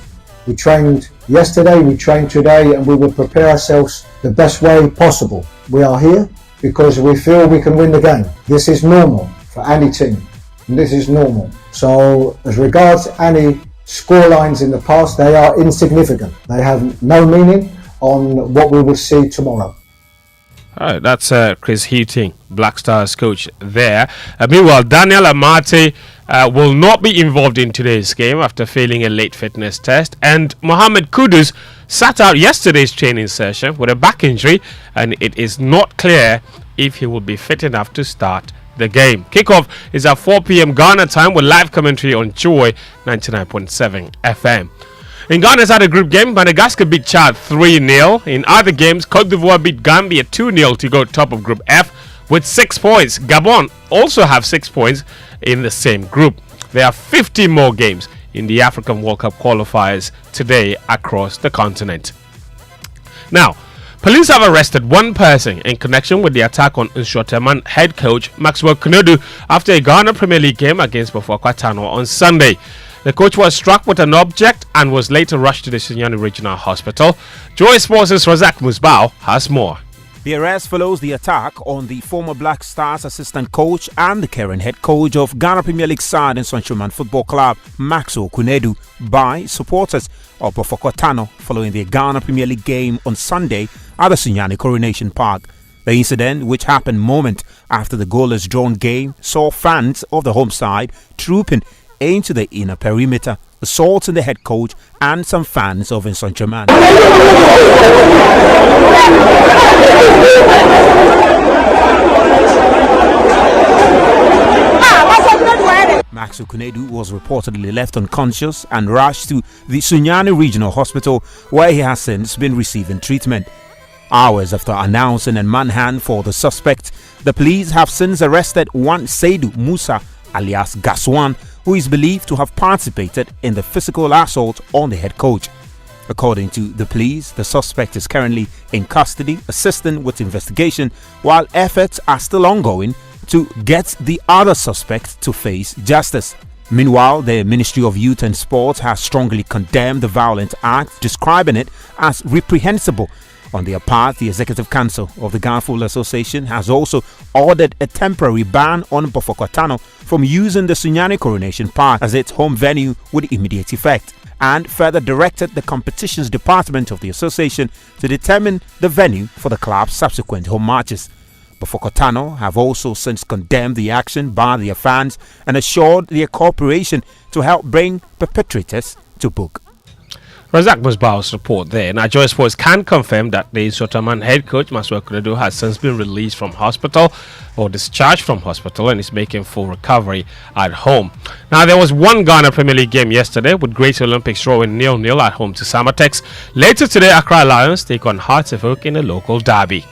We trained yesterday, we trained today, and we will prepare ourselves the best way possible. We are here because we feel we can win the game. This is normal for any team. This is normal. So as regards any scorelines in the past, they are insignificant. They have no meaning on what we will see tomorrow. All right, that's Chris Heating, Black Stars coach there. Meanwhile, Daniel Amate will not be involved in today's game after failing a late fitness test. And Mohamed Kudus sat out yesterday's training session with a back injury, and it is not clear if he will be fit enough to start the game. Kickoff is at 4 p.m. Ghana time with live commentary on Joy 99.7 FM. In Ghana's other group game, Madagascar beat Chad 3-0. In other games, Cote d'Ivoire beat Gambia 2-0 to go top of Group F with 6 points. Gabon also have 6 points in the same group. There are 50 more games in the African World Cup qualifiers today across the continent. Now, police have arrested one person in connection with the attack on Nsoatreman head coach Maxwell Kunedu after a Ghana Premier League game against Bafokeng Tano on Sunday. The coach was struck with an object and was later rushed to the Sunyani Regional Hospital. Joy Sports' Razak Musbao has more. The arrest follows the attack on the former Black Stars assistant coach and the current head coach of Ghana Premier League side Nsoatreman Football Club, Maxwell Kunedu, by supporters of Bafokeng Tano following the Ghana Premier League game on Sunday at the Sunyani Coronation Park. The incident, which happened moment after the goalless drawn game, saw fans of the home side trooping into the inner perimeter, assaulting the head coach and some fans of Nsoatreman. Maxwell Kunedu was reportedly left unconscious and rushed to the Sunyani Regional Hospital, where he has since been receiving treatment. Hours after announcing a manhunt for the suspect, the police have since arrested one Seydou Musa alias Gaswan, who is believed to have participated in the physical assault on the head coach. According to the police, the suspect is currently in custody, assisting with investigation, while efforts are still ongoing to get the other suspect to face justice. Meanwhile, the Ministry of Youth and Sports has strongly condemned the violent act, describing it as reprehensible. On their part, the Executive Council of the Ghana Football Association has also ordered a temporary ban on Bafokeng Tano from using the Sunyani Coronation Park as its home venue with immediate effect, and further directed the Competitions Department of the Association to determine the venue for the club's subsequent home matches. Bafokeng Tano have also since condemned the action by their fans and assured their cooperation to help bring perpetrators to book. Razak Musbao's report there. Now, Joy Sports can confirm that the Nsoatreman head coach Maxwell Kunedu has since been released from hospital or discharged from hospital and is making full recovery at home. Now, there was one Ghana Premier League game yesterday with Great Olympics drawing 0-0 at home to Samatex. Later today, Accra Lions take on Hearts of Oak in a local derby.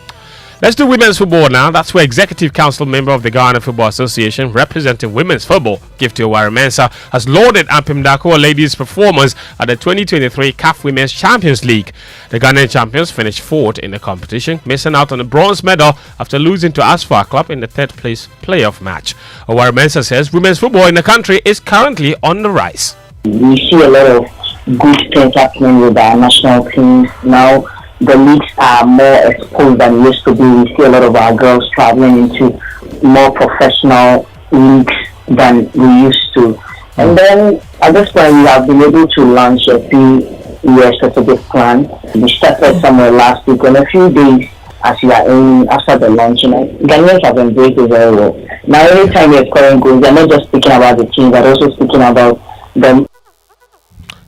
Let's do women's football now. That's where Executive Council member of the Ghana Football Association representing women's football, Gifty Owari-Mensah, has lauded Ampem Darko ladies' performance at the 2023 CAF Women's Champions League. The Ghanaian champions finished fourth in the competition, missing out on a bronze medal after losing to Asfar Club in the third place playoff match. Owari-Mensah says women's football in the country is currently on the rise. We see a lot of good things happening with our national teams now. The leagues are more exposed than it used to be. We see a lot of our girls traveling into more professional leagues than we used to. And then at this point, we have been able to launch a 3-year strategic plan. We started somewhere last week. On a few days, as we are in after the launch, Ghanaians have embraced it very well. Now, every time we are scoring goals, they're not just speaking about the team, but also speaking about them.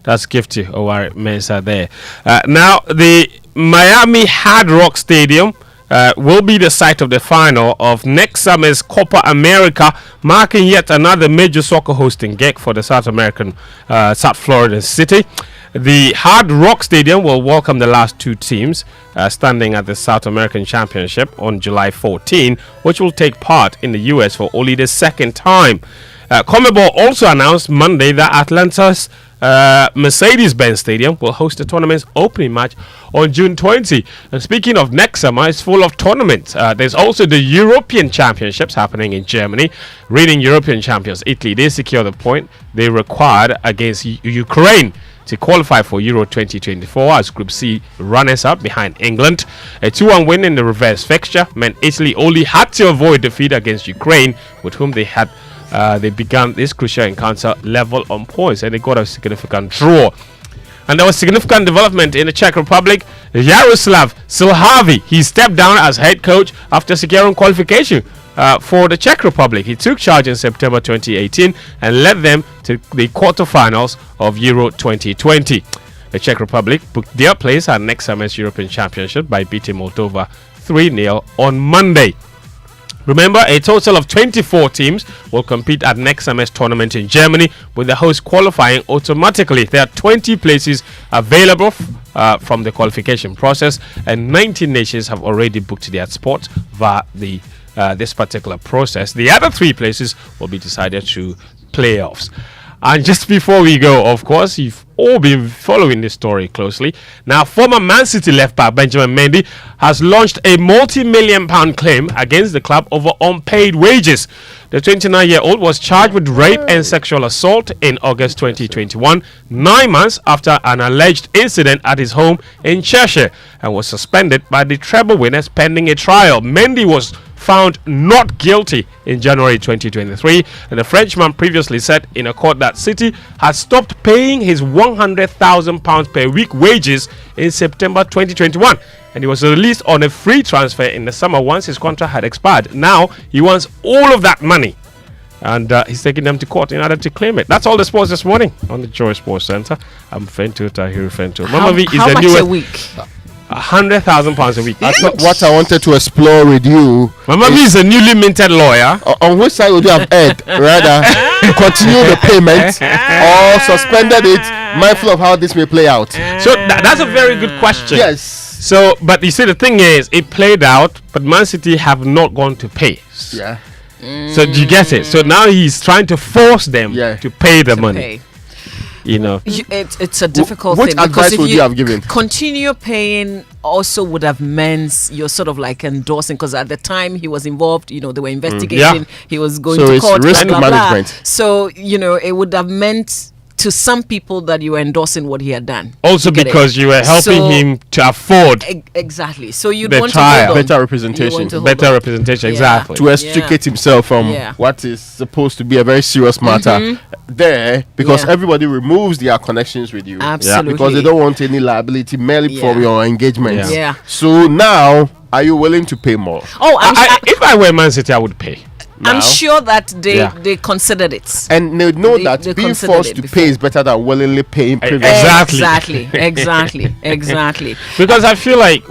That's Gifty Owari-Mensah there. Now, the Miami Hard Rock Stadium will be the site of the final of next summer's Copa America, marking yet another major soccer hosting gig for the South Florida city. The Hard Rock Stadium will welcome the last two teams standing at the South American Championship on July 14, which will take part in the U.S. for only the second time. CONMEBOL also announced Monday that Atlanta's Mercedes-Benz Stadium will host the tournament's opening match on June 20. And speaking of next summer, it's full of tournaments. There's also the European Championships happening in Germany. Reading European champions Italy, they secure the point they required against Ukraine to qualify for Euro 2024 as Group C runners-up behind England. A 2-1 win in the reverse fixture meant Italy only had to avoid defeat against Ukraine, with whom they began this crucial encounter level on points, and they got a significant draw. And there was significant development in the Czech Republic. Jaroslav Silhavy, he stepped down as head coach after securing qualification for the Czech Republic. He took charge in September 2018 and led them to the quarterfinals of Euro 2020. The Czech Republic booked their place at next summer's European Championship by beating Moldova 3-0 on Monday. Remember, a total of 24 teams will compete at next summer's tournament in Germany, with the host qualifying automatically. There are 20 places available from the qualification process, and 19 nations have already booked their spots via this particular process. The other 3 places will be decided through playoffs. And just before we go, of course, you've all been following this story closely. Now, former Man City left back Benjamin Mendy has launched a multi-million-pound claim against the club over unpaid wages. The 29-year-old was charged with rape and sexual assault in August 2021, 9 months after an alleged incident at his home in Cheshire, and was suspended by the treble winners pending a trial. Mendy was found not guilty in January 2023, and the Frenchman previously said in a court that City had stopped paying his £100,000 per week wages in September 2021, and he was released on a free transfer in the summer once his contract had expired. Now he wants all of that money, and he's taking them to court in order to claim it. That's all the sports this morning on the Joy Sports Center. I'm Fento Tahir Fento. How much a week? £100,000 a week. That's what I wanted to explore with you. Mama Mi is a newly minted lawyer. On which side would you have erred? Rather, continue the payment or suspended it, mindful of how this may play out? So that's a very good question. Yes. So, but you see, the thing is, it played out, but Man City have not gone to pay. Yeah. So do you get it? So now he's trying to force them to pay the money. You know, it's a difficult thing. What advice would you have given? Continue paying also would have meant you're sort of like endorsing, because at the time he was involved, they were investigating. He was going to court. So it's risk management. So it would have meant to some people that you were endorsing what he had done. Also because you were helping him to afford exactly. So you'd the want trial. to better representation. Exactly. To extricate himself from what is supposed to be a very serious matter there, because everybody removes their connections with you. Absolutely. Because they don't want any liability merely from your engagement. Yeah. So now, are you willing to pay more? Oh, if I were Man City, I would pay. I'm sure that they considered it. And they know that being forced to pay is better than willingly paying previously. Exactly. Because I feel like,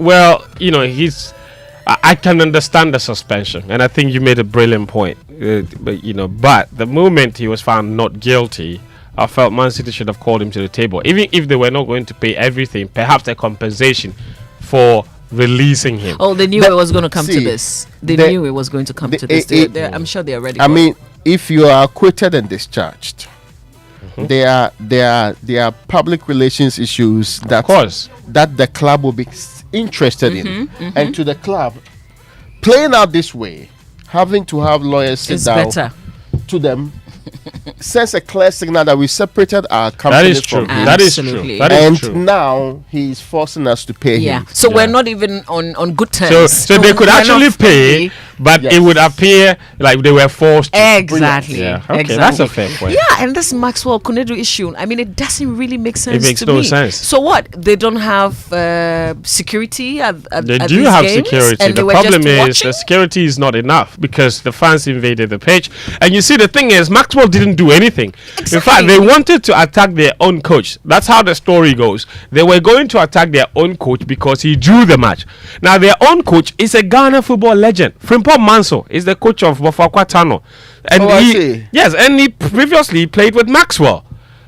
I can understand the suspension, and I think you made a brilliant point. But the moment he was found not guilty, I felt Man City should have called him to the table. Even if they were not going to pay everything, perhaps a compensation for releasing him. Oh, they knew it was going to come to this. They knew it was going to come to this. I'm sure they are ready. I mean, if you are acquitted and discharged, there are public relations issues that the club will be interested in, and to the club, playing out this way, having to have lawyers sit down to them, sends a clear signal that we separated our company from him. That is true. And now he's forcing us to pay him. So we're not even on good terms. So they could actually pay, but it would appear like they were forced to. Exactly. That's a fair point. Yeah, and this Maxwell Kunedu issue, I mean, it doesn't really make sense. It makes no sense. So what? They don't have security at They at do these have games, security. and The problem is the security is not enough because the fans invaded the pitch. And you see, the thing is, Maxwell didn't do anything. In fact, they wanted to attack their own coach. That's how the story goes. They were going to attack their own coach because he drew the match. Now, their own coach is a Ghana football legend. Frimpong Manso is the coach of Bofakwa Tano. And and he previously played with Maxwell.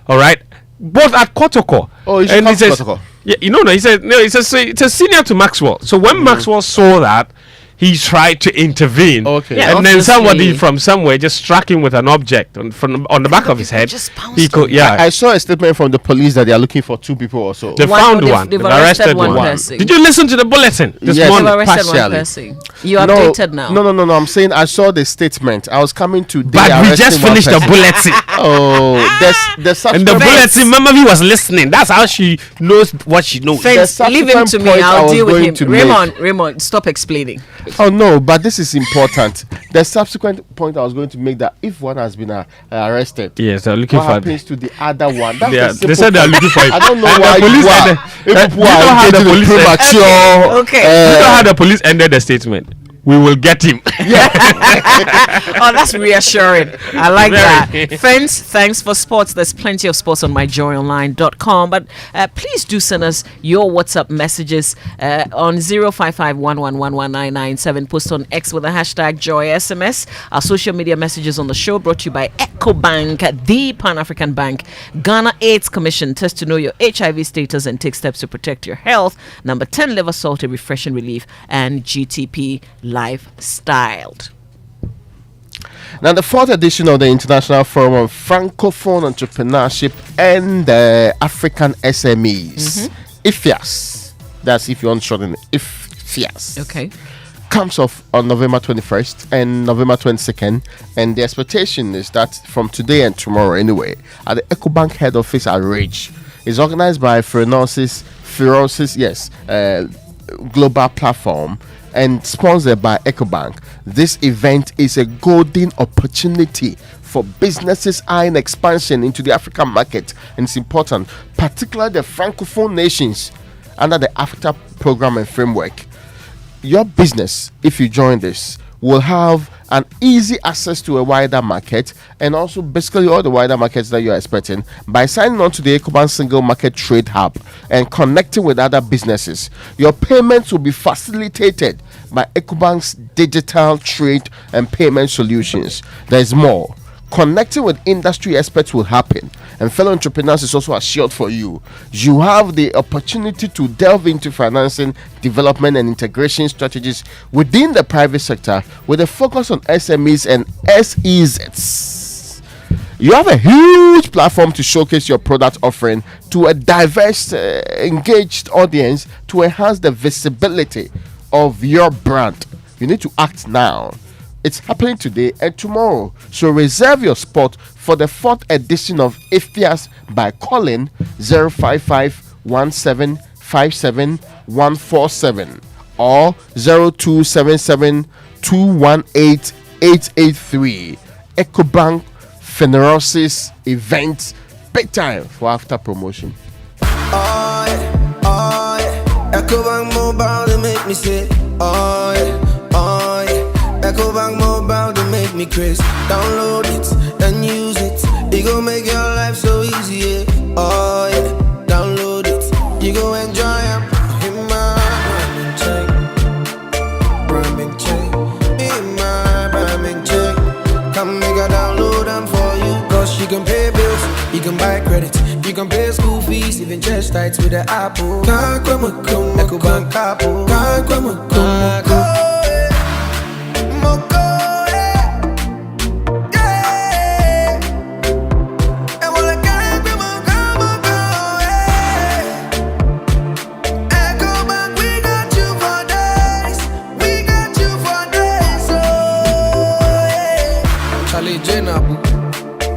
All right. Both at Kotoko. Oh, he says, Kotoko. Yeah, he said, it's a senior to Maxwell. So when Maxwell saw that, he tried to intervene. Okay. Yeah, and then somebody obviously. from somewhere just struck him with an object on the back of his head. Just pounced He could, on yeah. I saw a statement from the police that they are looking for 2 people or so. They found one. They've They've arrested one. person. Did you listen to the bulletin this Yes. morning? They've arrested one partially. person. You updated now. No. I'm saying I saw the statement. I was coming to. But we just finished the bulletin. Oh, there's And the bulletin, Mama V was listening. That's how she knows what she knows. Fence, leave him to me. point I I'll was deal with going him. to Raymond, stop explaining. Oh no, but this is important. The subsequent point I was going to make that if one has been arrested, Yes, they're looking what for happens to the other one? That's Yeah, the simple they said they're point. looking for it. I don't know And why the police you are. ended- If people you know are how the engaging in police ended- premature. Okay. You know how the police ended the statement? We will get him. Oh, that's reassuring. I like Very. that. Friends, thanks for sports. There's plenty of sports on myjoyonline.com. But please do send us your WhatsApp messages on 05511119997. Post on X with the hashtag JoySMS. Our social media messages on the show brought to you by EcoBank, the Pan-African Bank. Ghana AIDS Commission. Test to know your HIV status and take steps to protect your health. Number 10, liver salt, a refreshing relief. And GTP Lifestyle. Now, the 4th edition of the International Forum on Francophone Entrepreneurship and African SMEs, IFIAS, that's if you want to shorten it, IFIAS. Okay. Comes off on November 21st and November 22nd, and the expectation is that from today and tomorrow anyway, at the EcoBank head office at Ridge, is organized by Ferocis, global platform, and sponsored by EcoBank. This event is a golden opportunity for businesses eyeing expansion into the African market, and it's important, particularly the Francophone nations under the AFTA program and framework. Your business, if you join this, will have an easy access to a wider market, and also basically all the wider markets that you're expecting by signing on to the EcoBank Single Market Trade Hub and connecting with other businesses. Your payments will be facilitated by EcoBank's digital trade and payment solutions. There's more. Connecting with industry experts will happen, and fellow entrepreneurs is also assured for you. You have the opportunity to delve into financing, development, and integration strategies within the private sector with a focus on SMEs and SEZs. You have a huge platform to showcase your product offering to a diverse, engaged audience to enhance the visibility of your brand. You need to act now. It's happening today and tomorrow. So reserve your spot for the 4th edition of IFIAS by calling 05517571147 or 0277218883. EcoBank Ferocis event, big time for after promotion. EcoBank Mobile, they make me say, EcoBank Mobile, they make me crazy. Download it and use it. It gon' make your life so easy, yeah. Oh yeah, download it. You gon' enjoy it. In my Brahmin chain. In my Brahmin chain. Come make a download them for you. Cause you can pay bills, you can buy credit, you can pay school fees, even church tights with the Apple. EcoBank Apple.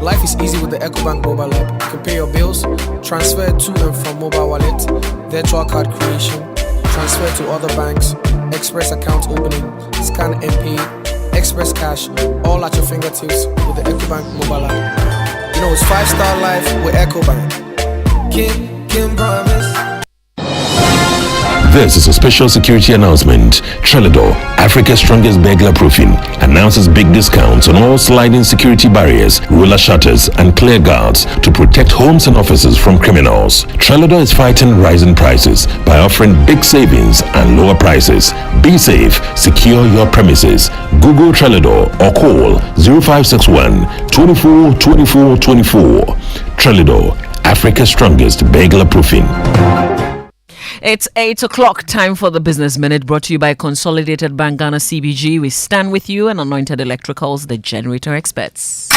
Life is easy with the EcoBank mobile app. You can pay your bills, transfer to and from mobile wallet, virtual card creation, transfer to other banks, express account opening, scan and pay, express cash, all at your fingertips with the EcoBank mobile app. You know it's 5-star life with EcoBank. Can promise. This is a special security announcement. Trellador, Africa's strongest burglar proofing, announces big discounts on all sliding security barriers, roller shutters, and clear guards to protect homes and offices from criminals. Trellador is fighting rising prices by offering big savings and lower prices. Be safe, secure your premises. Google Trellador or call 0561 24 24 24. Trellador, Africa's strongest burglar proofing. It's 8 o'clock, time for the Business Minute, brought to you by Consolidated Bank Ghana CBG. We stand with you, and Anointed Electricals, the generator experts.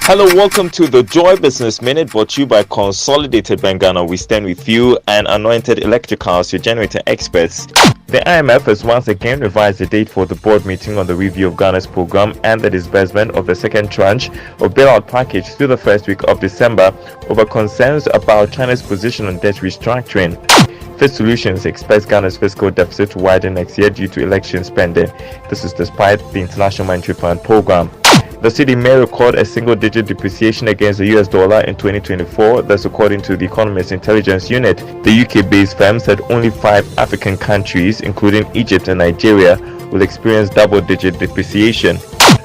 Hello, welcome to the Joy Business Minute, brought to you by Consolidated Bank Ghana. We stand with you, and Anointed Electricals, your generator experts. The IMF has once again revised the date for the board meeting on the review of Ghana's program and the disbursement of the second tranche of bailout package through the first week of December over concerns about China's position on debt restructuring. Fitch Solutions expects Ghana's fiscal deficit to widen next year due to election spending. This is despite the International Monetary Fund program. The cedi may record a single-digit depreciation against the US dollar in 2024. That's according to the Economist Intelligence Unit. The UK-based firm said only 5 African countries, including Egypt and Nigeria, will experience double-digit depreciation.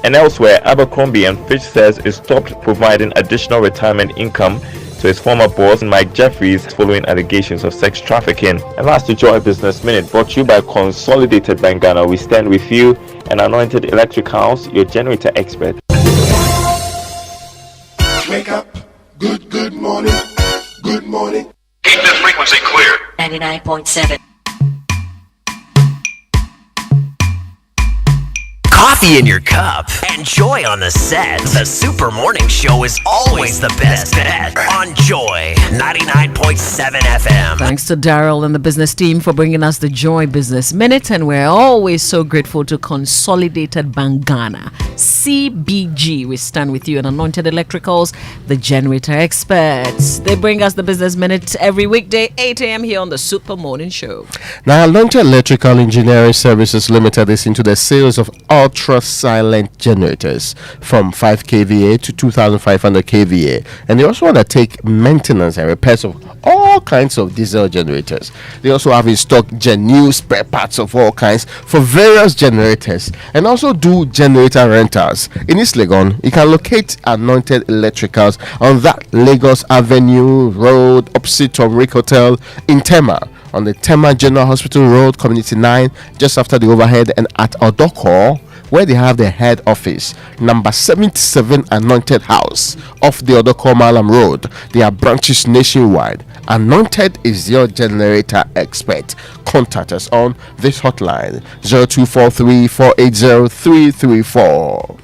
And elsewhere, Abercrombie & Fitch says it stopped providing additional retirement income to his former boss Mike Jeffries following allegations of sex trafficking. And last, to Joy Business Minute, brought to you by Consolidated Bank Ghana. We stand with you, and Anointed Electricals, your generator expert. Wake up, good morning, good morning. Keep this frequency clear. 99.7. Coffee in your cup and Joy on the set. The Super Morning Show is always the best bet on Joy 99.7 FM. Thanks to Daryl and the business team for bringing us the Joy Business Minute, and we're always so grateful to Consolidated Bank Ghana CBG. We stand with you, and Anointed Electricals, the generator experts. They bring us the Business Minute every weekday 8 a.m. here on the Super Morning Show. Now, Anointed Electrical Engineering Services Limited is into the sales of ultra-silent generators from 5 kVA to 2500 kVA, and they also want to take maintenance and repairs of all kinds of diesel generators. They also have in stock genuine spare parts of all kinds for various generators, and also do generator rentals. In East Legon, you can locate Anointed Electricals on that Lagos Avenue Road opposite Tom Rick Hotel in Tema, on the Tema General Hospital Road, Community 9, just after the overhead, and at Odoko, where they have their head office, number 77 Anointed House off the Odoko Malam Road. They have branches nationwide. Anointed is your generator expert. Contact us on this hotline 0243 480 334.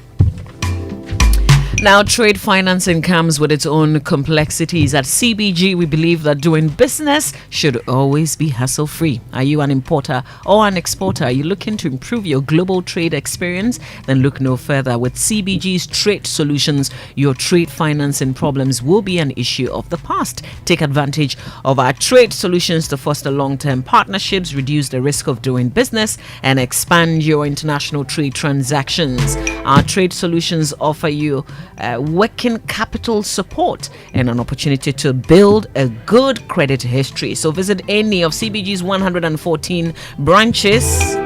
Now, trade financing comes with its own complexities. At CBG, we believe that doing business should always be hassle-free. Are you an importer or an exporter? Are you looking to improve your global trade experience? Then look no further. With CBG's Trade Solutions, your trade financing problems will be an issue of the past. Take advantage of our trade solutions to foster long-term partnerships, reduce the risk of doing business, and expand your international trade transactions. Our trade solutions offer you working capital support and an opportunity to build a good credit history. So visit any of CBG's 114 branches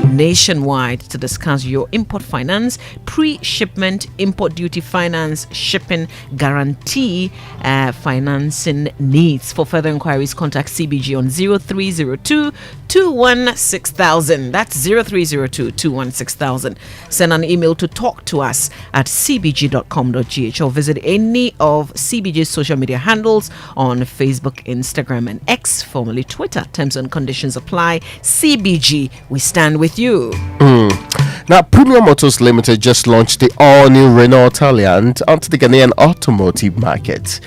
nationwide to discuss your import finance, pre-shipment, import duty finance, shipping guarantee, financing needs. For further inquiries, contact CBG on 0302 216,000. That's 0302 216,000. Send an email to talk to us at cbg.com.gh or visit any of CBG's social media handles on Facebook, Instagram, and X, formerly Twitter. Terms and conditions apply. CBG, we stand with you. Now, Premium Motors Limited just launched the all-new Renault Taliant onto the Ghanaian automotive market.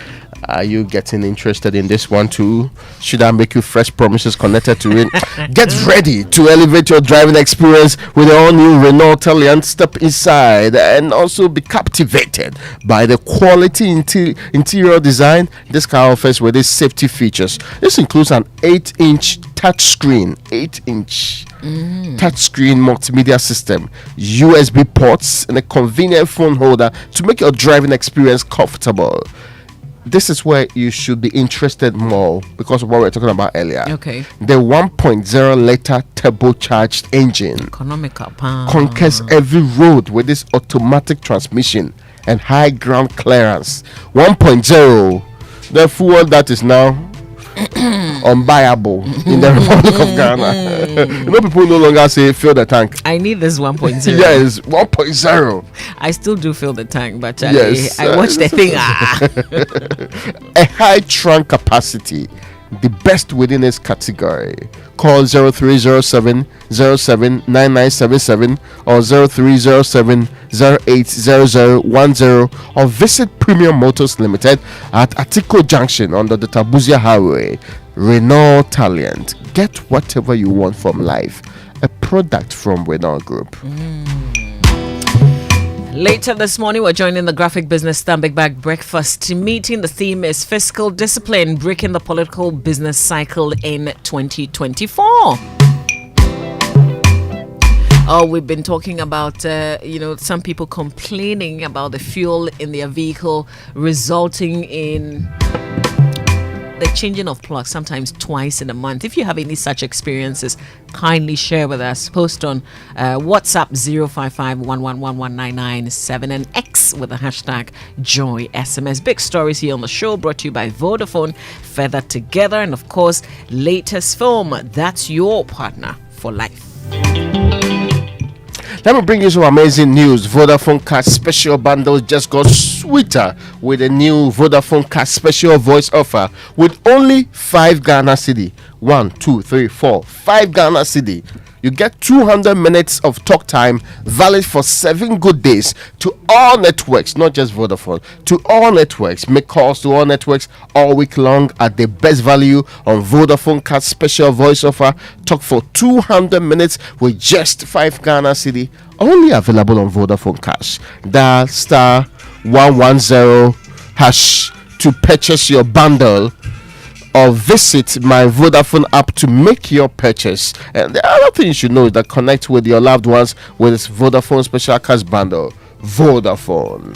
Are you getting interested in this one too? Should I make you fresh promises connected to it? Get ready to elevate your driving experience with the all-new Renault Taliant. Step inside and also be captivated by the quality interior design this car offers with its safety features. This includes an 8-inch touchscreen, 8-inch touchscreen multimedia system, USB ports, and a convenient phone holder to make your driving experience comfortable. This is where you should be interested more because of what we were talking about earlier. Okay. The 1.0 liter turbocharged engine conquers every road with this automatic transmission and high ground clearance. 1.0, the fuel that is now unbuyable in the Republic of Ghana. You know, people no longer say fill the tank. I need this 1.0. Yes, 1.0. I still do fill the tank, but yes, I watch the thing. A high trunk capacity the best within its category. Call 0307 079977 or 0307 080010 or visit Premium Motors Limited at Atiko Junction under the Tabuzia Highway. Renault Talent. Get whatever you want from life. A product from Renault Group. Later this morning, we're joining the Graphic Business Stanbic Bank Breakfast meeting. The theme is fiscal discipline, breaking the political business cycle in 2024. Oh, we've been talking about, some people complaining about the fuel in their vehicle resulting in the changing of plugs sometimes twice in a month. If you have any such experiences, kindly share with us. Post on WhatsApp 05511119997 and X with the hashtag JoySMS. Big stories here on the show, brought to you by Vodafone, Feather Together, and of course, Latest Film. That's your partner for life. Let me bring you some amazing news. Vodafone Cash Special Bundle just got sweeter with a new Vodafone Cash Special Voice offer with only 5 Ghana Cedi. 1, 2, 3, 4, 5 Ghana Cedi. You get 200 minutes of talk time, valid for 7 good days to all networks, not just Vodafone, to all networks. Make calls to all networks all week long at the best value on Vodafone Cash Special Voice offer. Talk for 200 minutes with just 5 Ghana Cedi. Only available on Vodafone Cash. Dial star 110 hash to purchase your bundle, or visit my Vodafone app to make your purchase. And the other thing you should know is that connect with your loved ones with this Vodafone Special Cash Bundle. Vodafone.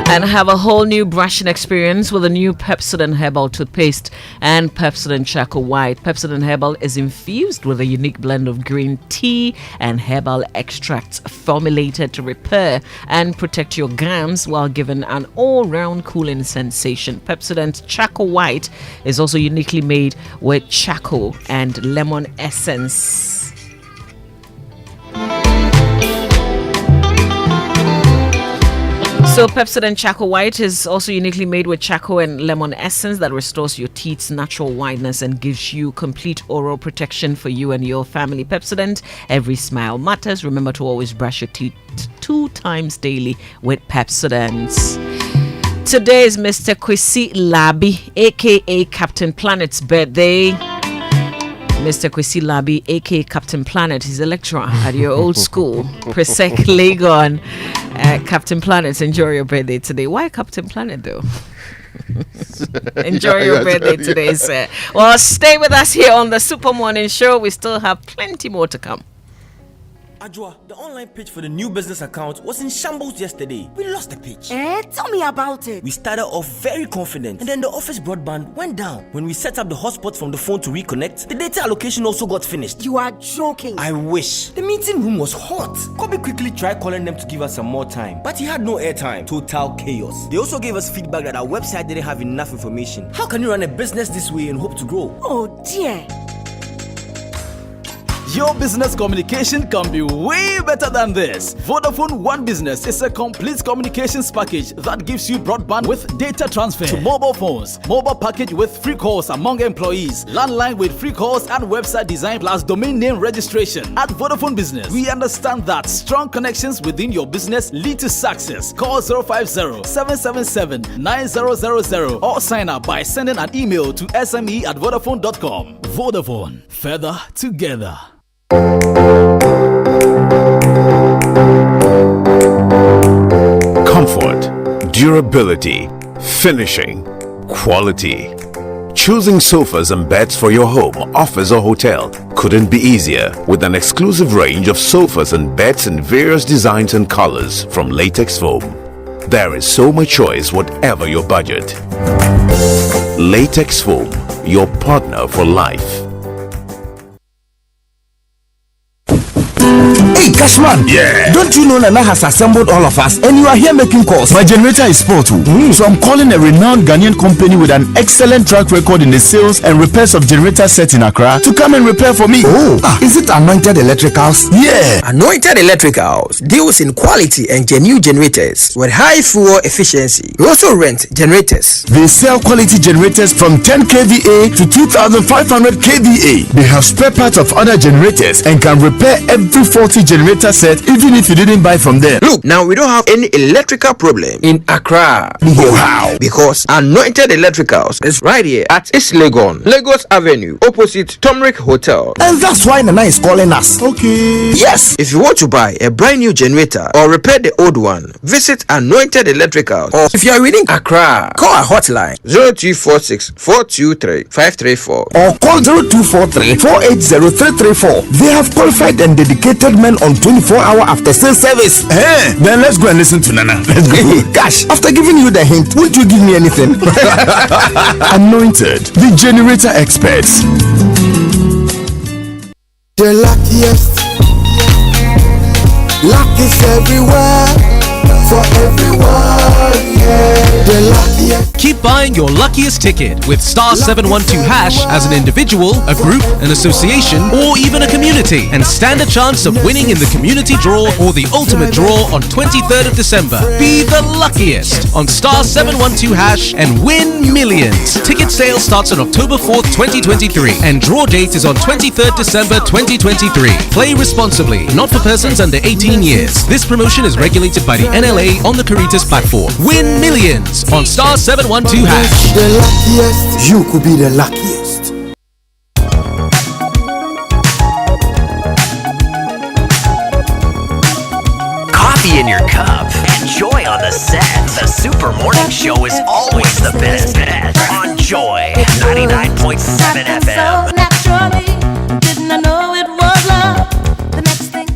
And have a whole new brushing experience with a new Pepsodent Herbal toothpaste and Pepsodent Charcoal White. Pepsodent Herbal is infused with a unique blend of green tea and herbal extracts formulated to repair and protect your gums while giving an all-round cooling sensation. Pepsodent Charcoal White is also uniquely made with charcoal and lemon essence. So Pepsodent Charcoal White is also uniquely made with charcoal and lemon essence that restores your teeth's natural whiteness and gives you complete oral protection for you and your family. Pepsodent, every smile matters. Remember to always brush your teeth 2 times daily with Pepsodent. Today is Mr. Kwesi Labi, aka Captain Planet's birthday. Mr. Kwesi Labi, aka Captain Planet, he's a lecturer at your old school, Presec Legon. Captain Planet, enjoy your birthday today. Why Captain Planet though? Enjoy your birthday today, sir. Well, stay with us here on the Super Morning Show. We still have plenty more to come. Ajwa, the online page for the new business account was in shambles yesterday. We lost the page. Tell me about it. We started off very confident, and then the office broadband went down. When we set up the hotspot from the phone to reconnect, the data allocation also got finished. You are joking. I wish. The meeting room was hot. Kobe quickly tried calling them to give us some more time, but he had no airtime. Total chaos. They also gave us feedback that our website didn't have enough information. How can you run a business this way and hope to grow? Oh dear. Your business communication can be way better than this. Vodafone One Business is a complete communications package that gives you broadband with data transfer to mobile phones, mobile package with free calls among employees, landline with free calls and website design plus domain name registration. At Vodafone Business, we understand that strong connections within your business lead to success. Call 050-777-9000 or sign up by sending an email to sme@vodafone.com. Vodafone, further together. Comfort, durability, finishing, quality. Choosing sofas and beds for your home, office or hotel couldn't be easier with an exclusive range of sofas and beds in various designs and colors from Latex Foam. There is so much choice whatever your budget. Latex Foam, your partner for life. Hey, Cashman. Yeah. Don't you know Nana has assembled all of us and you are here making calls? My generator is spoiled too. So I'm calling a renowned Ghanaian company with an excellent track record in the sales and repairs of generator sets in Accra to come and repair for me. Oh, is it Anointed Electricals? Yeah. Anointed Electricals deals in quality and genuine generators with high fuel efficiency. We also rent generators. They sell quality generators from 10 kVA to 2500 kVA. They have spare parts of other generators and can repair every faulty generator set even if you didn't buy from them. Look, now we don't have any electrical problem in Accra. Wow. Because Anointed Electricals is right here at East Legon, Lagos Avenue, opposite Tomric Hotel. And that's why Nana is calling us. Okay. Yes, if you want to buy a brand new generator or repair the old one, visit Anointed Electricals. Or if you are within Accra, call our hotline 0246 423 534 or call 0243 480 334. They have qualified and dedicated men on 24-hour after sales service. Hey, then let's go and listen to Nana. Let's go. Gosh, after giving you the hint, won't you give me anything? Anointed, the generator experts. The luckiest. Luck is everywhere. For everyone, yeah. The luckiest. Keep buying your luckiest ticket with star 712 hash as an individual, a group, an association, or even a community, and stand a chance of winning in the community draw or the ultimate draw on 23rd of December. Be the luckiest on star 712 hash and win millions. Ticket sale starts on October 4th, 2023, and draw date is on 23rd December 2023. Play responsibly, not for persons under 18 years. This promotion is regulated by the NLA on the Caritas platform. Win millions on star 712 hash. The luckiest. You could be the luckiest. Coffee in your cup and joy on the set. The Super Morning Show is always the best. On Joy 99.7 FM. Naturally, didn't I know it was love? The next thing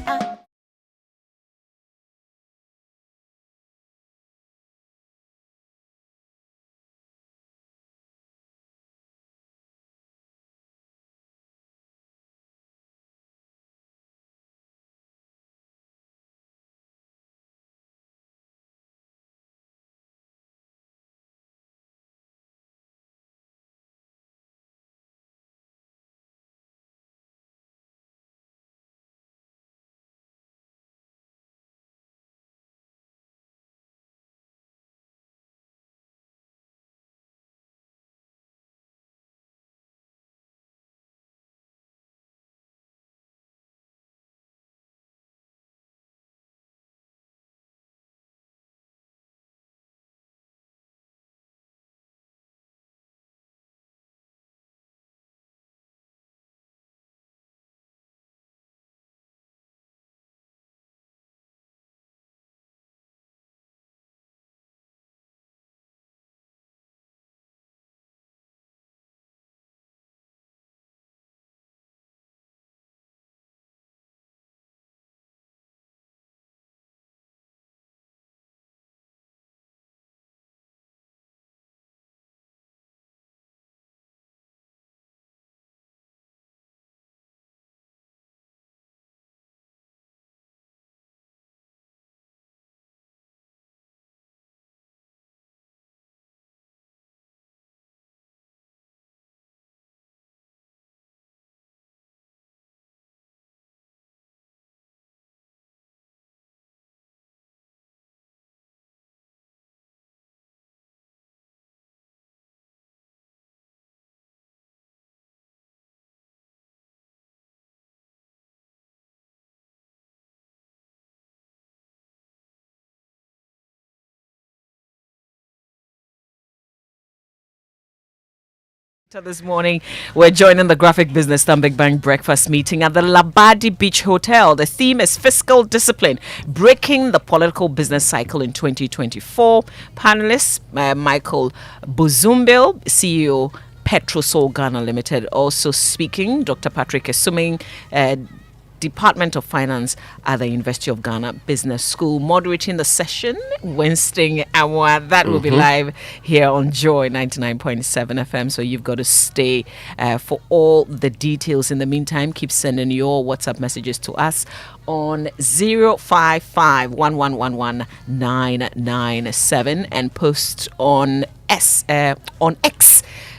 This morning, we're joining the Graphic Business Stanbic Bank breakfast meeting at the Labadi Beach Hotel. The theme is fiscal discipline, breaking the political business cycle in 2024. Panelists, Michael Buzumbil, CEO, Petrosol Ghana Limited, also speaking. Dr. Patrick Esuming, Department of Finance at the University of Ghana Business School. Moderating the session, Winston Awa. That will be live here on Joy 99.7 FM. So you've got to stay for all the details. In the meantime, keep sending your WhatsApp messages to us on 055-1111-997 and post on X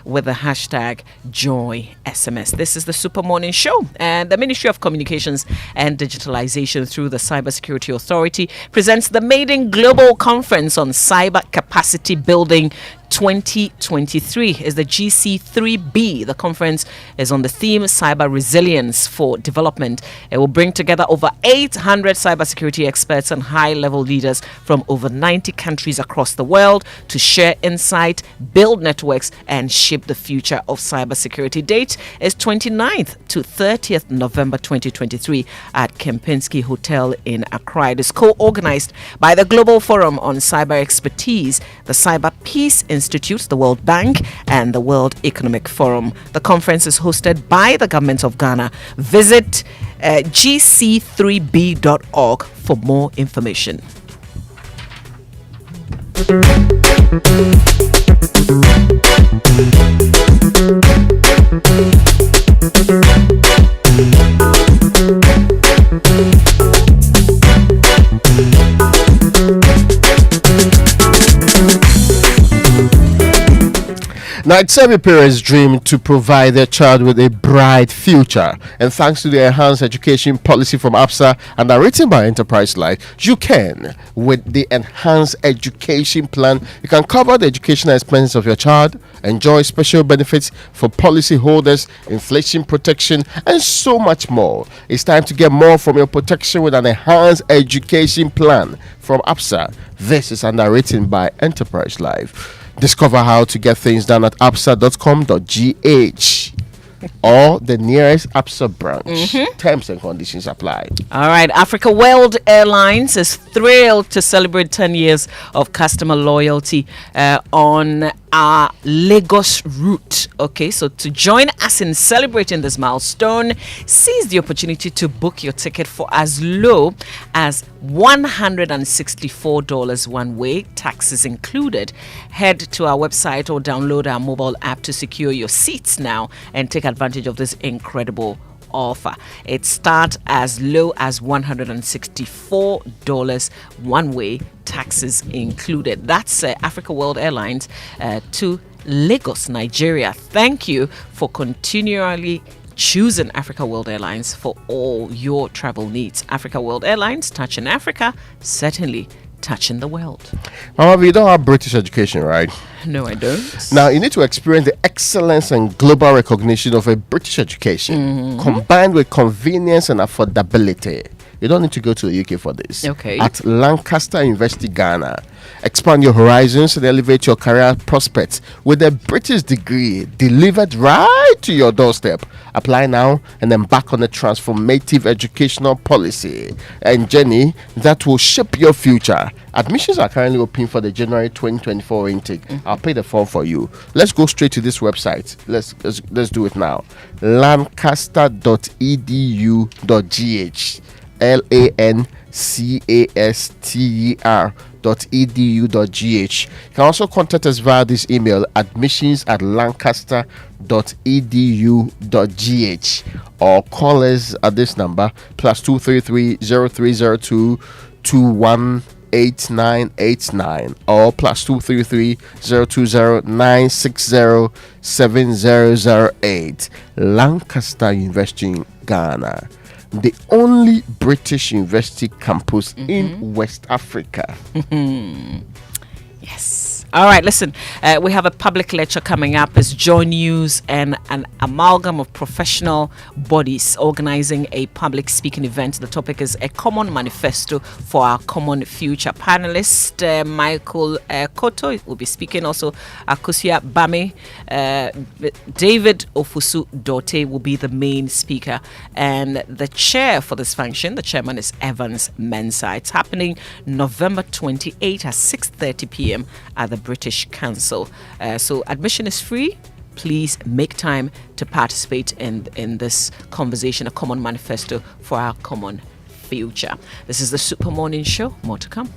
with the hashtag JoySMS. This is the Super Morning Show, and the Ministry of Communications and Digitalization through the Cybersecurity Authority presents the Maiden Global Conference on Cyber Capacity Building 2023 is the GC3B. The conference is on the theme Cyber Resilience for Development. It will bring together over 800 cybersecurity experts and high-level leaders from over 90 countries across the world to share insight, build networks, and shape the future of cybersecurity. Date is 29th to 30th November 2023 at Kempinski Hotel in Accra. It is co-organized by the Global Forum on Cyber Expertise, the Cyber Peace Institute, the World Bank, and the World Economic Forum. The conference is hosted by the Government of Ghana. Visit gc3b.org for more information. Now, it's every parent's dream to provide their child with a bright future. And thanks to the enhanced education policy from APSA and written by Enterprise Life, you can. With the enhanced education plan, you can cover the educational expenses of your child, enjoy special benefits for policyholders, inflation protection, and so much more. It's time to get more from your protection with an enhanced education plan from APSA. This is underwritten by Enterprise Life. Discover how to get things done at apsa.com.gh or the nearest APSA branch. Terms and conditions apply. All right. Africa World Airlines is thrilled to celebrate 10 years of customer loyalty on our Lagos route. Okay, so to join us in celebrating this milestone, seize the opportunity to book your ticket for as low as $164 one way, taxes included. Head to our website or download our mobile app to secure your seats now and take advantage of this incredible offer. It starts as low as $164 one way, taxes included. That's Africa World Airlines to Lagos, Nigeria. Thank you for continually choosing Africa World Airlines for all your travel needs. Africa World Airlines, touching Africa, certainly touching the world. However, you don't have British education, right? No, I don't. Now, you need to experience the excellence and global recognition of a British education combined with convenience and affordability. You don't need to go to the UK for this. Okay. At Lancaster University, Ghana. Expand your horizons and elevate your career prospects with a British degree delivered right to your doorstep. Apply now and embark on a transformative educational policy and journey that will shape your future. Admissions are currently open for the January 2024 intake. I'll pay the form for you. Let's go straight to this website. Let's do it now. Lancaster.edu.gh. lancaster.edu.gh. You can also contact us via this email, admissions@lancaster.edu.gh, or call us at this number +233 0302 218989 or +233 020 960 7008. Lancaster University in Ghana, the only British university campus in West Africa. Yes. All right, listen, we have a public lecture coming up. It's Joy News and an amalgam of professional bodies organizing a public speaking event. The topic is A Common Manifesto for Our Common Future. Panelist Michael Koto will be speaking. Also, Akusia Bame, David Ofusu Dote will be the main speaker. And the chair for this function, the chairman is Evans Mensah. It's happening November 28 at 6:30 p.m. at the British Council. So admission is free. please make time to participate in this conversation, a common manifesto for our common future. This is the Super Morning Show. More to come.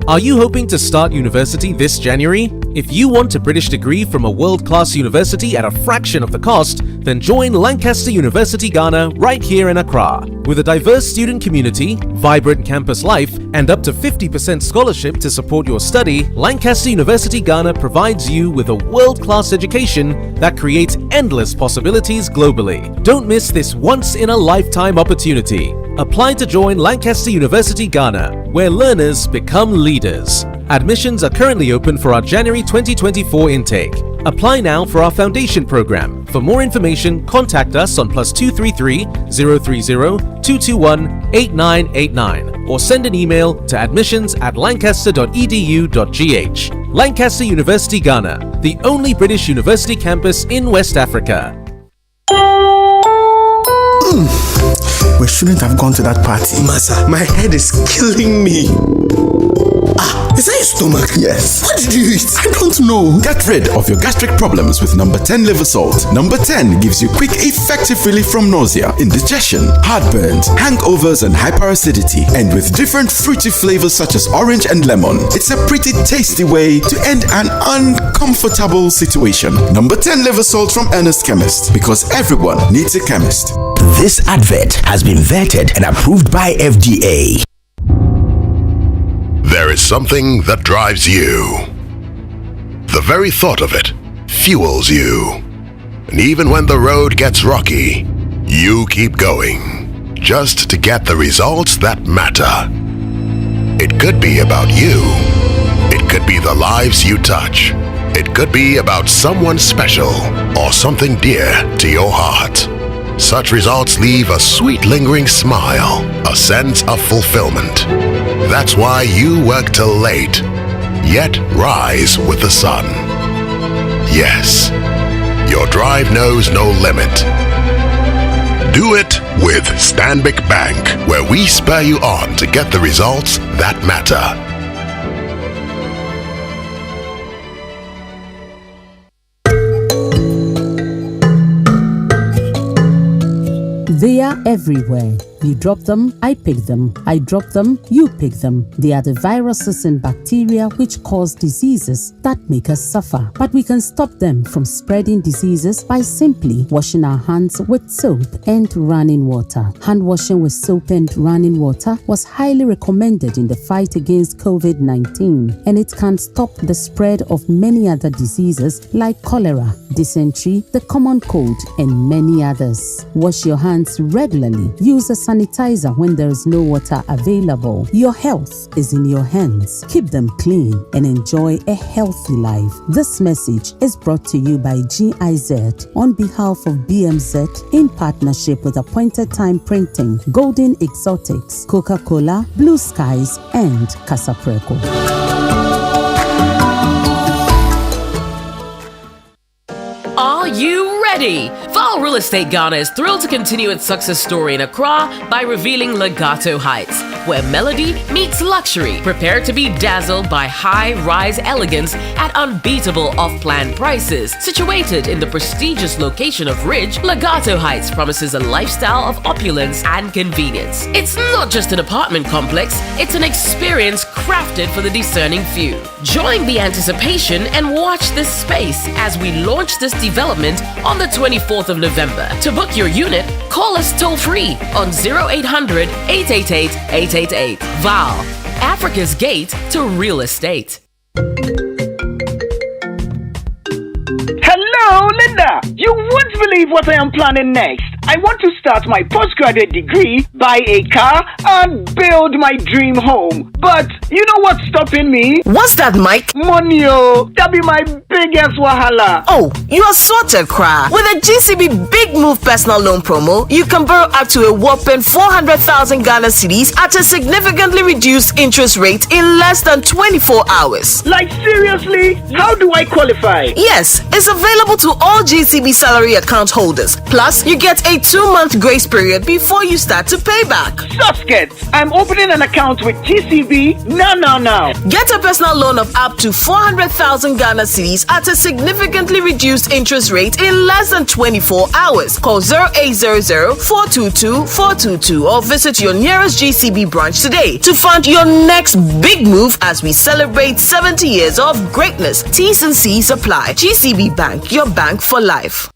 Are you hoping to start university this January? If you want a British degree from a world-class university at a fraction of the cost, then join Lancaster University Ghana right here in Accra. With a diverse student community, vibrant campus life, and up to 50% scholarship to support your study, Lancaster University Ghana provides you with a world-class education that creates endless possibilities globally. Don't miss this once-in-a-lifetime opportunity. Apply to join Lancaster University Ghana, where learners become leaders. Admissions are currently open for our January 2024 intake. Apply now for our foundation program. For more information, contact us on +233 030 221 8989 or send an email to admissions@lancaster.edu.gh. Lancaster University Ghana, the only British university campus in West Africa. We shouldn't have gone to that party. Masa, my head is killing me. Is that your stomach? Yes. What did you eat? I don't know. Get rid of your gastric problems with number 10 liver salt. Number 10 gives you quick, effective relief from nausea, indigestion, heartburns, hangovers, and hyperacidity. And with different fruity flavors such as orange and lemon, it's a pretty tasty way to end an uncomfortable situation. Number 10 liver salt from Ernest Chemist, because everyone needs a chemist. This advert has been vetted and approved by FDA. There is something that drives you. The very thought of it fuels you. And even when the road gets rocky, you keep going, just to get the results that matter. It could be about you. It could be the lives you touch. It could be about someone special or something dear to your heart. Such results leave a sweet lingering smile, a sense of fulfillment. That's why you work till late, yet rise with the sun. Yes, your drive knows no limit. Do it with Stanbic Bank, where we spur you on to get the results that matter. They are everywhere. You drop them, I pick them. I drop them, you pick them. They are the viruses and bacteria which cause diseases that make us suffer. But we can stop them from spreading diseases by simply washing our hands with soap and running water. Hand washing with soap and running water was highly recommended in the fight against COVID-19, and it can stop the spread of many other diseases like cholera, dysentery, the common cold, and many others. Wash your hands regularly. Use a sanitizer when there is no water available. Your health is in your hands. Keep them clean and enjoy a healthy life. This message is brought to you by GIZ on behalf of BMZ in partnership with Appointed Time Printing, Golden Exotics, Coca-Cola, Blue Skies, and Casapreco. Are you ready? Val Real Estate Ghana is thrilled to continue its success story in Accra by revealing Legato Heights, where melody meets luxury. Prepare to be dazzled by high-rise elegance at unbeatable off-plan prices. Situated in the prestigious location of Ridge, Legato Heights promises a lifestyle of opulence and convenience. It's not just an apartment complex, it's an experience crafted for the discerning few. Join the anticipation and watch this space as we launch this development on the 24th of November. To book your unit, call us toll-free on 0800 888 888. Val, Africa's gate to real estate. Hello, Linda. You won't believe what I am planning next. I want to start my postgraduate degree, buy a car, and build my dream home. But you know what's stopping me? What's that, Mike? Money, oh. That be my biggest wahala. Oh, you are sorted, Kra. With a GCB Big Move personal loan promo, you can borrow up to a whopping 400,000 Ghana cedis at a significantly reduced interest rate in less than 24 hours. Like, seriously? How do I qualify? Yes, it's available to all GCB salary account holders. Plus, you get a a 2-month grace period before you start to pay back. Susket, I'm opening an account with GCB now. Get a personal loan of up to 400,000 Ghana cedis at a significantly reduced interest rate in less than 24 hours. Call 0800-422-422 or visit your nearest GCB branch today to fund your next big move as we celebrate 70 years of greatness. T's and C's apply. GCB Bank, your bank for life.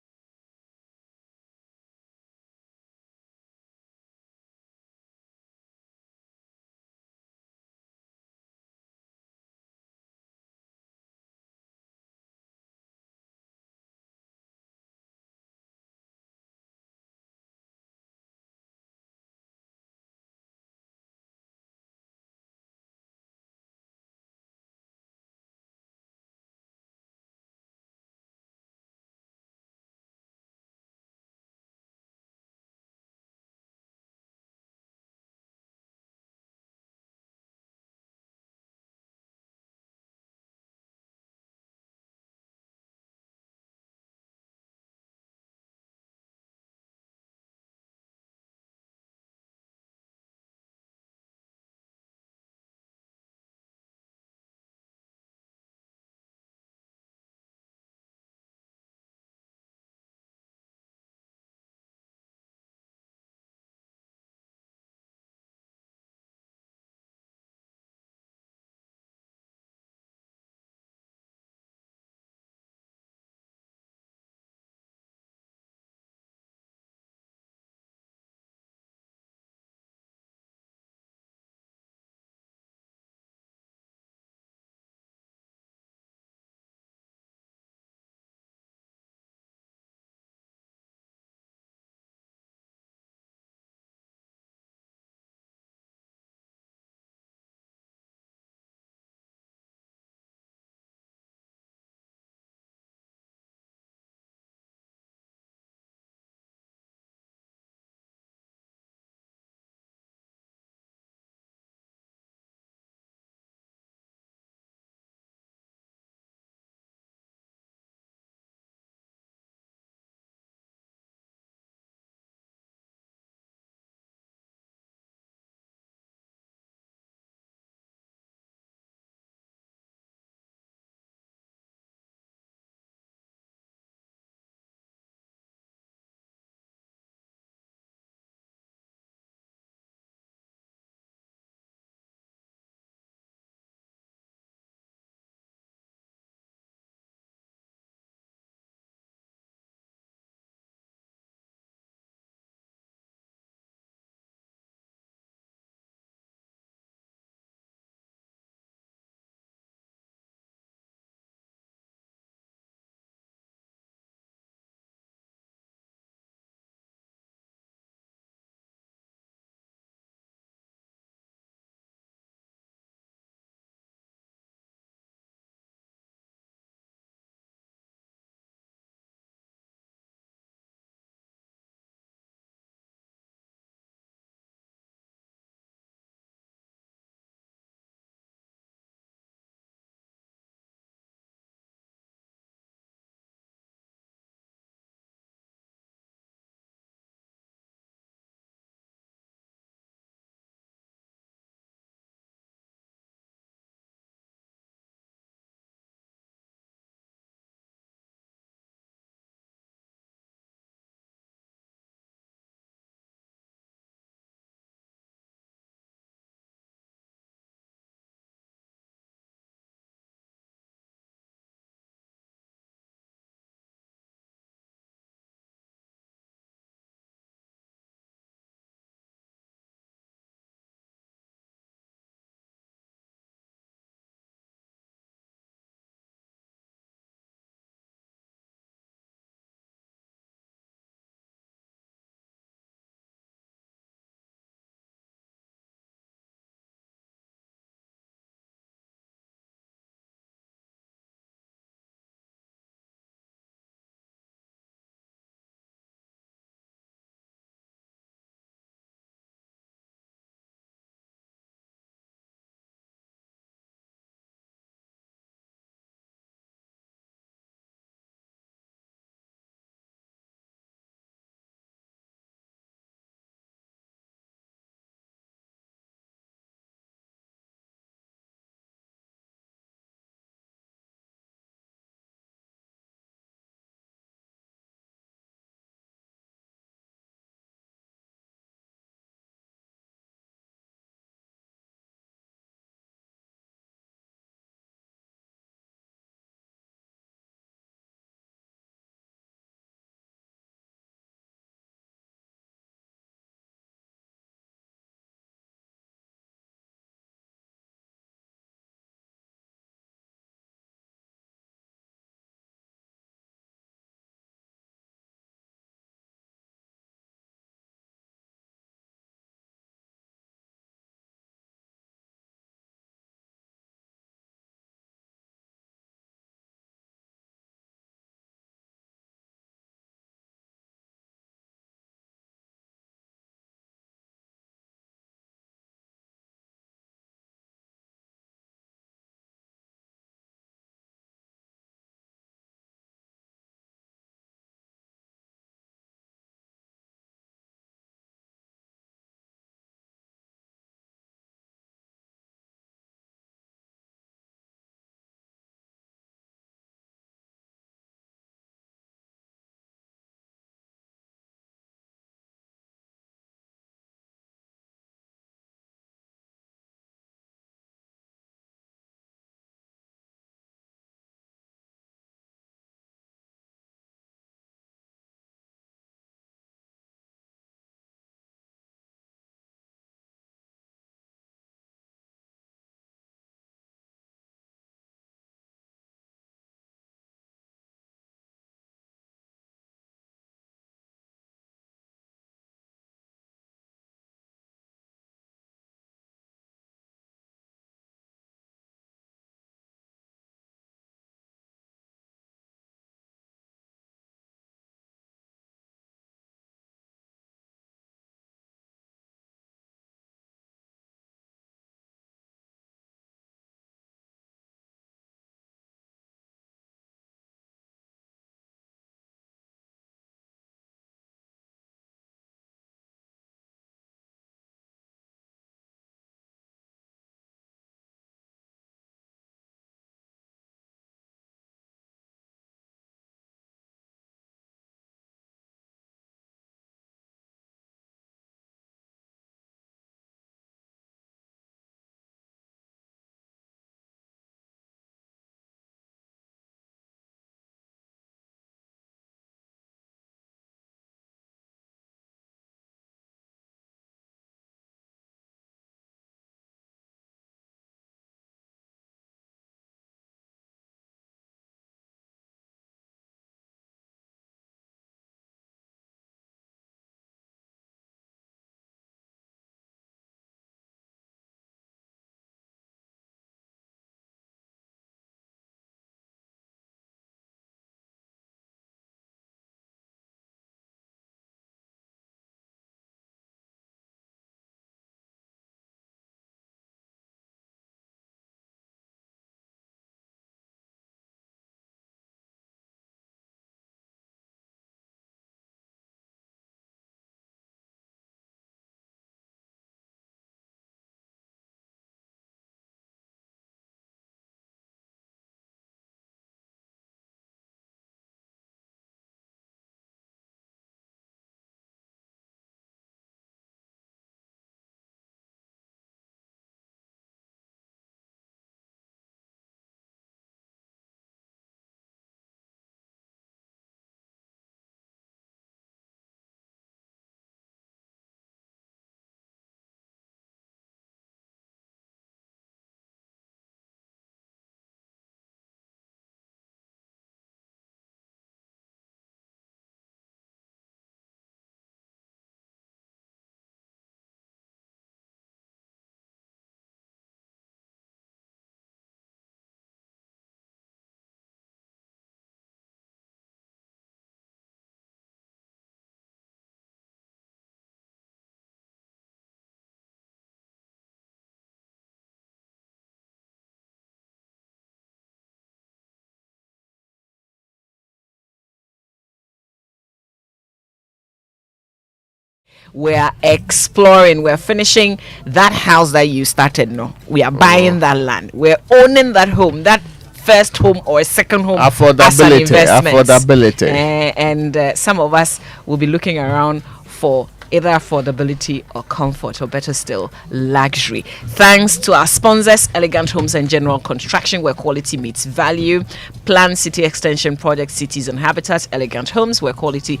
we're exploring. We're finishing that house that you started. No, we are buying that land. We're owning that home. That first home or second home as an investment. Affordability. And some of us will be looking around for either affordability or comfort, or better still, luxury. Thanks to our sponsors, Elegant Homes and General Construction, where quality meets value. Planned City Extension Project, Cities and Habitats. Elegant Homes, where quality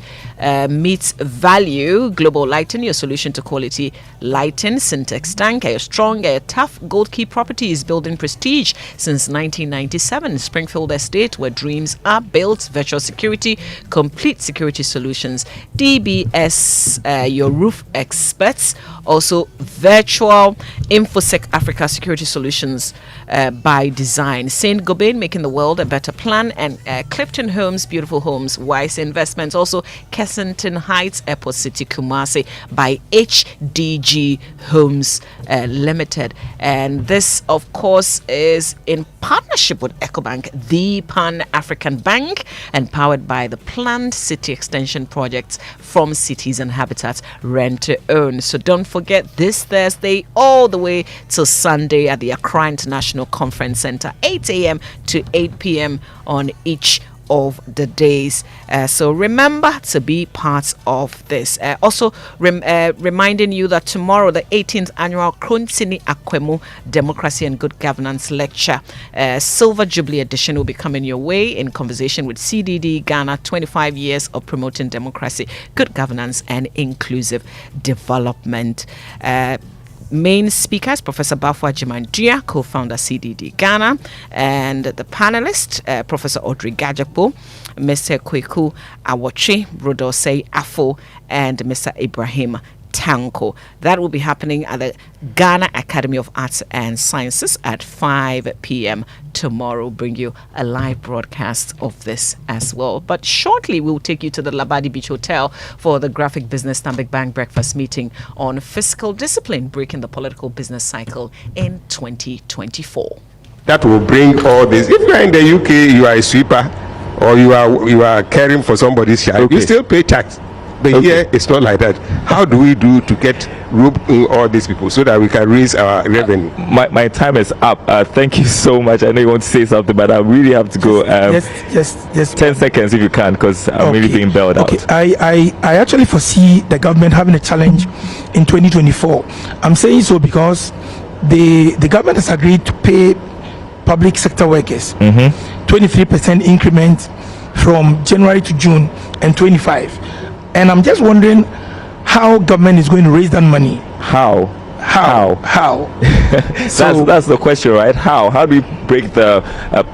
meets value. Global Lighting, your solution to quality lighting. Syntex Tank, your strong, your tough. Gold Key Properties, building prestige since 1997. Springfield Estate, where dreams are built. Virtual Security, complete security solutions. DBS, your roof experts. Also virtual InfoSec Africa security solutions by design. Saint Gobain, making the world a better plan. And Clifton Homes, beautiful homes. Wise Investments. Also Kensington Heights, Airport City, Kumasi by HDG Homes Limited. And this, of course, is in partnership with EcoBank, the Pan-African Bank, and powered by the planned city extension projects from Cities and Habitats Rent to Own. So don't forget, this Thursday all the way till Sunday at the Accra International Conference Center, 8 a.m. to 8 p.m. on each of the days. So remember to be part of this. Also reminding you that tomorrow, the 18th annual Krontini Akwemu Democracy and Good Governance Lecture, Silver Jubilee edition, will be coming your way in conversation with CDD Ghana, 25 years of promoting democracy, good governance and inclusive development. Main speakers, Professor Bafwa Jimandia, co-founder CDD Ghana, and the panelist, Professor Audrey Gajapo, Mr. Kweku Awoche, Rodosei Afo, and Mr. Ibrahim Tanko. That will be happening at the Ghana Academy of Arts and Sciences at 5 p.m. tomorrow. Bring you a live broadcast of this as well. But shortly, we will take you to the Labadi Beach Hotel for the Graphic Business Stanbic Bank breakfast meeting on fiscal discipline, breaking the political business cycle in 2024. That will bring all this. If you are in the UK, you are a sweeper, or you are caring for somebody's child, you still pay tax. But here it's not like that. How do we do to get rope in all these people so that we can raise our revenue? My time is up. Thank you so much. I know you want to say something, but I really have to go. Yes. 10 seconds if you can, because I'm really being bailed out. I actually foresee the government having a challenge in 2024. I'm saying so because the government has agreed to pay public sector workers 23% increment from January to June and 25. And I'm just wondering how government is going to raise that money. How? So that's the question, right? How do we break the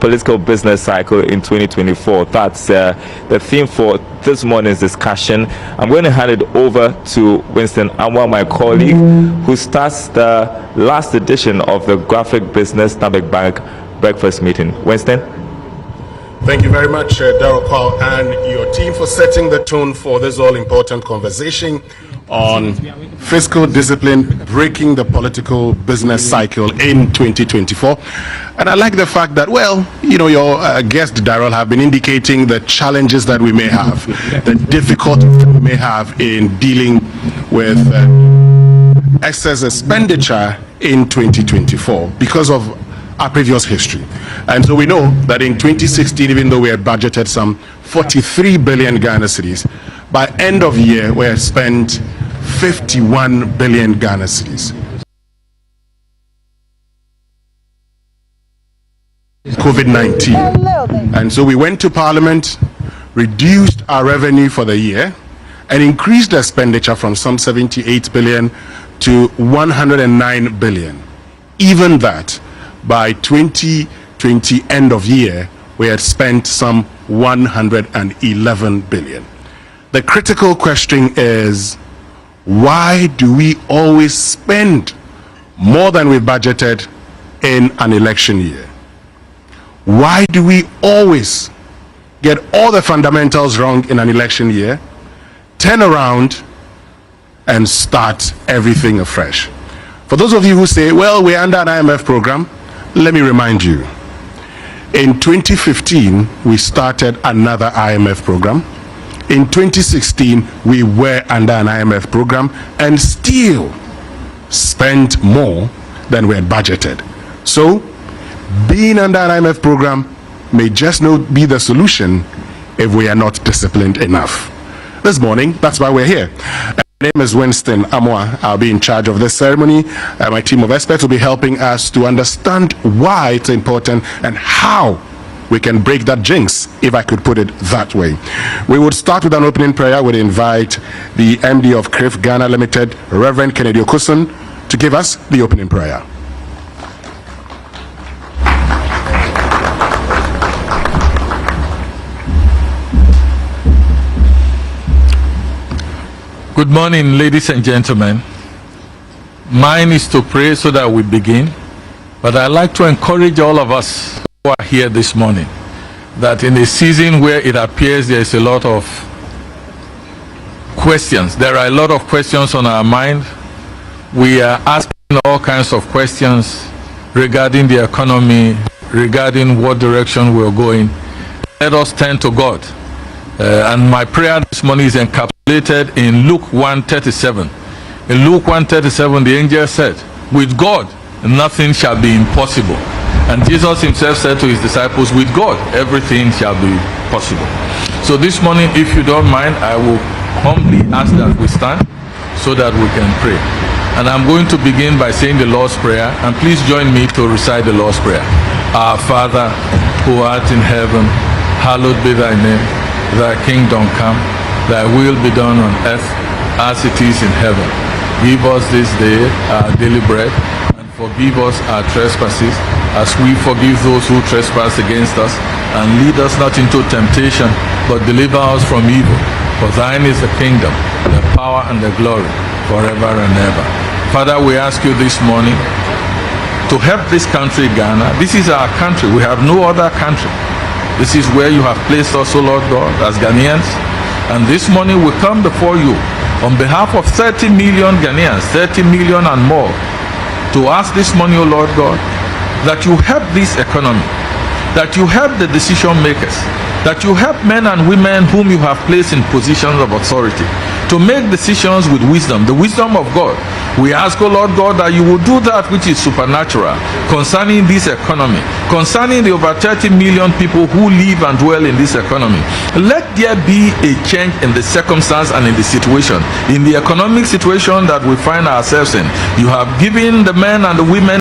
political business cycle in 2024? That's the theme for this morning's discussion. I'm going to hand it over to Winston Anwa, my colleague, who starts the last edition of the Graphic Business Stanbic Bank breakfast meeting. Winston? Thank you very much, Darryl Kwao, and your team for setting the tone for this all-important conversation on fiscal discipline, breaking the political business cycle in 2024. And I like the fact that, your guest, Darryl, have been indicating the challenges that we may have, the difficulties that we may have in dealing with excess expenditure in 2024 because of our previous history. And so we know that in 2016, even though we had budgeted some 43 billion Ghana cedis, by end of year we had spent 51 billion Ghana cedis. COVID-19. And so we went to Parliament, reduced our revenue for the year, and increased the expenditure from some 78 billion to 109 billion. Even that, by 2020 end of year, we had spent some 111 billion. The critical question is, why do we always spend more than we budgeted in an election year? Why do we always get all the fundamentals wrong in an election year, turn around and start everything afresh? For those of you who say, well, we're under an IMF program, let me remind you, in 2015, we started another IMF program. In 2016, we were under an IMF program and still spent more than we had budgeted. So, being under an IMF program may just not be the solution if we are not disciplined enough. This morning, that's why we're here. My name is Winston Amwa. I'll be in charge of this ceremony. My team of experts will be helping us to understand why it's important and how we can break that jinx, if I could put it that way. We would start with an opening prayer. We'd invite the MD of CRIF Ghana Limited, Reverend Kennedy Okusun, to give us the opening prayer. Good morning, ladies and gentlemen. Mine is to pray so that we begin, but I'd like to encourage all of us who are here this morning that in a season where it appears there is a lot of questions, there are a lot of questions on our mind. We are asking all kinds of questions regarding the economy, regarding what direction we're going. Let us turn to God. And my prayer this morning is encapsulated in Luke 1:37. In Luke 1:37, the angel said, with God, nothing shall be impossible. And Jesus himself said to his disciples, with God, everything shall be possible. So this morning, if you don't mind, I will humbly ask that we stand so that we can pray. And I'm going to begin by saying the Lord's Prayer, and please join me to recite the Lord's Prayer. Our Father, who art in heaven, hallowed be thy name. Thy kingdom come, thy will be done on earth as it is in heaven. Give us this day our daily bread, and forgive us our trespasses, as we forgive those who trespass against us. And lead us not into temptation, but deliver us from evil. For thine is the kingdom, the power, and the glory, forever and ever. Father, we ask you this morning to help this country, Ghana. This is our country. We have no other country. This is where you have placed us, O Lord God, as Ghanaians. And this morning we come before you on behalf of 30 million Ghanaians, 30 million and more, to ask this morning, O Lord God, that you help this economy, that you help the decision makers, that you help men and women whom you have placed in positions of authority to make decisions with wisdom, the wisdom of God. We ask, O Lord God, that you will do that which is supernatural concerning this economy, concerning the over 30 million people who live and dwell in this economy. Let there be a change in the circumstance and in the situation, in the economic situation that we find ourselves in. You have given the men and the women